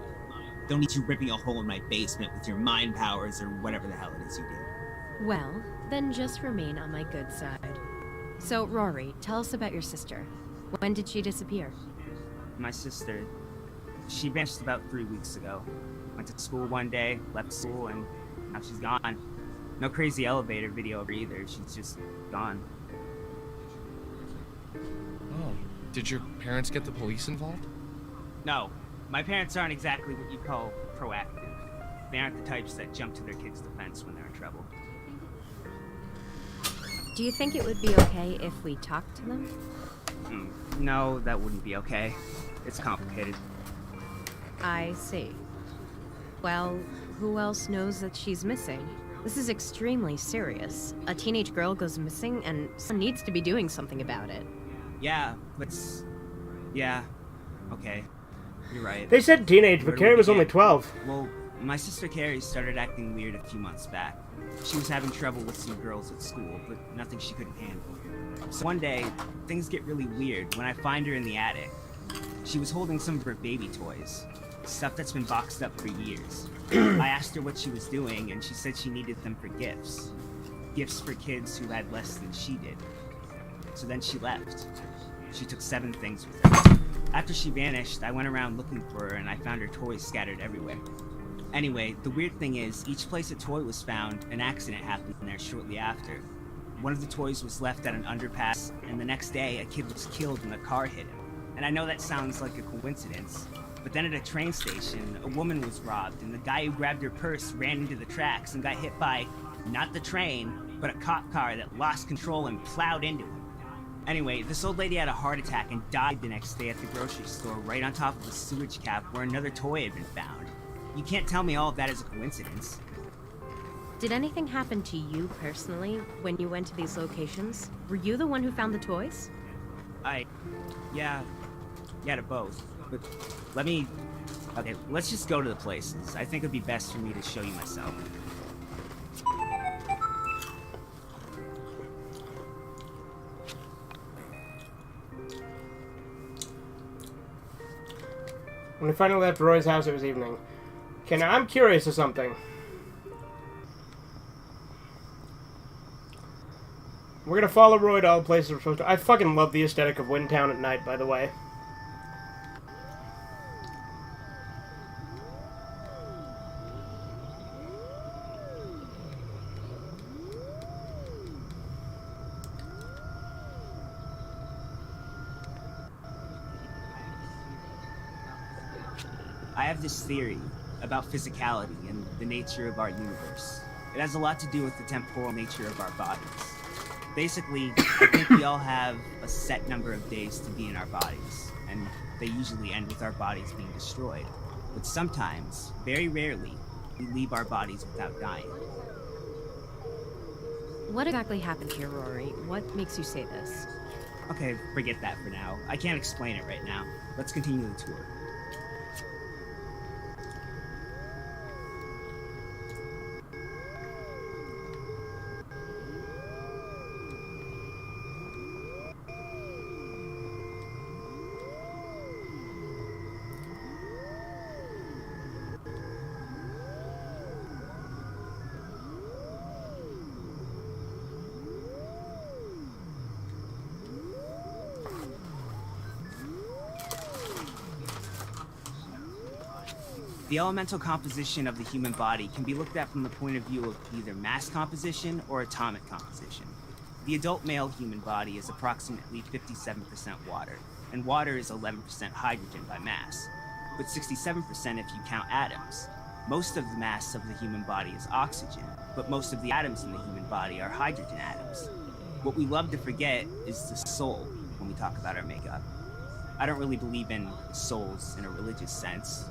Don't need you ripping a hole in my basement with your mind powers or whatever the hell it is you do. Well, then just remain on my good side. So, Rory, tell us about your sister. When did she disappear? My sister, she vanished about 3 weeks ago. Went to school one day, left school, and now she's gone. No crazy elevator video of her either, she's just gone. Oh, did your parents get the police involved? No, my parents aren't exactly what you'd call proactive. They aren't the types that jump to their kids' defense when they're in trouble. Do you think it would be okay if we talked to them? No, that wouldn't be okay. It's complicated. I see. Well, who else knows that she's missing? This is extremely serious. A teenage girl goes missing, and someone needs to be doing something about it. Yeah, but... Yeah, okay. You're right. They said teenage, but Carrie was only 12. Well, my sister Carrie started acting weird a few months back. She was having trouble with some girls at school, but nothing she couldn't handle. So one day, things get really weird when I find her in the attic. She was holding some of her baby toys. Stuff that's been boxed up for years. I asked her what she was doing, and she said she needed them for gifts. Gifts for kids who had less than she did. So then she left. She took 7 things with her. After she vanished, I went around looking for her, and I found her toys scattered everywhere. Anyway, the weird thing is, each place a toy was found, an accident happened there shortly after. One of the toys was left at an underpass, and the next day, a kid was killed when a car hit him. And I know that sounds like a coincidence, but then at a train station, a woman was robbed, and the guy who grabbed her purse ran into the tracks and got hit by, not the train, but a cop car that lost control and plowed into him. Anyway, this old lady had a heart attack and died the next day at the grocery store right on top of a sewage cap where another toy had been found. You can't tell me all of that is a coincidence. Did anything happen to you personally when you went to these locations? Were you the one who found the toys? Yeah, to both. But okay, let's just go to the places. I think it'd be best for me to show you myself. When we finally left Roy's house, it was evening. Okay, now I'm curious of something. We're gonna follow Roy to all the places we're supposed to. I fucking love the aesthetic of Windtown at night, by the way. I have this theory about physicality and the nature of our universe. It has a lot to do with the temporal nature of our bodies. Basically, I think we all have a set number of days to be in our bodies, and they usually end with our bodies being destroyed. But sometimes, very rarely, we leave our bodies without dying. What exactly happened here, Rory? What makes you say this? Okay, forget that for now. I can't explain it right now. Let's continue the tour. The elemental composition of the human body can be looked at from the point of view of either mass composition or atomic composition. The adult male human body is approximately 57% water, and water is 11% hydrogen by mass. but 67% if you count atoms. Most of the mass of the human body is oxygen, but most of the atoms in the human body are hydrogen atoms. What we love to forget is the soul when we talk about our makeup. I don't really believe in souls in a religious sense.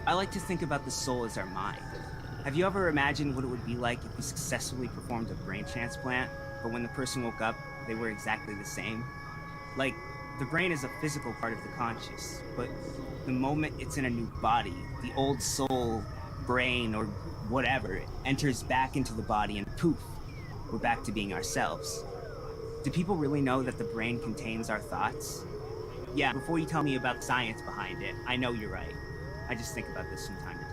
I like to think about the soul as our mind. Have you ever imagined what it would be like if we successfully performed a brain transplant, but when the person woke up, they were exactly the same? Like, the brain is a physical part of the conscious, but the moment it's in a new body, the old soul, brain, or whatever enters back into the body and poof, we're back to being ourselves. Do people really know that the brain contains our thoughts? Yeah, before you tell me about the science behind it, I know you're right. I just think about this from time to time.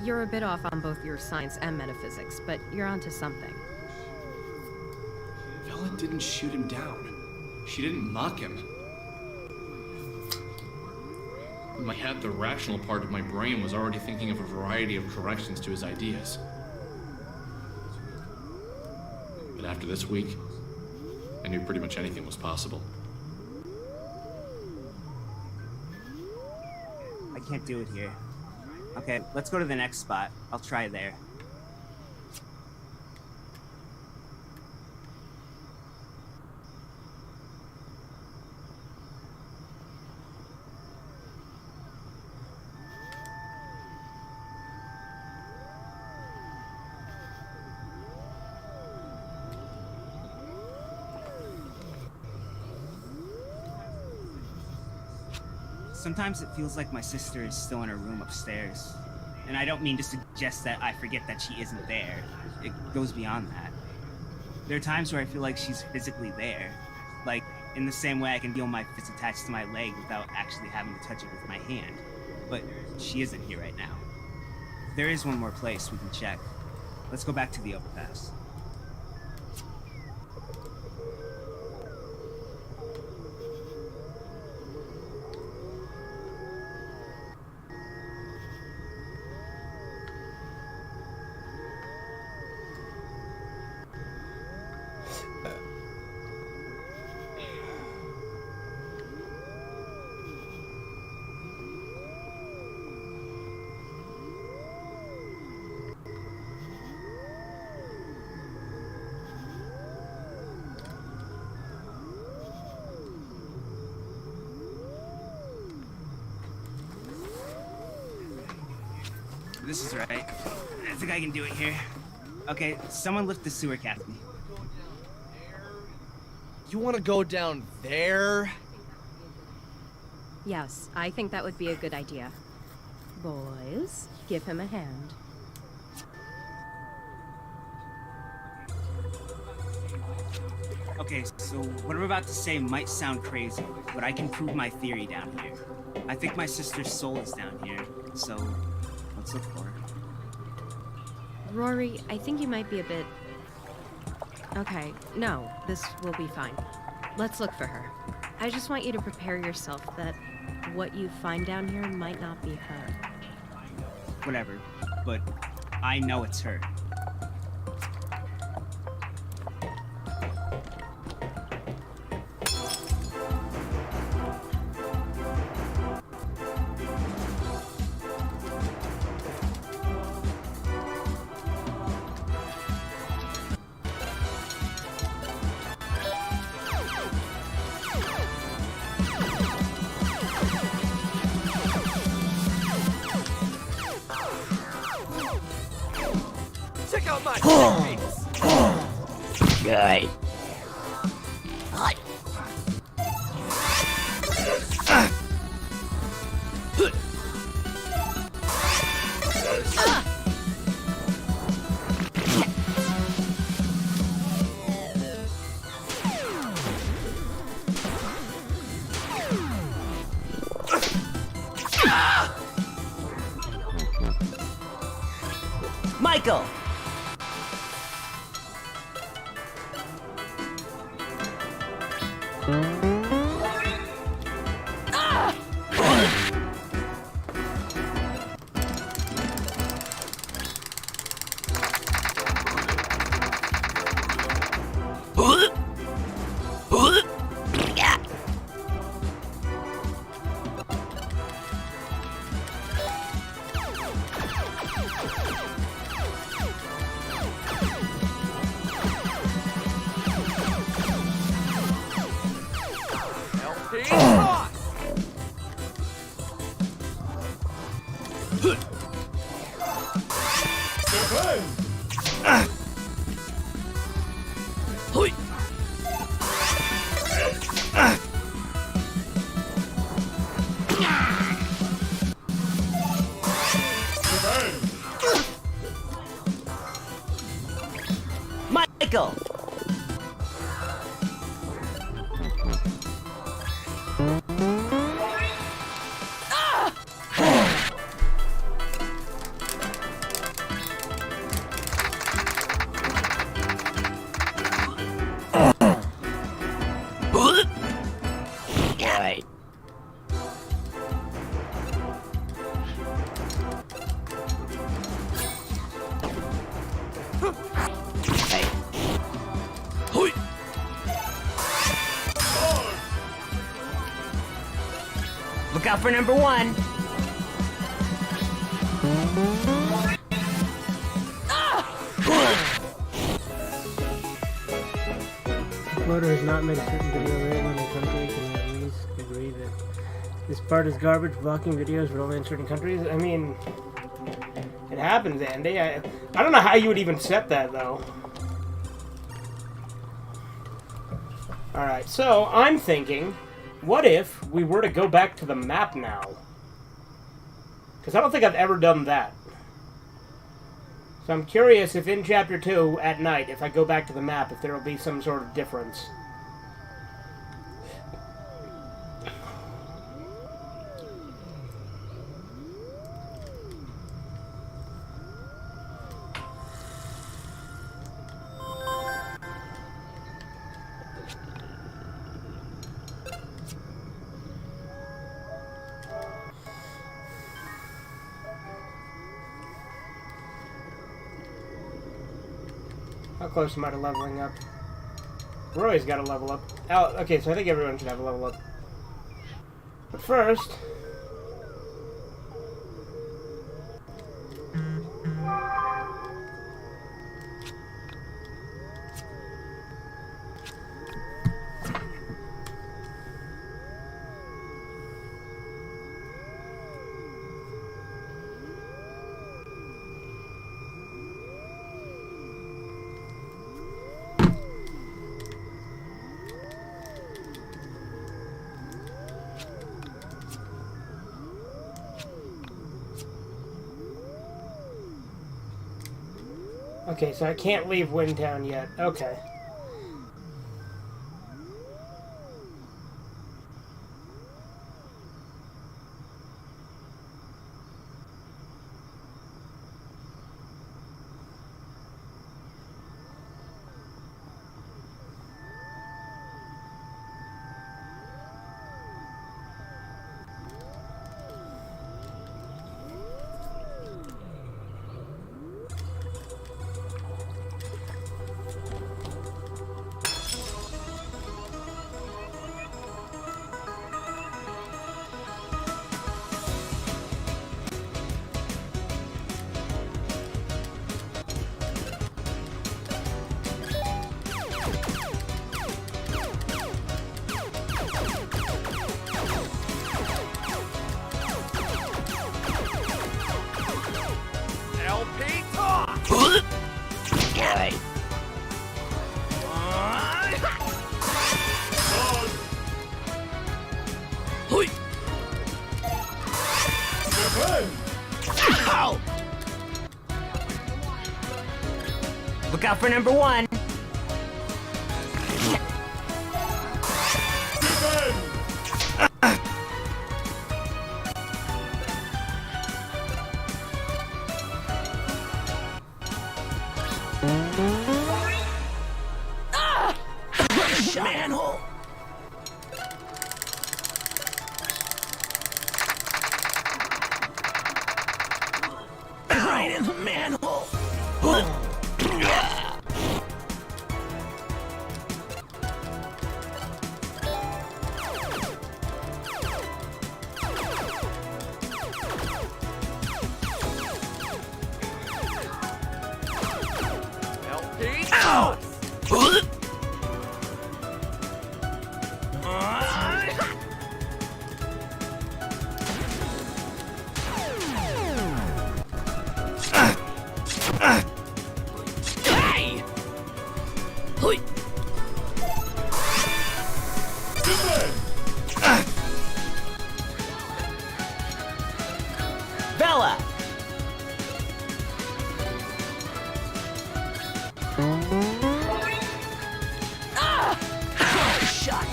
You're a bit off on both your science and metaphysics, but you're onto something. Vela didn't shoot him down. She didn't mock him. In my head, the rational part of my brain was already thinking of a variety of corrections to his ideas. But after this week, I knew pretty much anything was possible. I can't do it here. Okay, let's go to the next spot. I'll try there. Sometimes it feels like my sister is still in her room upstairs. And I don't mean to suggest that I forget that she isn't there. It goes beyond that. There are times where I feel like she's physically there. Like, in the same way I can feel my fist attached to my leg without actually having to touch it with my hand. But she isn't here right now. There is one more place we can check. Let's go back to the overpass. This is right. I think I can do it here. Okay, someone lift the sewer cap me. You want to go down there? Yes, I think that would be a good idea. Boys, give him a hand. Okay, so what I'm about to say might sound crazy, but I can prove my theory down here. I think my sister's soul is down here, so let's look for her. Rory, I think you might be a bit... Okay, no, this will be fine. Let's look for her. I just want you to prepare yourself that what you find down here might not be her. Whatever, but I know it's her. Check out my techniques. Good. Michael! Michael! Alright. Look out for number one. Motor has not made a certain video available in the country. Can you at least agree that this part is garbage? Blocking videos, but only in certain countries? I mean, it happens, Andy. I don't know how you would even set that, though. Alright, so I'm thinking, what if we were to go back to the map now? Because I don't think I've ever done that. So I'm curious if in Chapter 2, at night, if I go back to the map, if there will be some sort of difference. How close am I to leveling up? Roy's got to level up. Okay, so I think everyone should have a level up. But first... Okay, so I can't leave Windtown yet. Okay. Look out for number one. Manhole! Right in the manhole! Ow! Bella! Shot.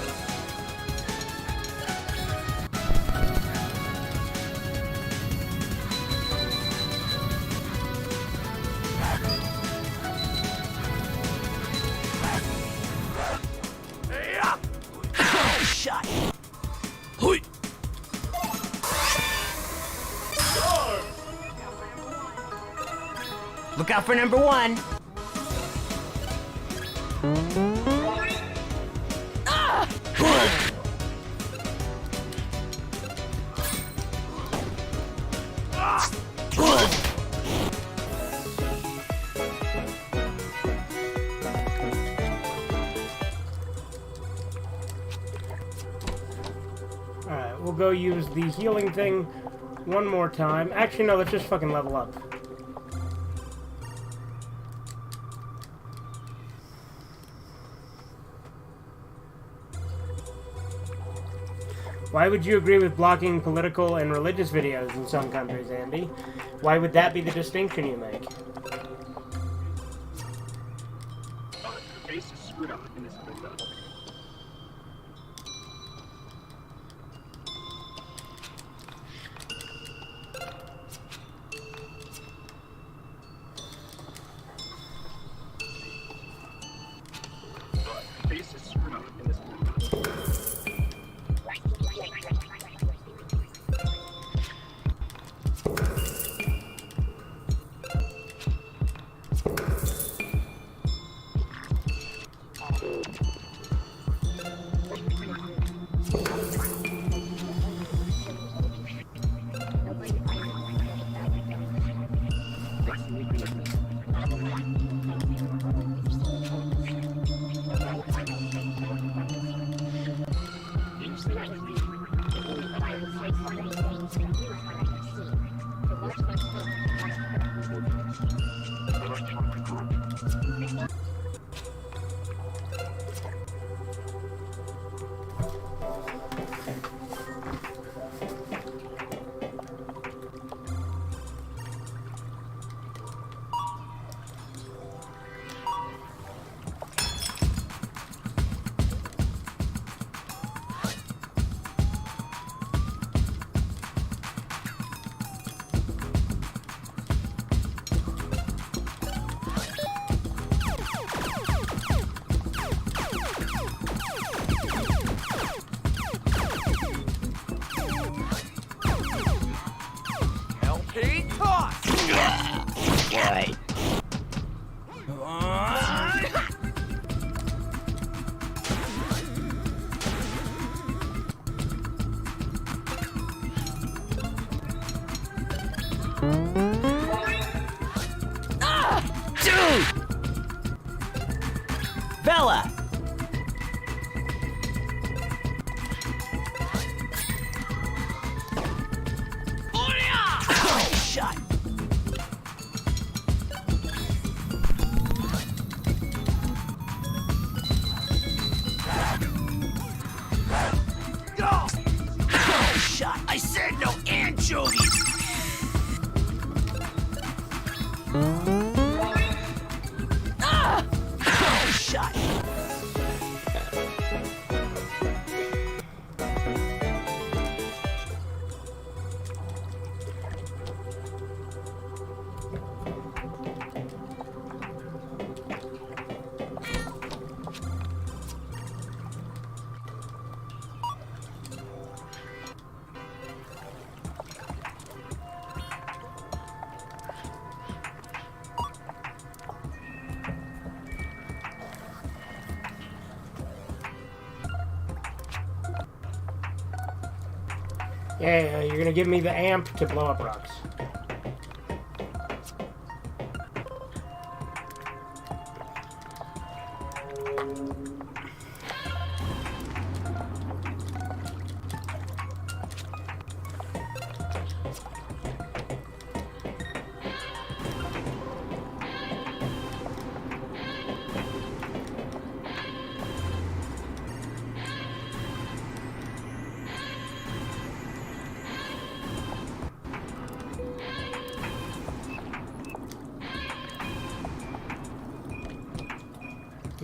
Shot. Hui. Look out for number one. Alright, we'll go use the healing thing one more time. Actually, no, let's just fucking level up. Why would you agree with blocking political and religious videos in some countries, Andy? Why would that be the distinction you make? The base is screwed up in this window. The base is screwed up in this window. LP toss. Right. Dude! Bella! Shot. Shot. I said no anchovies. Shot. Yeah, you're gonna give me the amp to blow up rocks.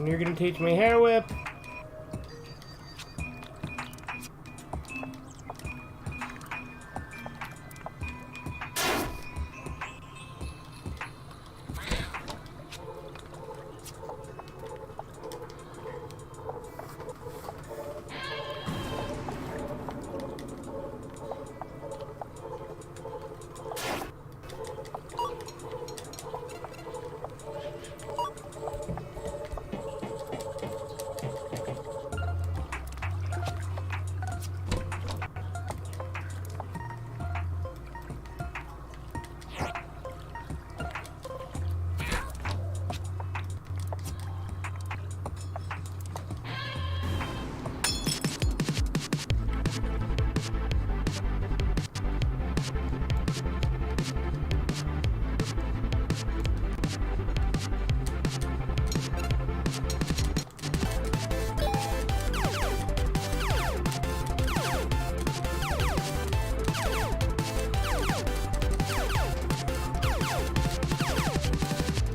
And you're gonna teach me hair whip.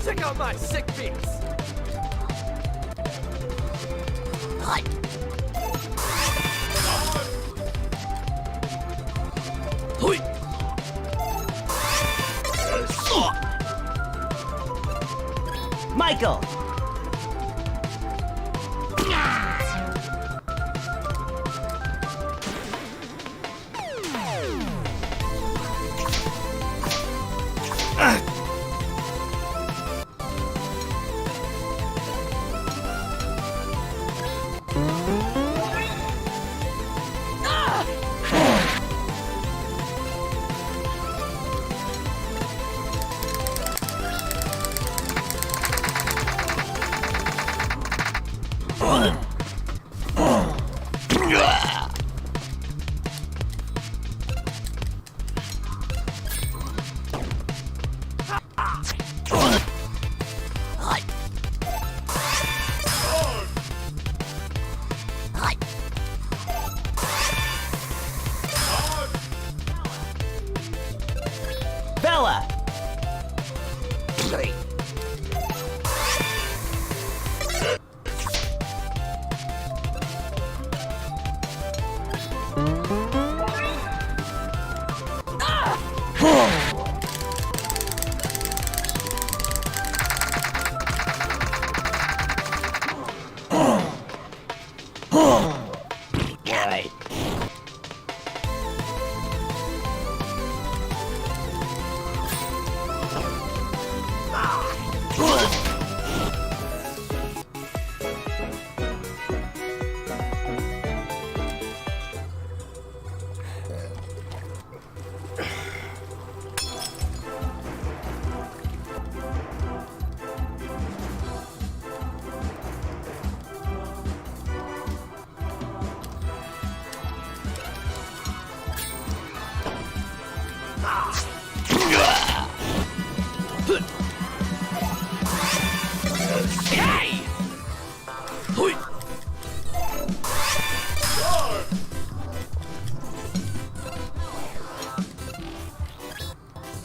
Check out my sick beats! Michael! Bella! Right. Hey!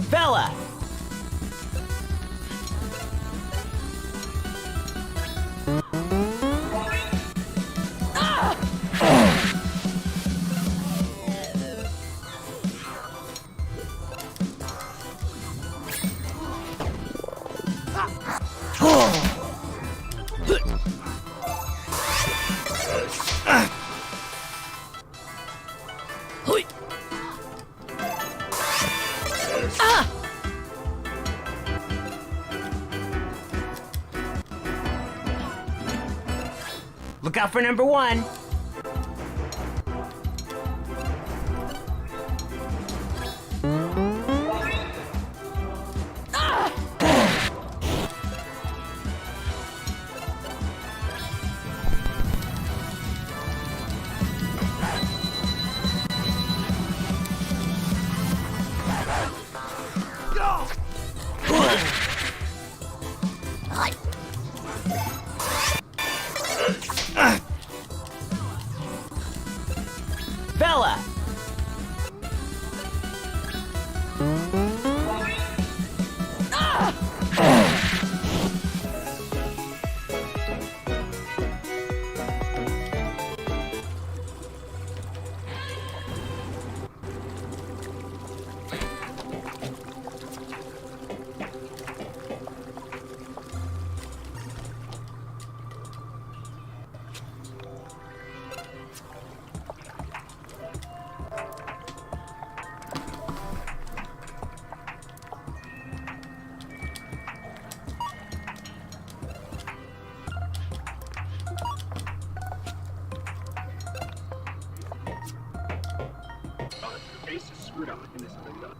Bella! Look out for number one. Bella! screwed up in this build.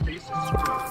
Base is screwed up.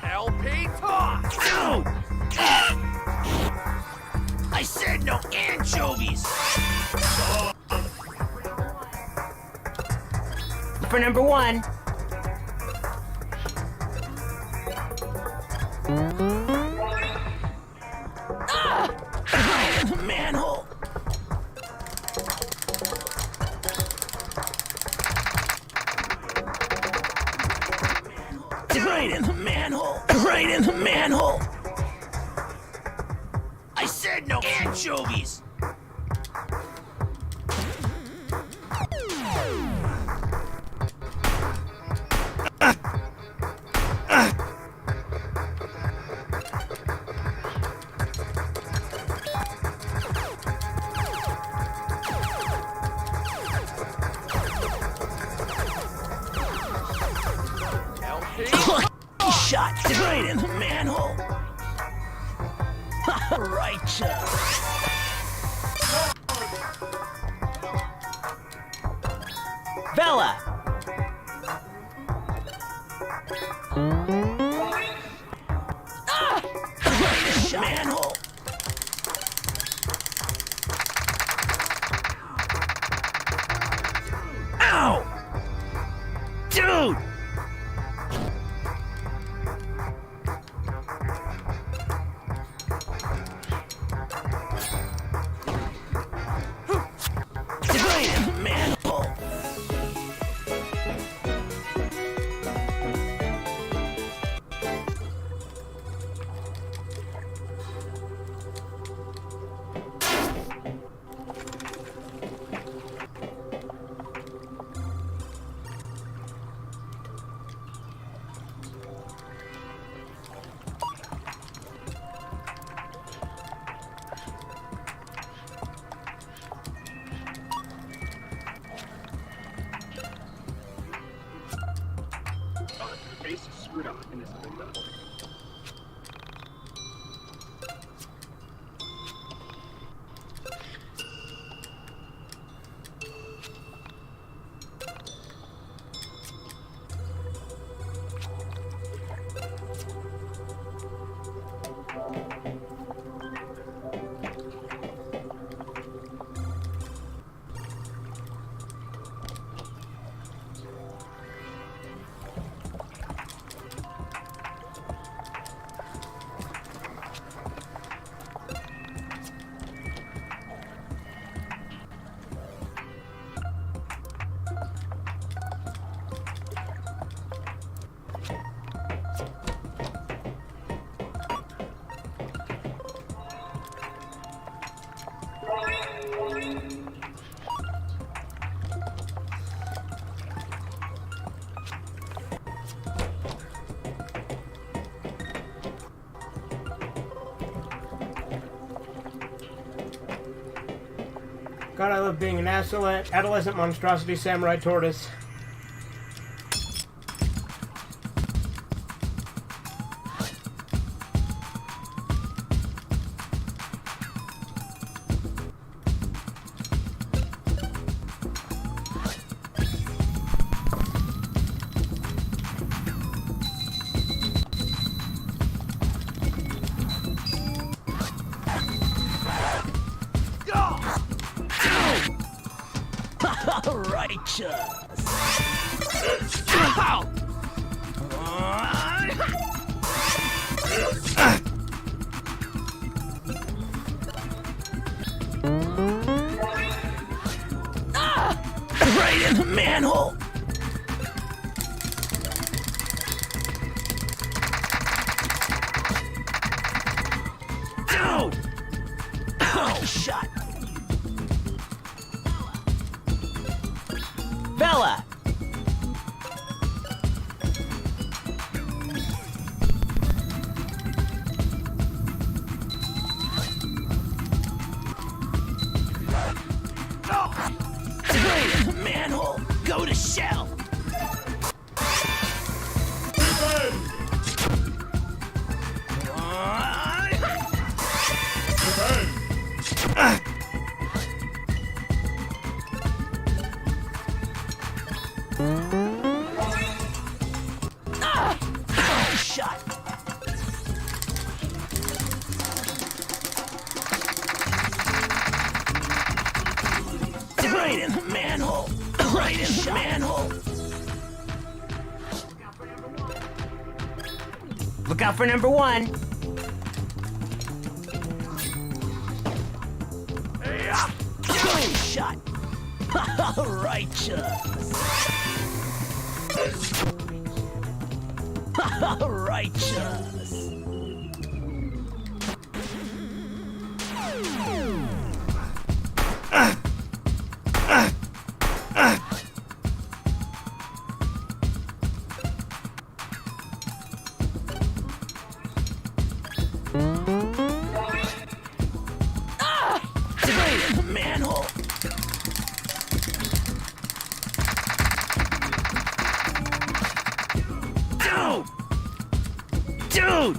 LP talk! No! I said no anchovies! For number one. Right in the manhole. Right in the manhole. Right in the manhole. I said no anchovies. Shot right in the manhole. Righteous. Bella. Manhole. Ow! Dude! God, I love being an adolescent monstrosity samurai tortoise. Righteous. Right in the manhole. Dude! Oh, shot. Bella! Right in the manhole! Go to shell! Shot! Right in the manhole! Right in the manhole! Look out for number one! Good shot! Righteous! Righteous! Right in the manhole! Dude!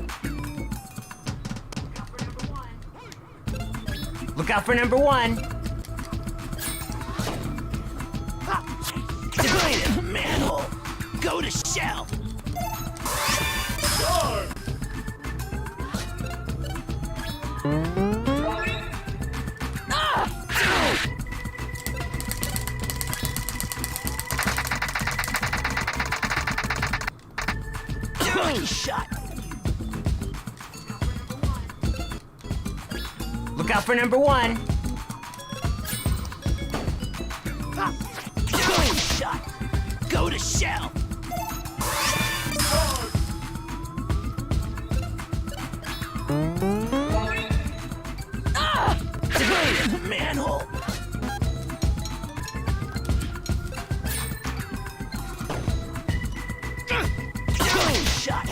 Look out for number one! Right in the manhole! Go to shell! Good shot! Look out for number one! Good shot! Go to shell! Right in the manhole! Good shot!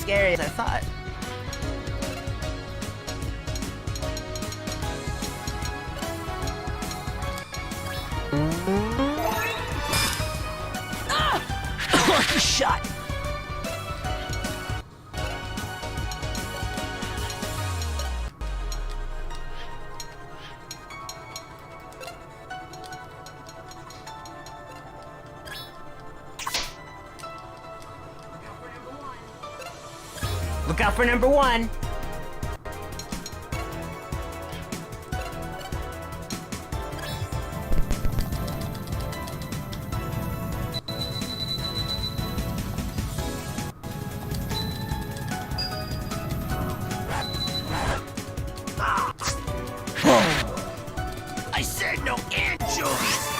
scary as I thought. Lucky shot! Look out for number one. I said no anchovies.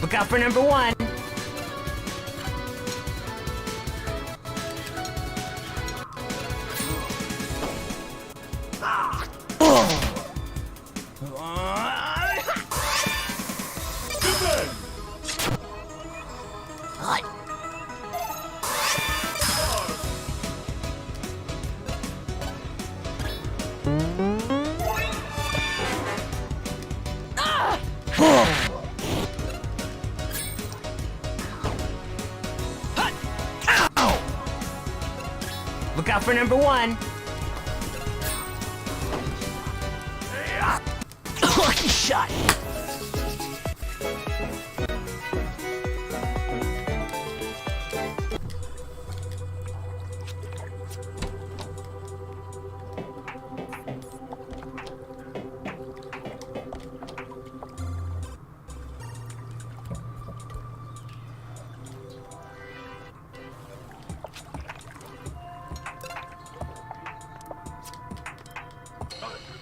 Look out for number one. Look out for number one. Lucky shot.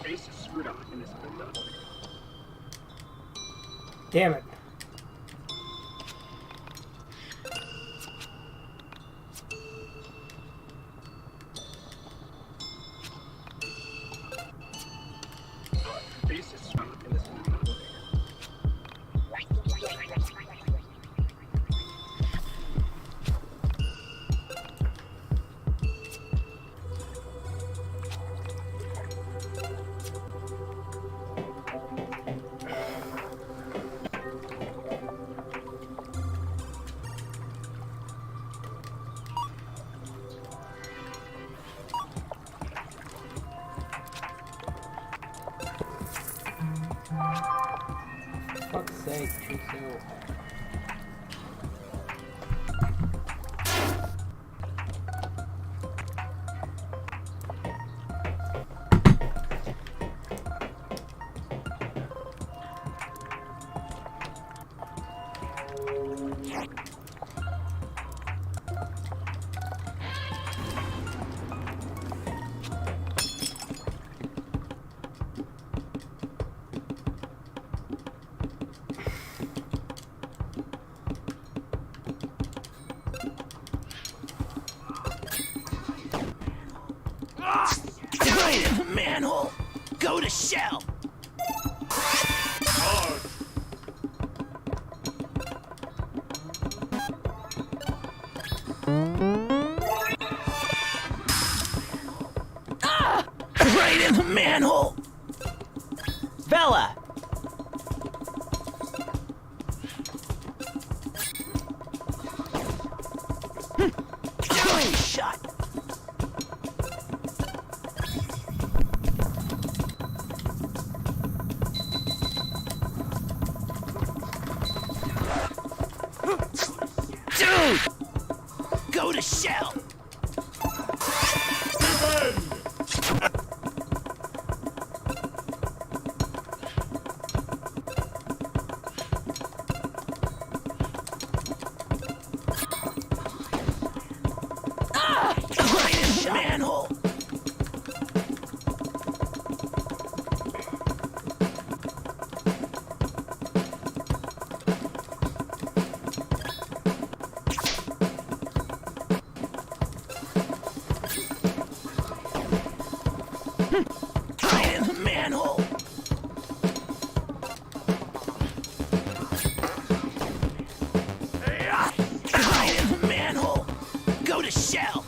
Your face is screwed on in this window. Damn it. Your face is screwed in this window. Fuck's sake, Chico. Right in the manhole. Go to shell. Right in the manhole. Bella. Good shot. Dude! Go to shell! Hide in the manhole. Hide in the manhole. Go to shell.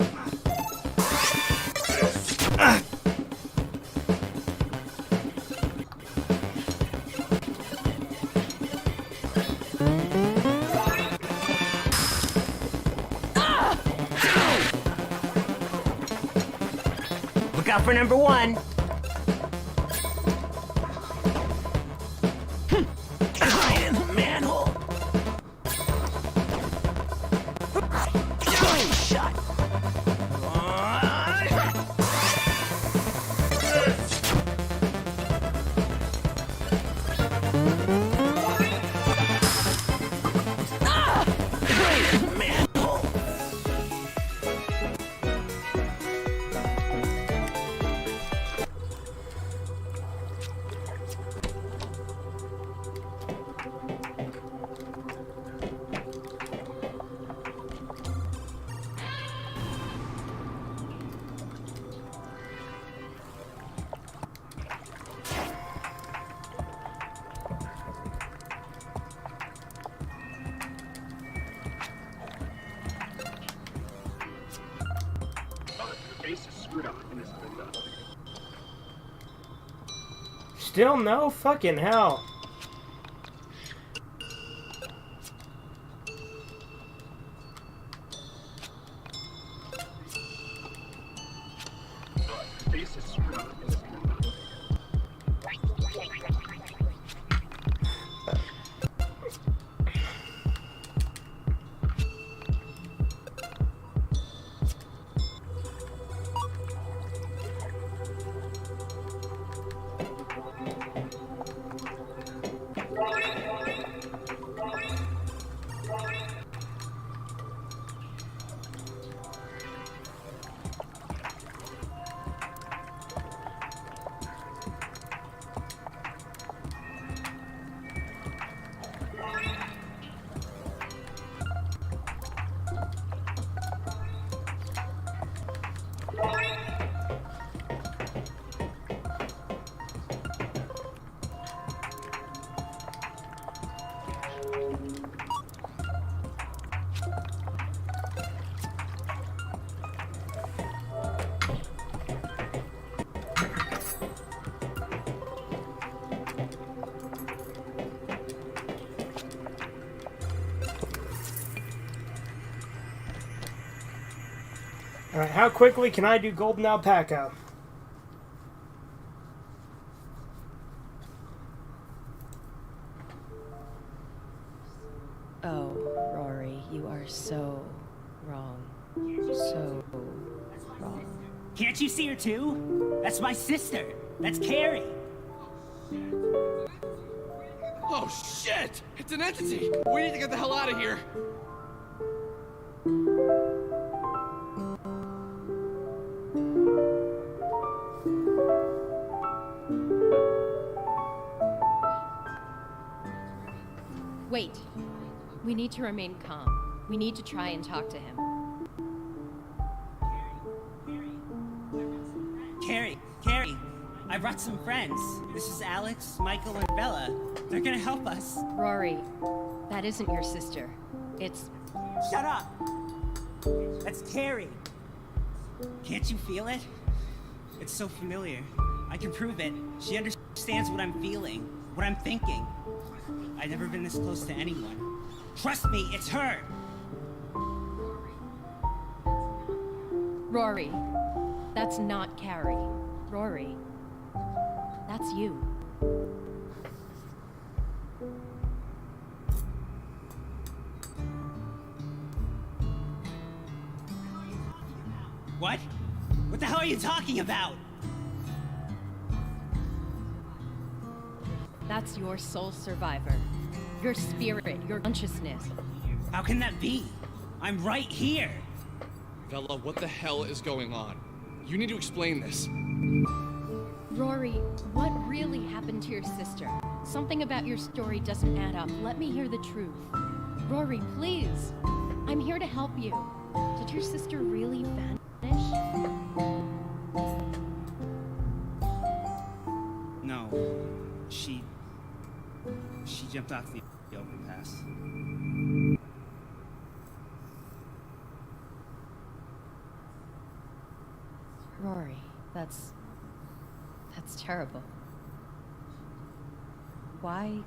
Look out for number one. Hide in the manhole. Boom shot. Hide in the manhole. Your face is screwed up in this window. Still no fucking hell. Your face is screwed up in this window. Alright, how quickly can I do Golden Alpaca? Oh, Rory, you are so wrong. So wrong. Can't you see her too? That's my sister. That's Carrie. Oh shit! It's an entity! We need to get the hell out of here! Wait. We need to remain calm. We need to try and talk to him. Carrie, I brought some friends. This is Alex, Michael, and Bella. They're gonna help us. Rory, that isn't your sister. It's... Shut up! That's Carrie. Can't you feel it? It's so familiar. I can prove it. She understands what I'm feeling, what I'm thinking. I've never been this close to anyone. Trust me, it's her! Rory, that's not Carrie. Rory, that's you. What? What the hell are you talking about? That's your soul survivor. Your spirit, your consciousness. How can that be? I'm right here. Bella, what the hell is going on? You need to explain this. Rory, what really happened to your sister? Something about your story doesn't add up. Let me hear the truth. Rory, please. I'm here to help you. Did your sister really vanish? No. She jumped off the overpass. Rory, that's terrible. Why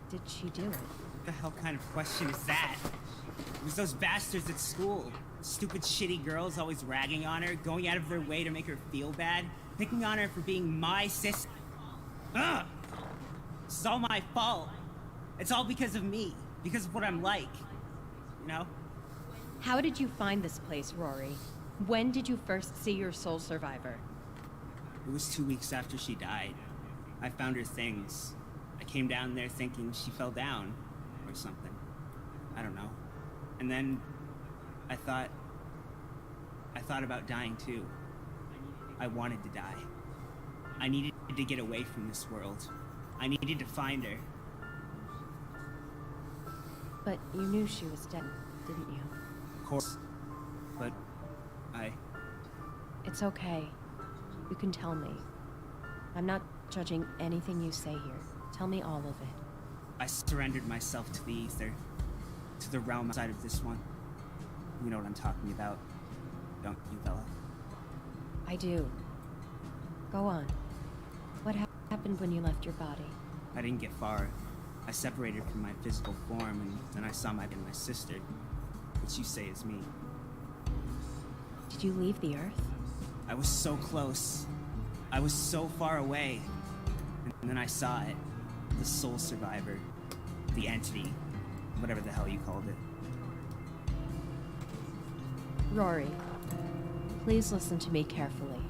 did she do it? What the hell kind of question is that? It was those bastards at school. Stupid, shitty girls always ragging on her, going out of their way to make her feel bad, picking on her for being my sister. Ugh! This is all my fault. It's all because of me, because of what I'm like. You know? How did you find this place, Rory? When did you first see your soul survivor? It was 2 weeks after she died. I found her things. I came down there thinking she fell down, or something. I don't know. And then I thought about dying too. I wanted to die. I needed to get away from this world. I needed to find her. But you knew she was dead, didn't you? Of course. But It's okay. You can tell me. I'm not judging anything you say here. Tell me all of it. I surrendered myself to the ether. To the realm outside of this one. You know what I'm talking about, don't you, Bella? I do. Go on. What happened when you left your body? I didn't get far. I separated from my physical form, and then I saw my sister, which you say is me. Did you leave the Earth? I was so close. I was so far away. And then I saw it. The soul survivor. The entity. Whatever the hell you called it. Rory, please listen to me carefully.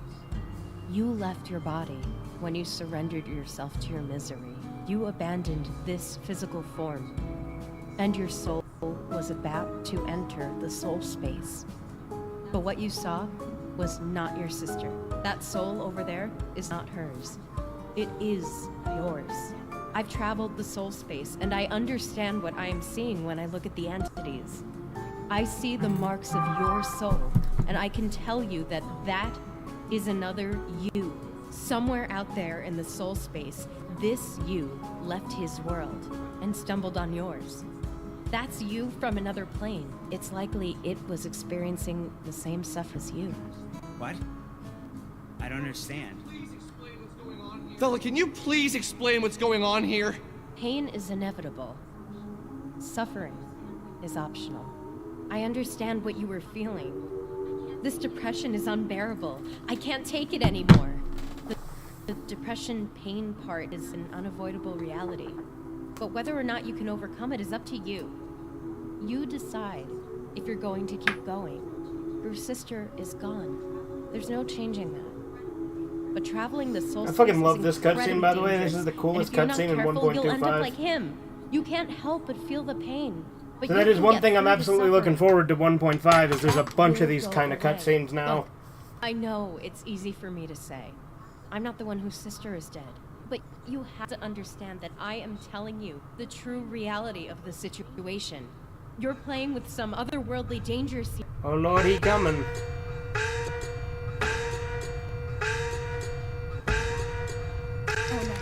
You left your body when you surrendered yourself to your misery. You abandoned this physical form, and your soul was about to enter the soul space. But what you saw was not your sister. That soul over there is not hers. It is yours. I've traveled the soul space, and I understand what I am seeing when I look at the entities. I see the marks of your soul, and I can tell you that that is another you. Somewhere out there in the soul space, this you left his world and stumbled on yours. That's you from another plane. It's likely it was experiencing the same stuff as you. What? I don't understand. Bella, can you please explain what's going on here? Pain is inevitable. Suffering is optional. I understand what you were feeling. This depression is unbearable. I can't take it anymore. The depression pain part is an unavoidable reality. But whether or not you can overcome it is up to you. You decide if you're going to keep going. Your sister is gone. There's no changing that. But traveling the soul I fucking space love is this cutscene, by the way. incredibly This is the dangerous. coolest And if you're not cutscene in careful, you'll end up 1.25. like him. You can't help but feel the pain. But So you that is can one get thing I'm through the absolutely looking suffering. forward to 1.5 is there's a bunch of Will these go kind of away. cutscenes now. Look, I know it's easy for me to say. I'm not the one whose sister is dead. But you have to understand that I am telling you the true reality of the situation. You're playing with some otherworldly dangers here. Oh lord, he coming. Oh no.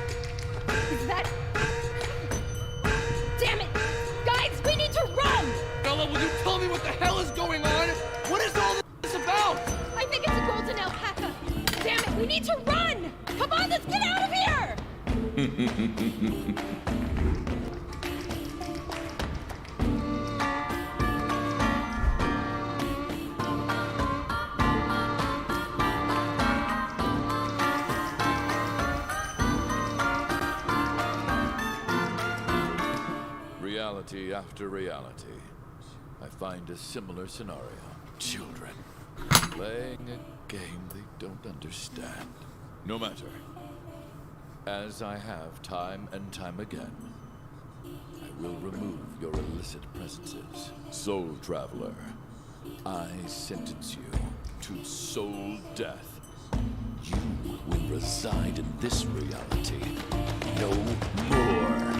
Is that... Damn it! Guys, we need to run! Bella, will you tell me what the hell is going on? What is all this about? I think it's a golden alpaca. Damn it, we need to run! Come on, let's get out of here! Reality after reality. I find a similar scenario. Children playing a game they don't understand. No matter. As I have time and time again, I will remove your illicit presences. Soul Traveler, I sentence you to soul death. You will reside in this reality no more.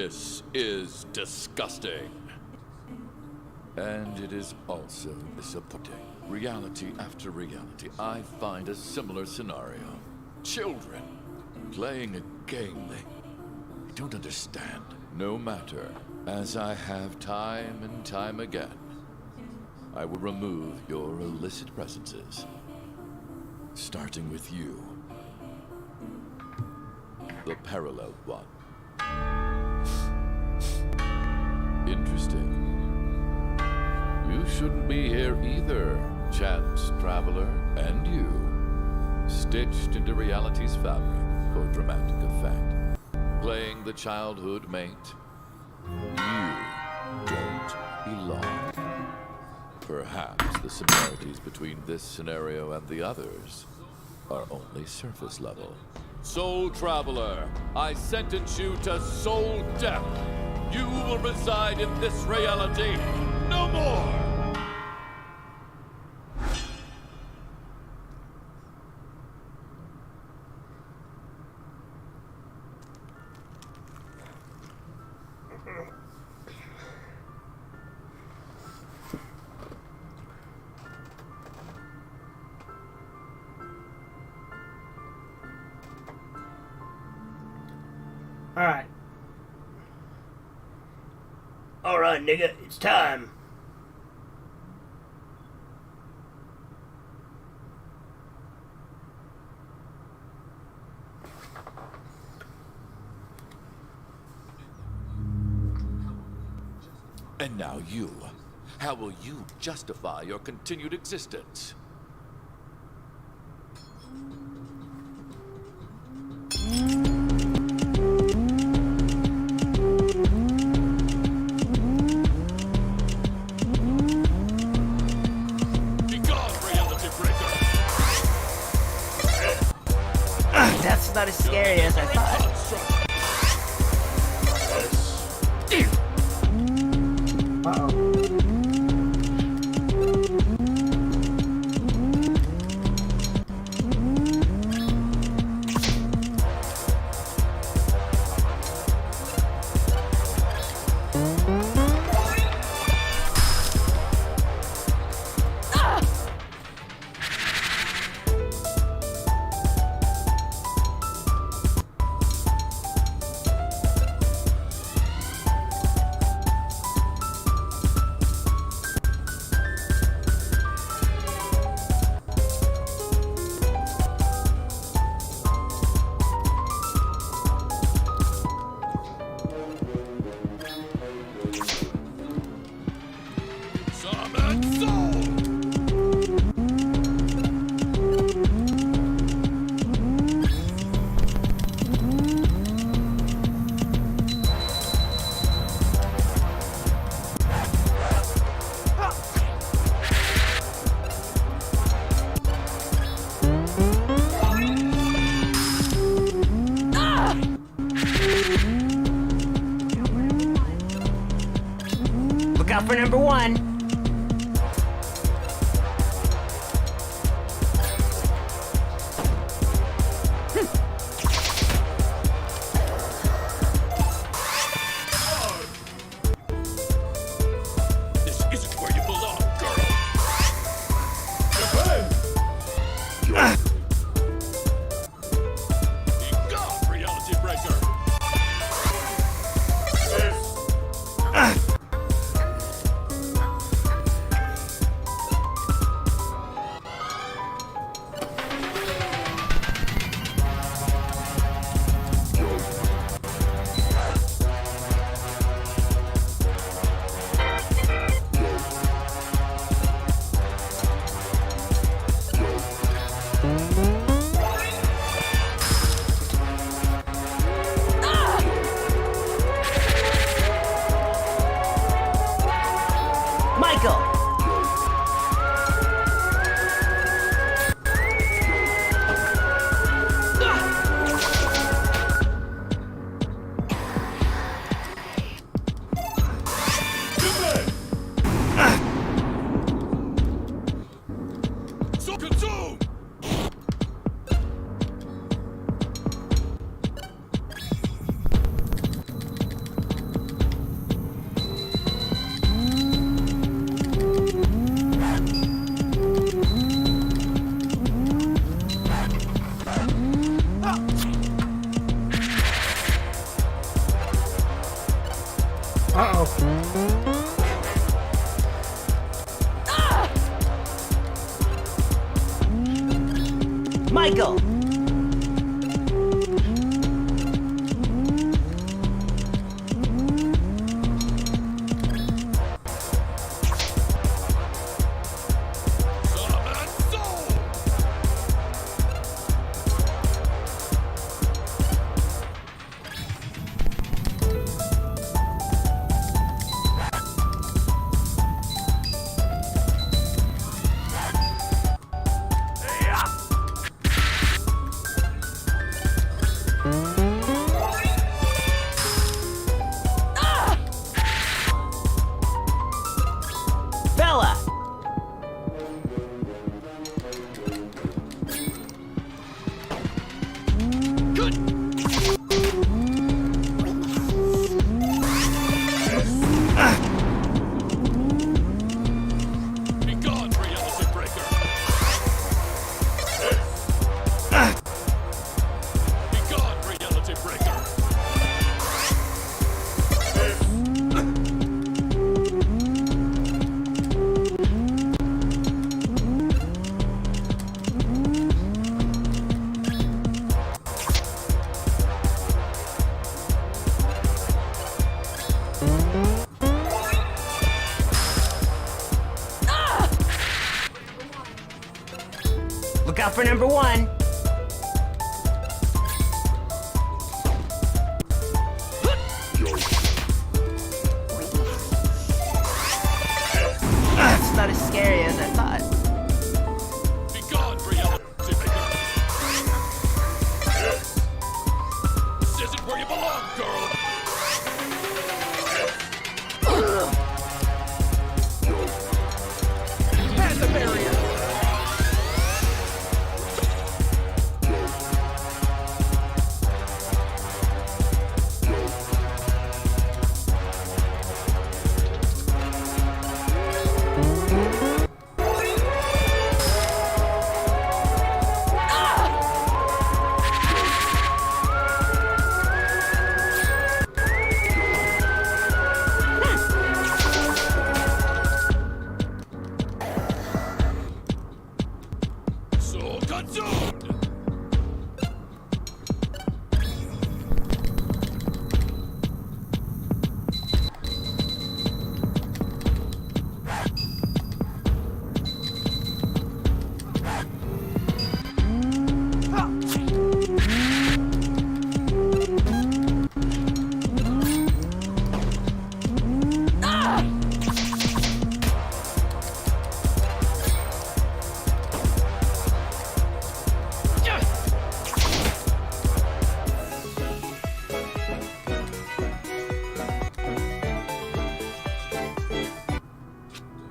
This is disgusting. And it is also disappointing. Reality after reality, I find a similar scenario. Children playing a game they don't understand. No matter, as I have time and time again, I will remove your illicit presences. Starting with you. The parallel one. Interesting. You shouldn't be here either, chance traveler, and you. Stitched into reality's fabric for dramatic effect. Playing the childhood mate. You don't belong. Perhaps the similarities between this scenario and the others are only surface level. Soul Traveler, I sentence you to soul death. You will reside in this reality no more! Alright. Alright, nigga, it's time. And now you. How will you justify your continued existence? That's not as scary as I thought. Look out for number one. This isn't where you belong, girl. Be gone, reality breaker. Michael! Bella! Be gone, reality breaker. Be gone, reality breaker. Look out for number one. It's not as scary as I thought. Be gone, reality breaker. This isn't where you belong, girl. Pass the barrier! So consumed.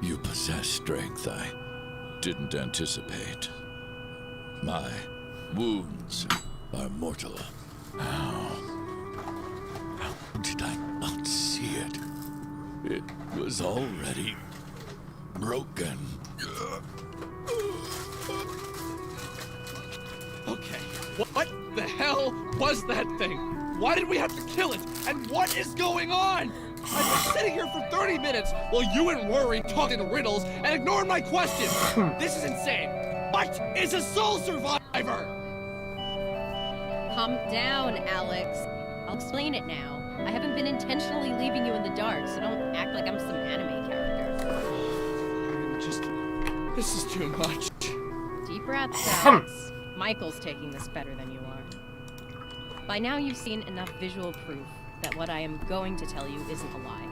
You possess strength I didn't anticipate. My wounds are mortal. How did I not see it? It was already broken. Okay, what the hell was that thing? Why did we have to kill it? And what is going on? I've been sitting here for 30 minutes while you and Rory talked in riddles and ignored my questions. This is insane. What is a soul survivor? Calm down, Alex. I'll explain it now. I haven't been intentionally leaving you in the dark, so don't act like I'm some anime character. This is too much. Deep breaths, Alex. Michael's taking this better than you are. By now you've seen enough visual proof that what I am going to tell you isn't a lie.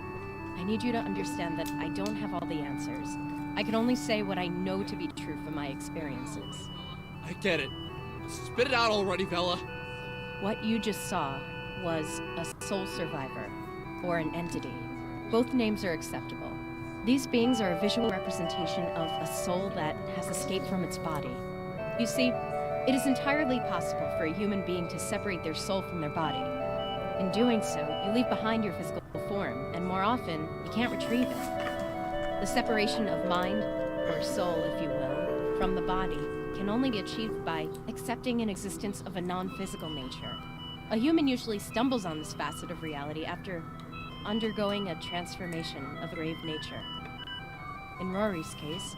I need you to understand that I don't have all the answers. I can only say what I know to be true from my experiences. I get it. Spit it out already, Bella. What you just saw was a soul survivor, or an entity. Both names are acceptable. These beings are a visual representation of a soul that has escaped from its body. You see, it is entirely possible for a human being to separate their soul from their body. In doing so, you leave behind your physical form, and more often, you can't retrieve it. The separation of mind, or soul if you will, from the body can only be achieved by accepting an existence of a non-physical nature. A human usually stumbles on this facet of reality after undergoing a transformation of a grave nature. In Rory's case,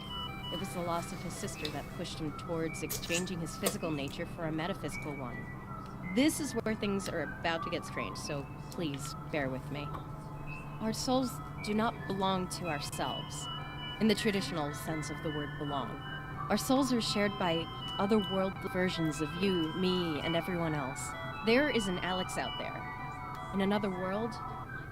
it was the loss of his sister that pushed him towards exchanging his physical nature for a metaphysical one. This is where things are about to get strange, so please bear with me. Our souls do not belong to ourselves, in the traditional sense of the word belong. Our souls are shared by otherworldly versions of you, me, and everyone else. There is an Alex out there, in another world,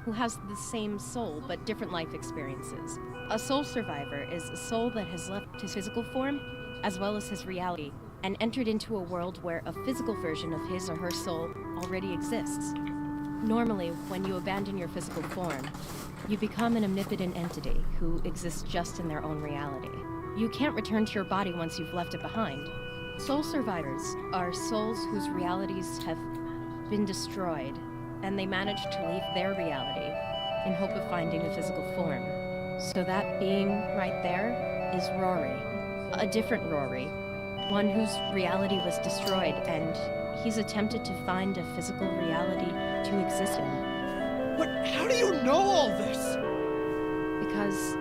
who has the same soul but different life experiences. A soul survivor is a soul that has left his physical form, as well as his reality, and entered into a world where a physical version of his or her soul already exists. Normally, when you abandon your physical form, you become an omnipotent entity who exists just in their own reality. You can't return to your body once you've left it behind. Soul survivors are souls whose realities have been destroyed, and they manage to leave their reality in hope of finding a physical form. So that being right there is Rory. A different Rory. One whose reality was destroyed, and he's attempted to find a physical reality to exist in. But how do you know all this? Because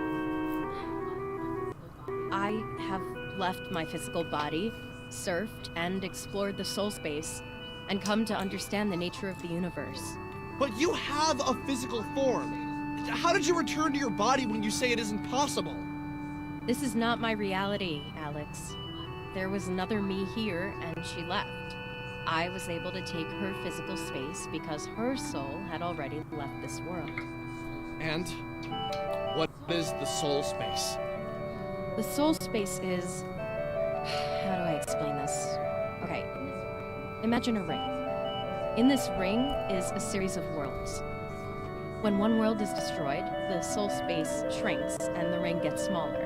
I have left my physical body, surfed, and explored the soul space, and come to understand the nature of the universe. But you have a physical form. How did you return to your body when you say it isn't possible? This is not my reality, Alex. There was another me here, and she left. I was able to take her physical space because her soul had already left this world. And what is the soul space? The soul space is... How do I explain this? Okay, imagine a ring. In this ring is a series of worlds. When one world is destroyed, the soul space shrinks and the ring gets smaller.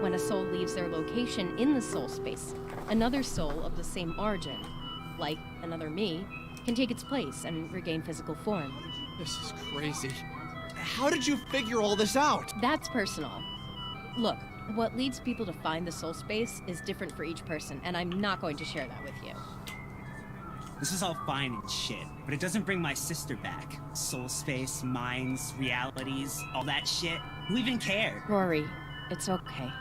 When a soul leaves their location in the soul space, another soul of the same origin, like another me, can take its place and regain physical form. This is crazy. How did you figure all this out? That's personal. Look, what leads people to find the soul space is different for each person, and I'm not going to share that with you. This is all fine and shit, but it doesn't bring my sister back. Soul space, minds, realities, all that shit. Who even cared? Rory, it's okay.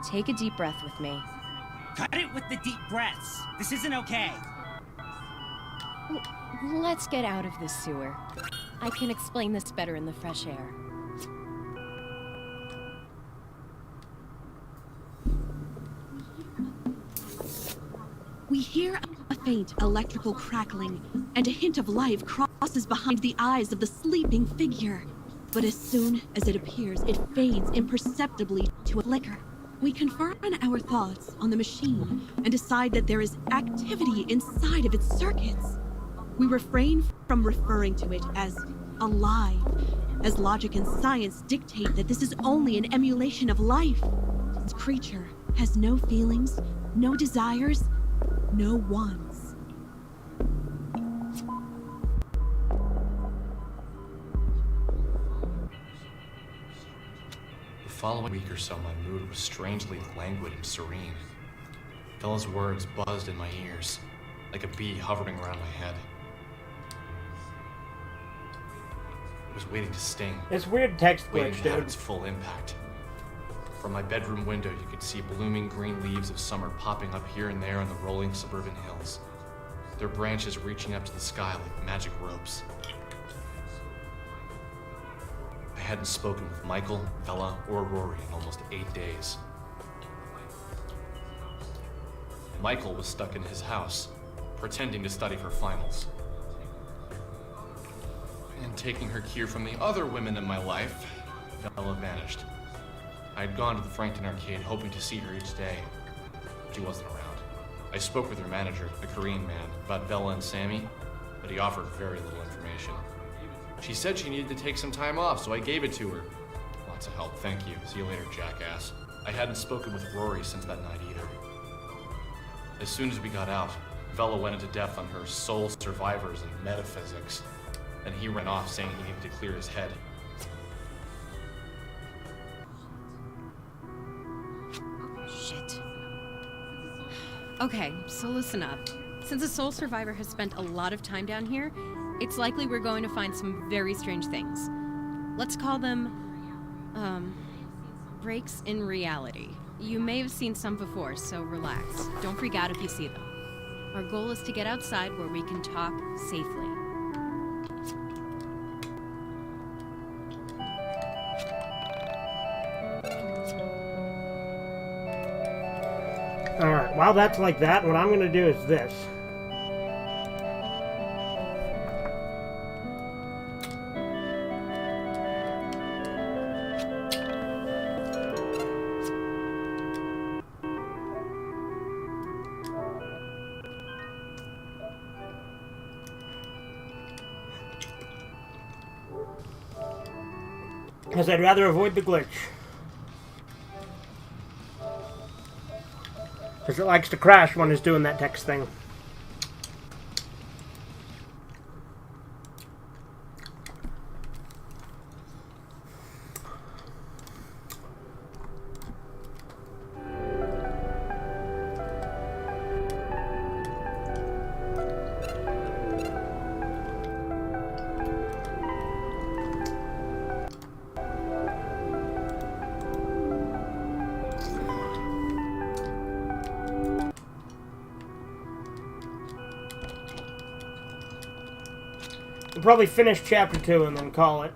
Take a deep breath with me. Cut it with the deep breaths. This isn't okay. Let's get out of this sewer. I can explain this better in the fresh air. We hear a faint electrical crackling, and a hint of life crosses behind the eyes of the sleeping figure. But as soon as it appears, it fades imperceptibly to a flicker. We confirm our thoughts on the machine and decide that there is activity inside of its circuits. We refrain from referring to it as alive, as logic and science dictate that this is only an emulation of life. This creature has no feelings, no desires, no wants. The following week or so, my mood was strangely languid and serene. Bella's words buzzed in my ears, like a bee hovering around my head. It was waiting to sting. It's weird text waiting glitch, to have dude. its full impact. From my bedroom window, you could see blooming green leaves of summer popping up here and there on the rolling suburban hills, their branches reaching up to the sky like magic ropes. I hadn't spoken with Michael, Bella, or Rory in almost 8 days. Michael was stuck in his house, pretending to study for finals. And taking her cue from the other women in my life, Bella vanished. I had gone to the Frankton arcade hoping to see her each day. She wasn't around. I spoke with her manager, a Korean man, about Bella and Sammy, but he offered very little information. She said she needed to take some time off, so I gave it to her. Lots of help, thank you. See you later, jackass. I hadn't spoken with Rory since that night either. As soon as we got out, Bella went into depth on her soul survivors and metaphysics. Then he ran off saying he needed to clear his head. Shit. Okay, so listen up. Since a soul survivor has spent a lot of time down here, it's likely we're going to find some very strange things. Let's call them, breaks in reality. You may have seen some before, so relax. Don't freak out if you see them. Our goal is to get outside where we can talk safely. Alright, while that's like that, what I'm going to do is this. Because I'd rather avoid the glitch. Because it likes to crash when it's doing that text thing. We'll probably finish chapter 2 and then call it.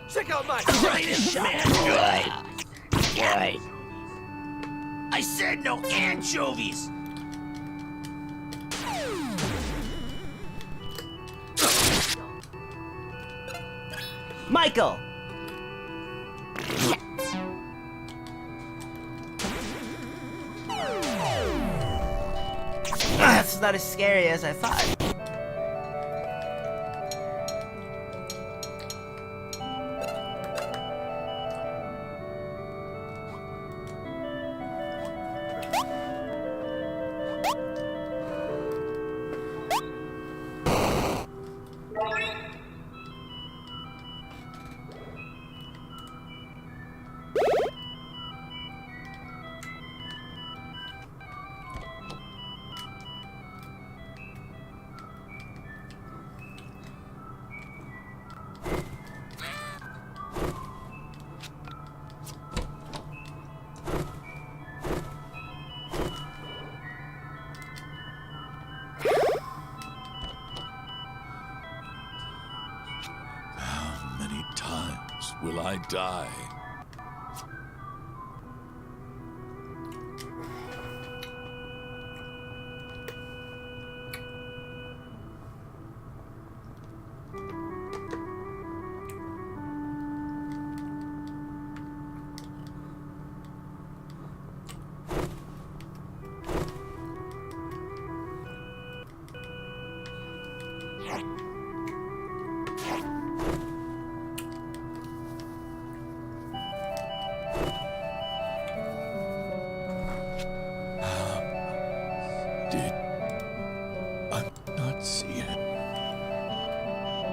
Check out my greatest man. Good. I said no anchovies. Michael! That's not as scary as I thought. Will I die? Did I not see it?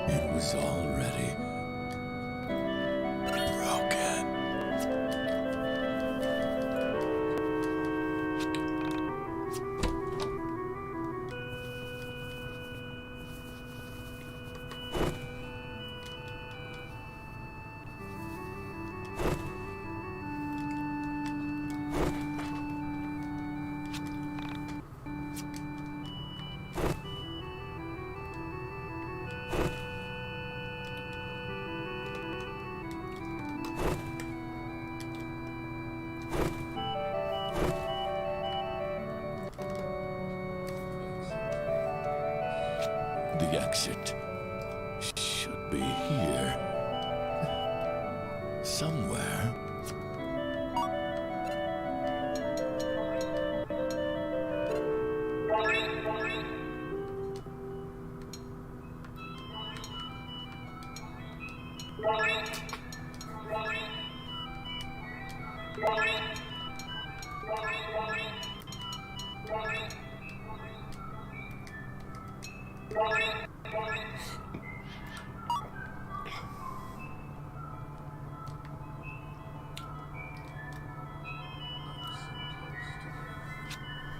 It was already broken. The exit should be here. Somewhere.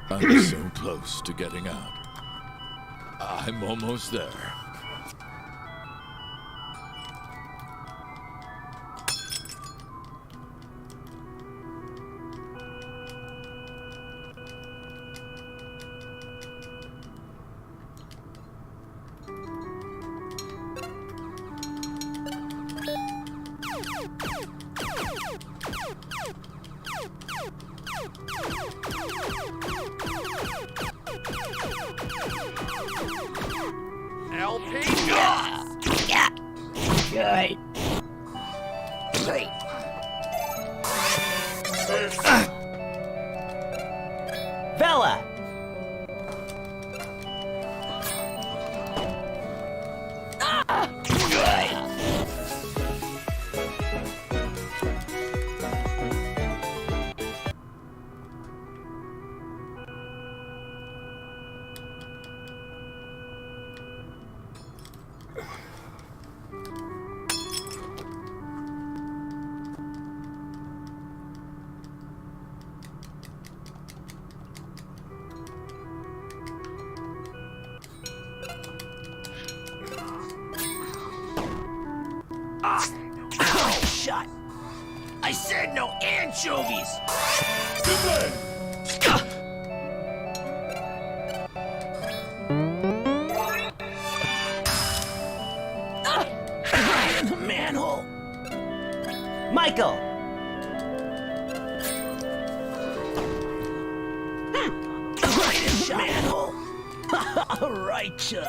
I'm so close to getting out. I'm almost there. Good. Great. Bella! Shut. I said no anchovies. Right in the manhole. Michael! Right in the manhole. Righteous.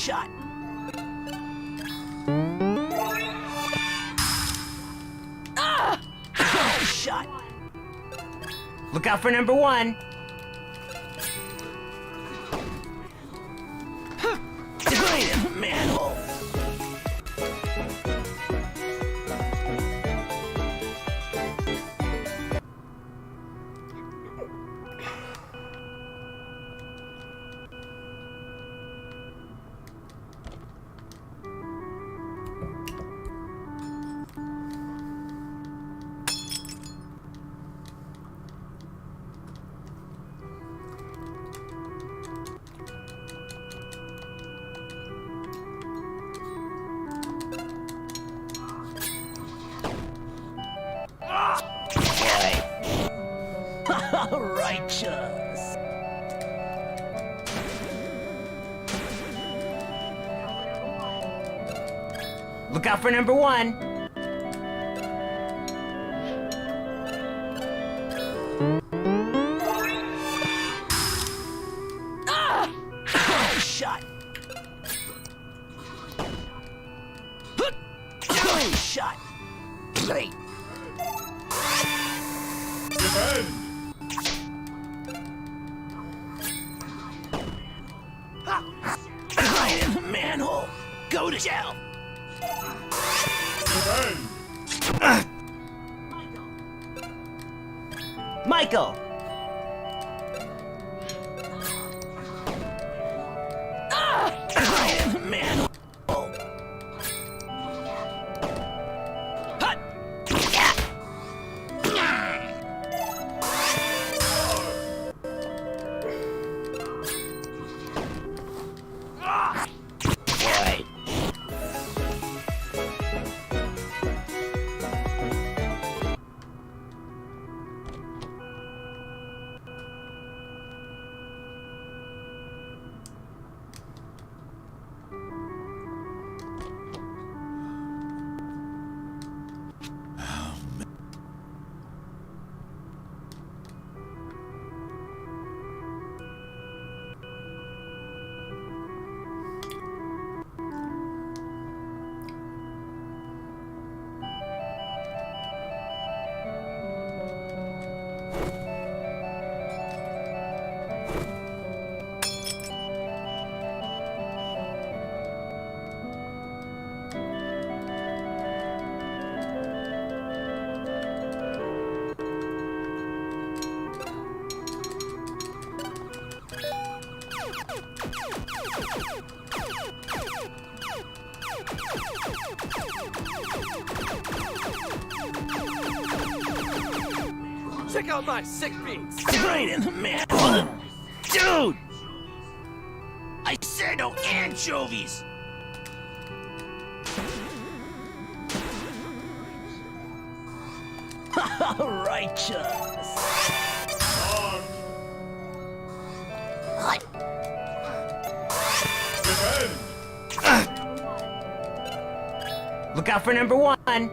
Shot. Shot. Look out for number one. Right in the manhole. Righteous. Look out for number one. Shot. Shot. Great. Right in the manhole. Go to jail. Michael! Right in the manhole. check out my sick beats. Right in the manhole. Dude! I said no anchovies! Righteous. Look out for number one.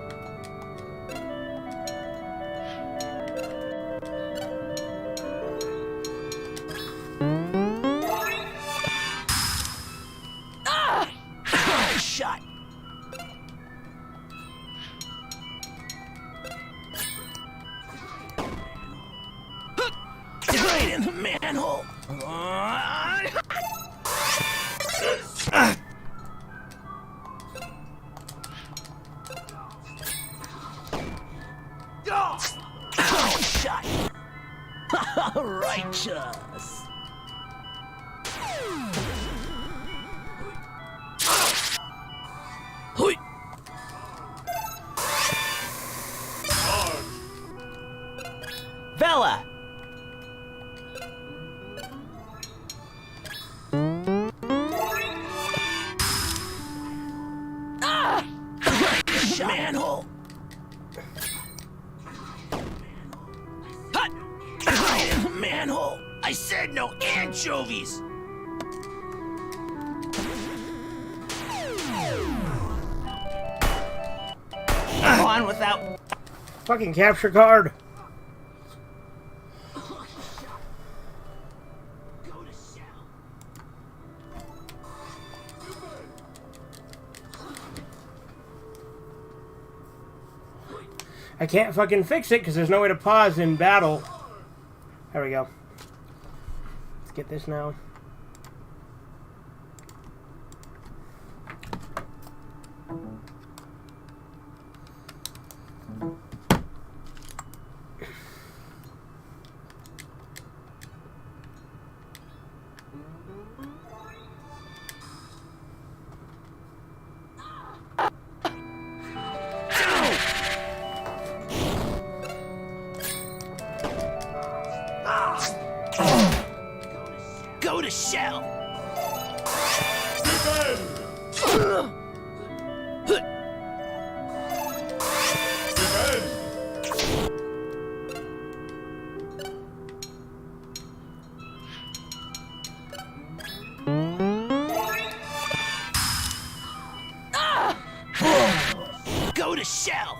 Shot. Right in the manhole. Oh, shot. Righteous. Hui. Bella. Manhole. Hut. Right in the manhole. I said no anchovies. Come on without. Fucking capture card. I can't fucking fix it because there's no way to pause in battle. There we go. Let's get this now. Go to shell. Go to shell.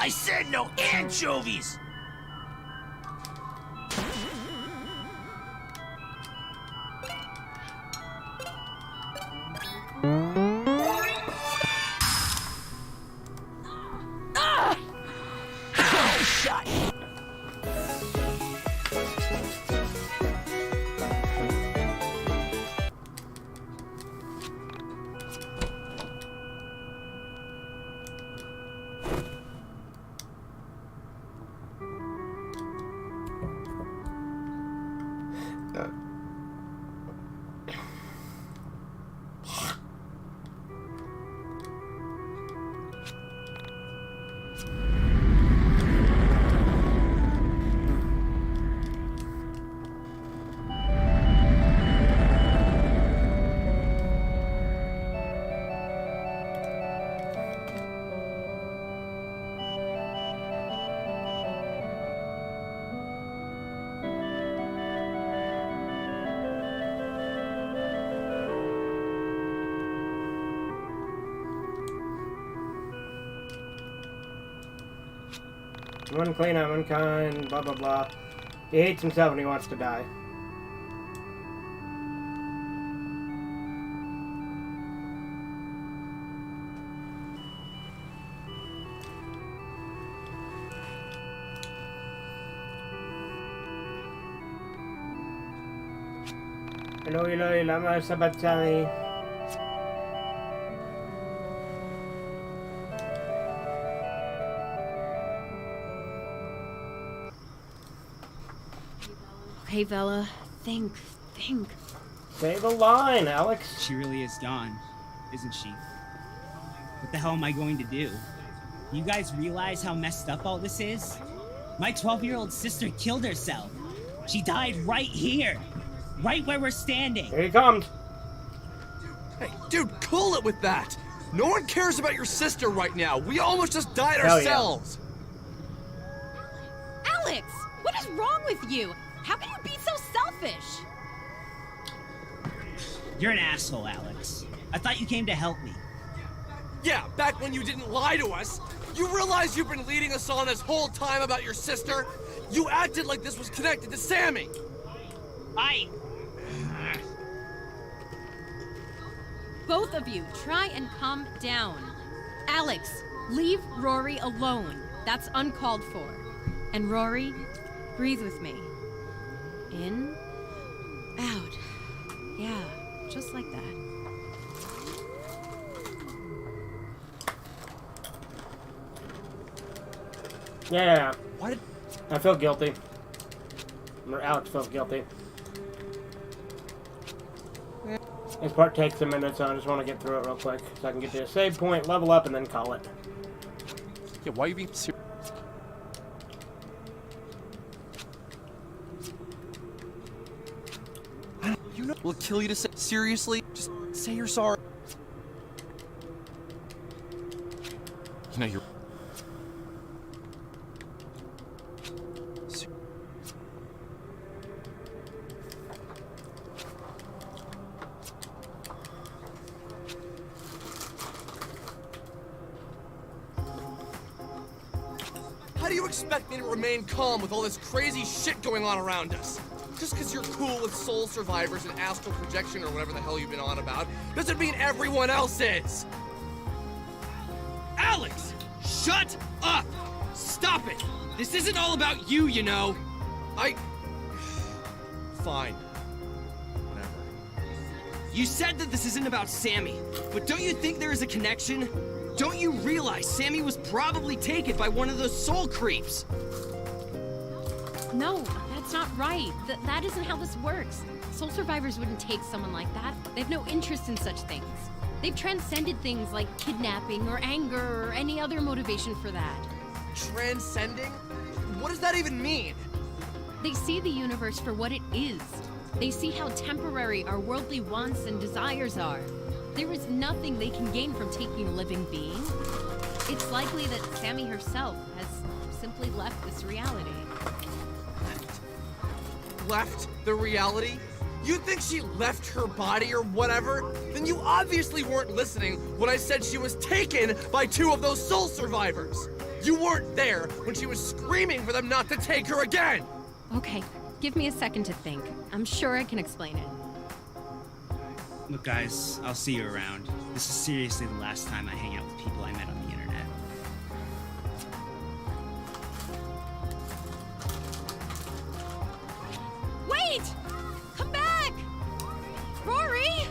I said no anchovies! Oh, shot! One clean, I'm unkind, blah blah blah. He hates himself and he wants to die. Eloi, lama sabachthani. Okay, Vela. Think. Say the line, Alex. She really is gone, isn't she? What the hell am I going to do? You guys realize how messed up all this is? My 12-year-old sister killed herself. She died right here. Right where we're standing. Here he comes. Hey, dude, cool it with that. No one cares about your sister right now. We almost just died Hell ourselves. Alex! What is wrong with you? How can you be so selfish? You're an asshole, Alex. I thought you came to help me. Yeah, back when you didn't lie to us. You realize you've been leading us on this whole time about your sister? You acted like this was connected to Sammy. Both of you, try and calm down. Alex, leave Rory alone. That's uncalled for. And Rory, breathe with me. In, out. Yeah, just like that. Yeah. What? I feel guilty. Or Alex feels guilty. This part takes a minute, so I just want to get through it real quick, so I can get to a save point, level up, and then call it. Yeah, why are you being serious? You know we'll kill you to say seriously. Just say you're sorry. You know, you're... How do you expect me to remain calm with all this crazy shit going on around us? Just because you're cool with soul survivors and astral projection or whatever the hell you've been on about, doesn't mean everyone else is! Alex! Shut up! Stop it! This isn't all about you, you know! Fine. You said that this isn't about Sammy, but don't you think there is a connection? Don't you realize Sammy was probably taken by one of those soul creeps? No, that's not right. That isn't how this works. Soul survivors wouldn't take someone like that. They have no interest in such things. They've transcended things like kidnapping or anger or any other motivation for that. Transcending? What does that even mean? They see the universe for what it is. They see how temporary our worldly wants and desires are. There is nothing they can gain from taking a living being. It's likely that Sammy herself has simply left this reality. Left the reality? You think she left her body or whatever? Then you obviously weren't listening when I said she was taken by two of those soul survivors. You weren't there when she was screaming for them not to take her again. Okay, give me a second to think. I'm sure I can explain it. Look, guys, I'll see you around. This is seriously the last time I hang out with people I met on the internet. Wait! Come back! Rory!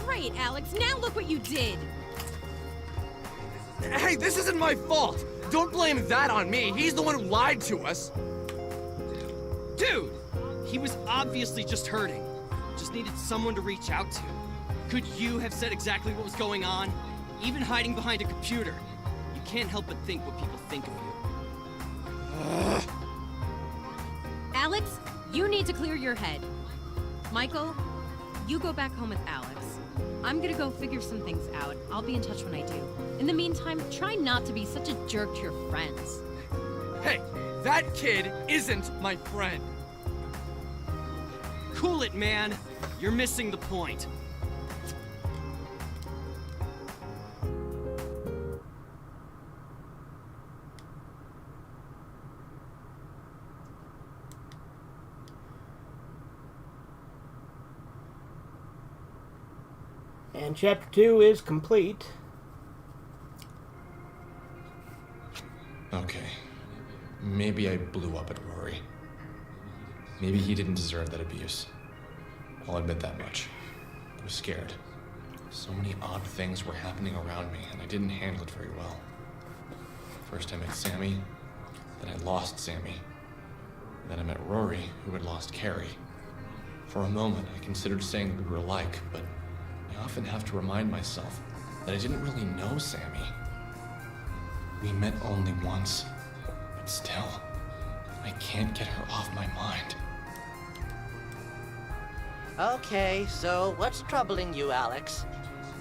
Great, Alex. Now look what you did. Hey, this isn't my fault. Don't blame that on me. He's the one who lied to us. Dude! He was obviously just hurting. Just needed someone to reach out to. Could you have said exactly what was going on? Even hiding behind a computer. You can't help but think what people think of you. Alex, you need to clear your head. Michael, you go back home with Alex. I'm gonna go figure some things out. I'll be in touch when I do. In the meantime, try not to be such a jerk to your friends. Hey, that kid isn't my friend. Cool it, man. You're missing the point. And chapter 2 is complete. Okay. Maybe I blew up at Rory. Maybe he didn't deserve that abuse. I'll admit that much. I was scared. So many odd things were happening around me, and I didn't handle it very well. First I met Sammy, then I lost Sammy. Then I met Rory, who had lost Carrie. For a moment, I considered saying that we were alike, but I often have to remind myself that I didn't really know Sammy. We met only once, but still, I can't get her off my mind. Okay, so what's troubling you, Alex?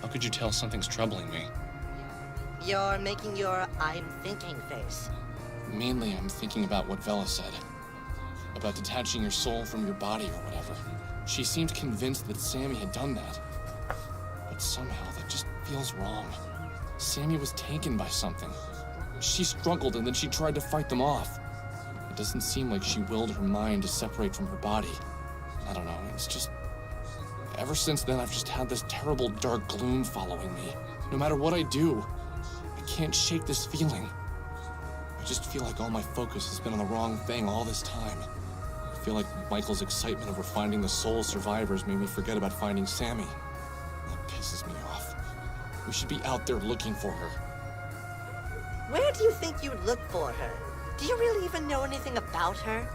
How could you tell something's troubling me? You're making your I'm thinking face. Mainly, I'm thinking about what Vela said. About detaching your soul from your body or whatever. She seemed convinced that Sammy had done that. But somehow, that just feels wrong. Sammy was taken by something. She struggled and then she tried to fight them off. It doesn't seem like she willed her mind to separate from her body. I don't know, it's just... Ever since then, I've just had this terrible dark gloom following me. No matter what I do, I can't shake this feeling. I just feel like all my focus has been on the wrong thing all this time. I feel like Michael's excitement over finding the soul survivors made me forget about finding Sammy. That pisses me off. We should be out there looking for her. Where do you think you'd look for her? Do you really even know anything about her?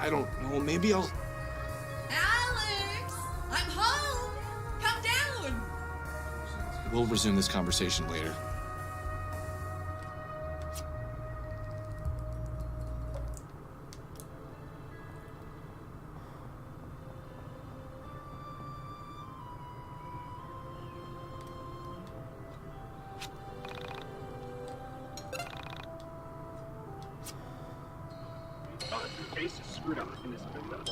I don't know, maybe I'll... Alex! I'm home! Come down! We'll resume this conversation later. Oh, your face is screwed up in this window.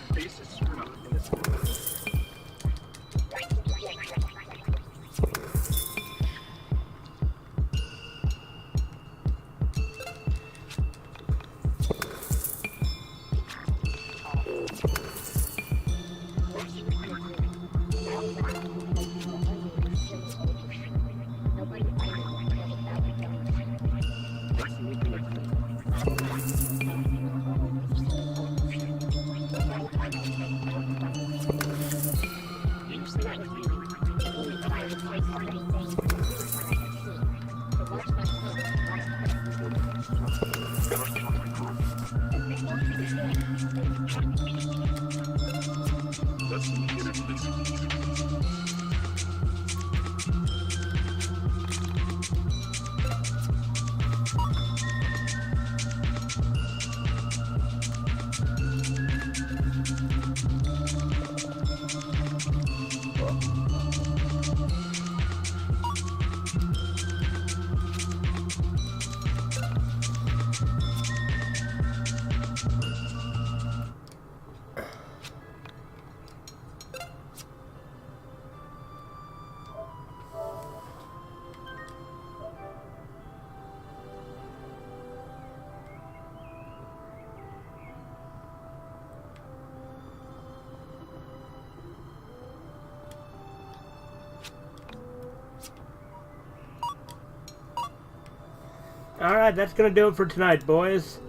Your face is screwed up in this window. Alright, that's gonna do it for tonight, boys.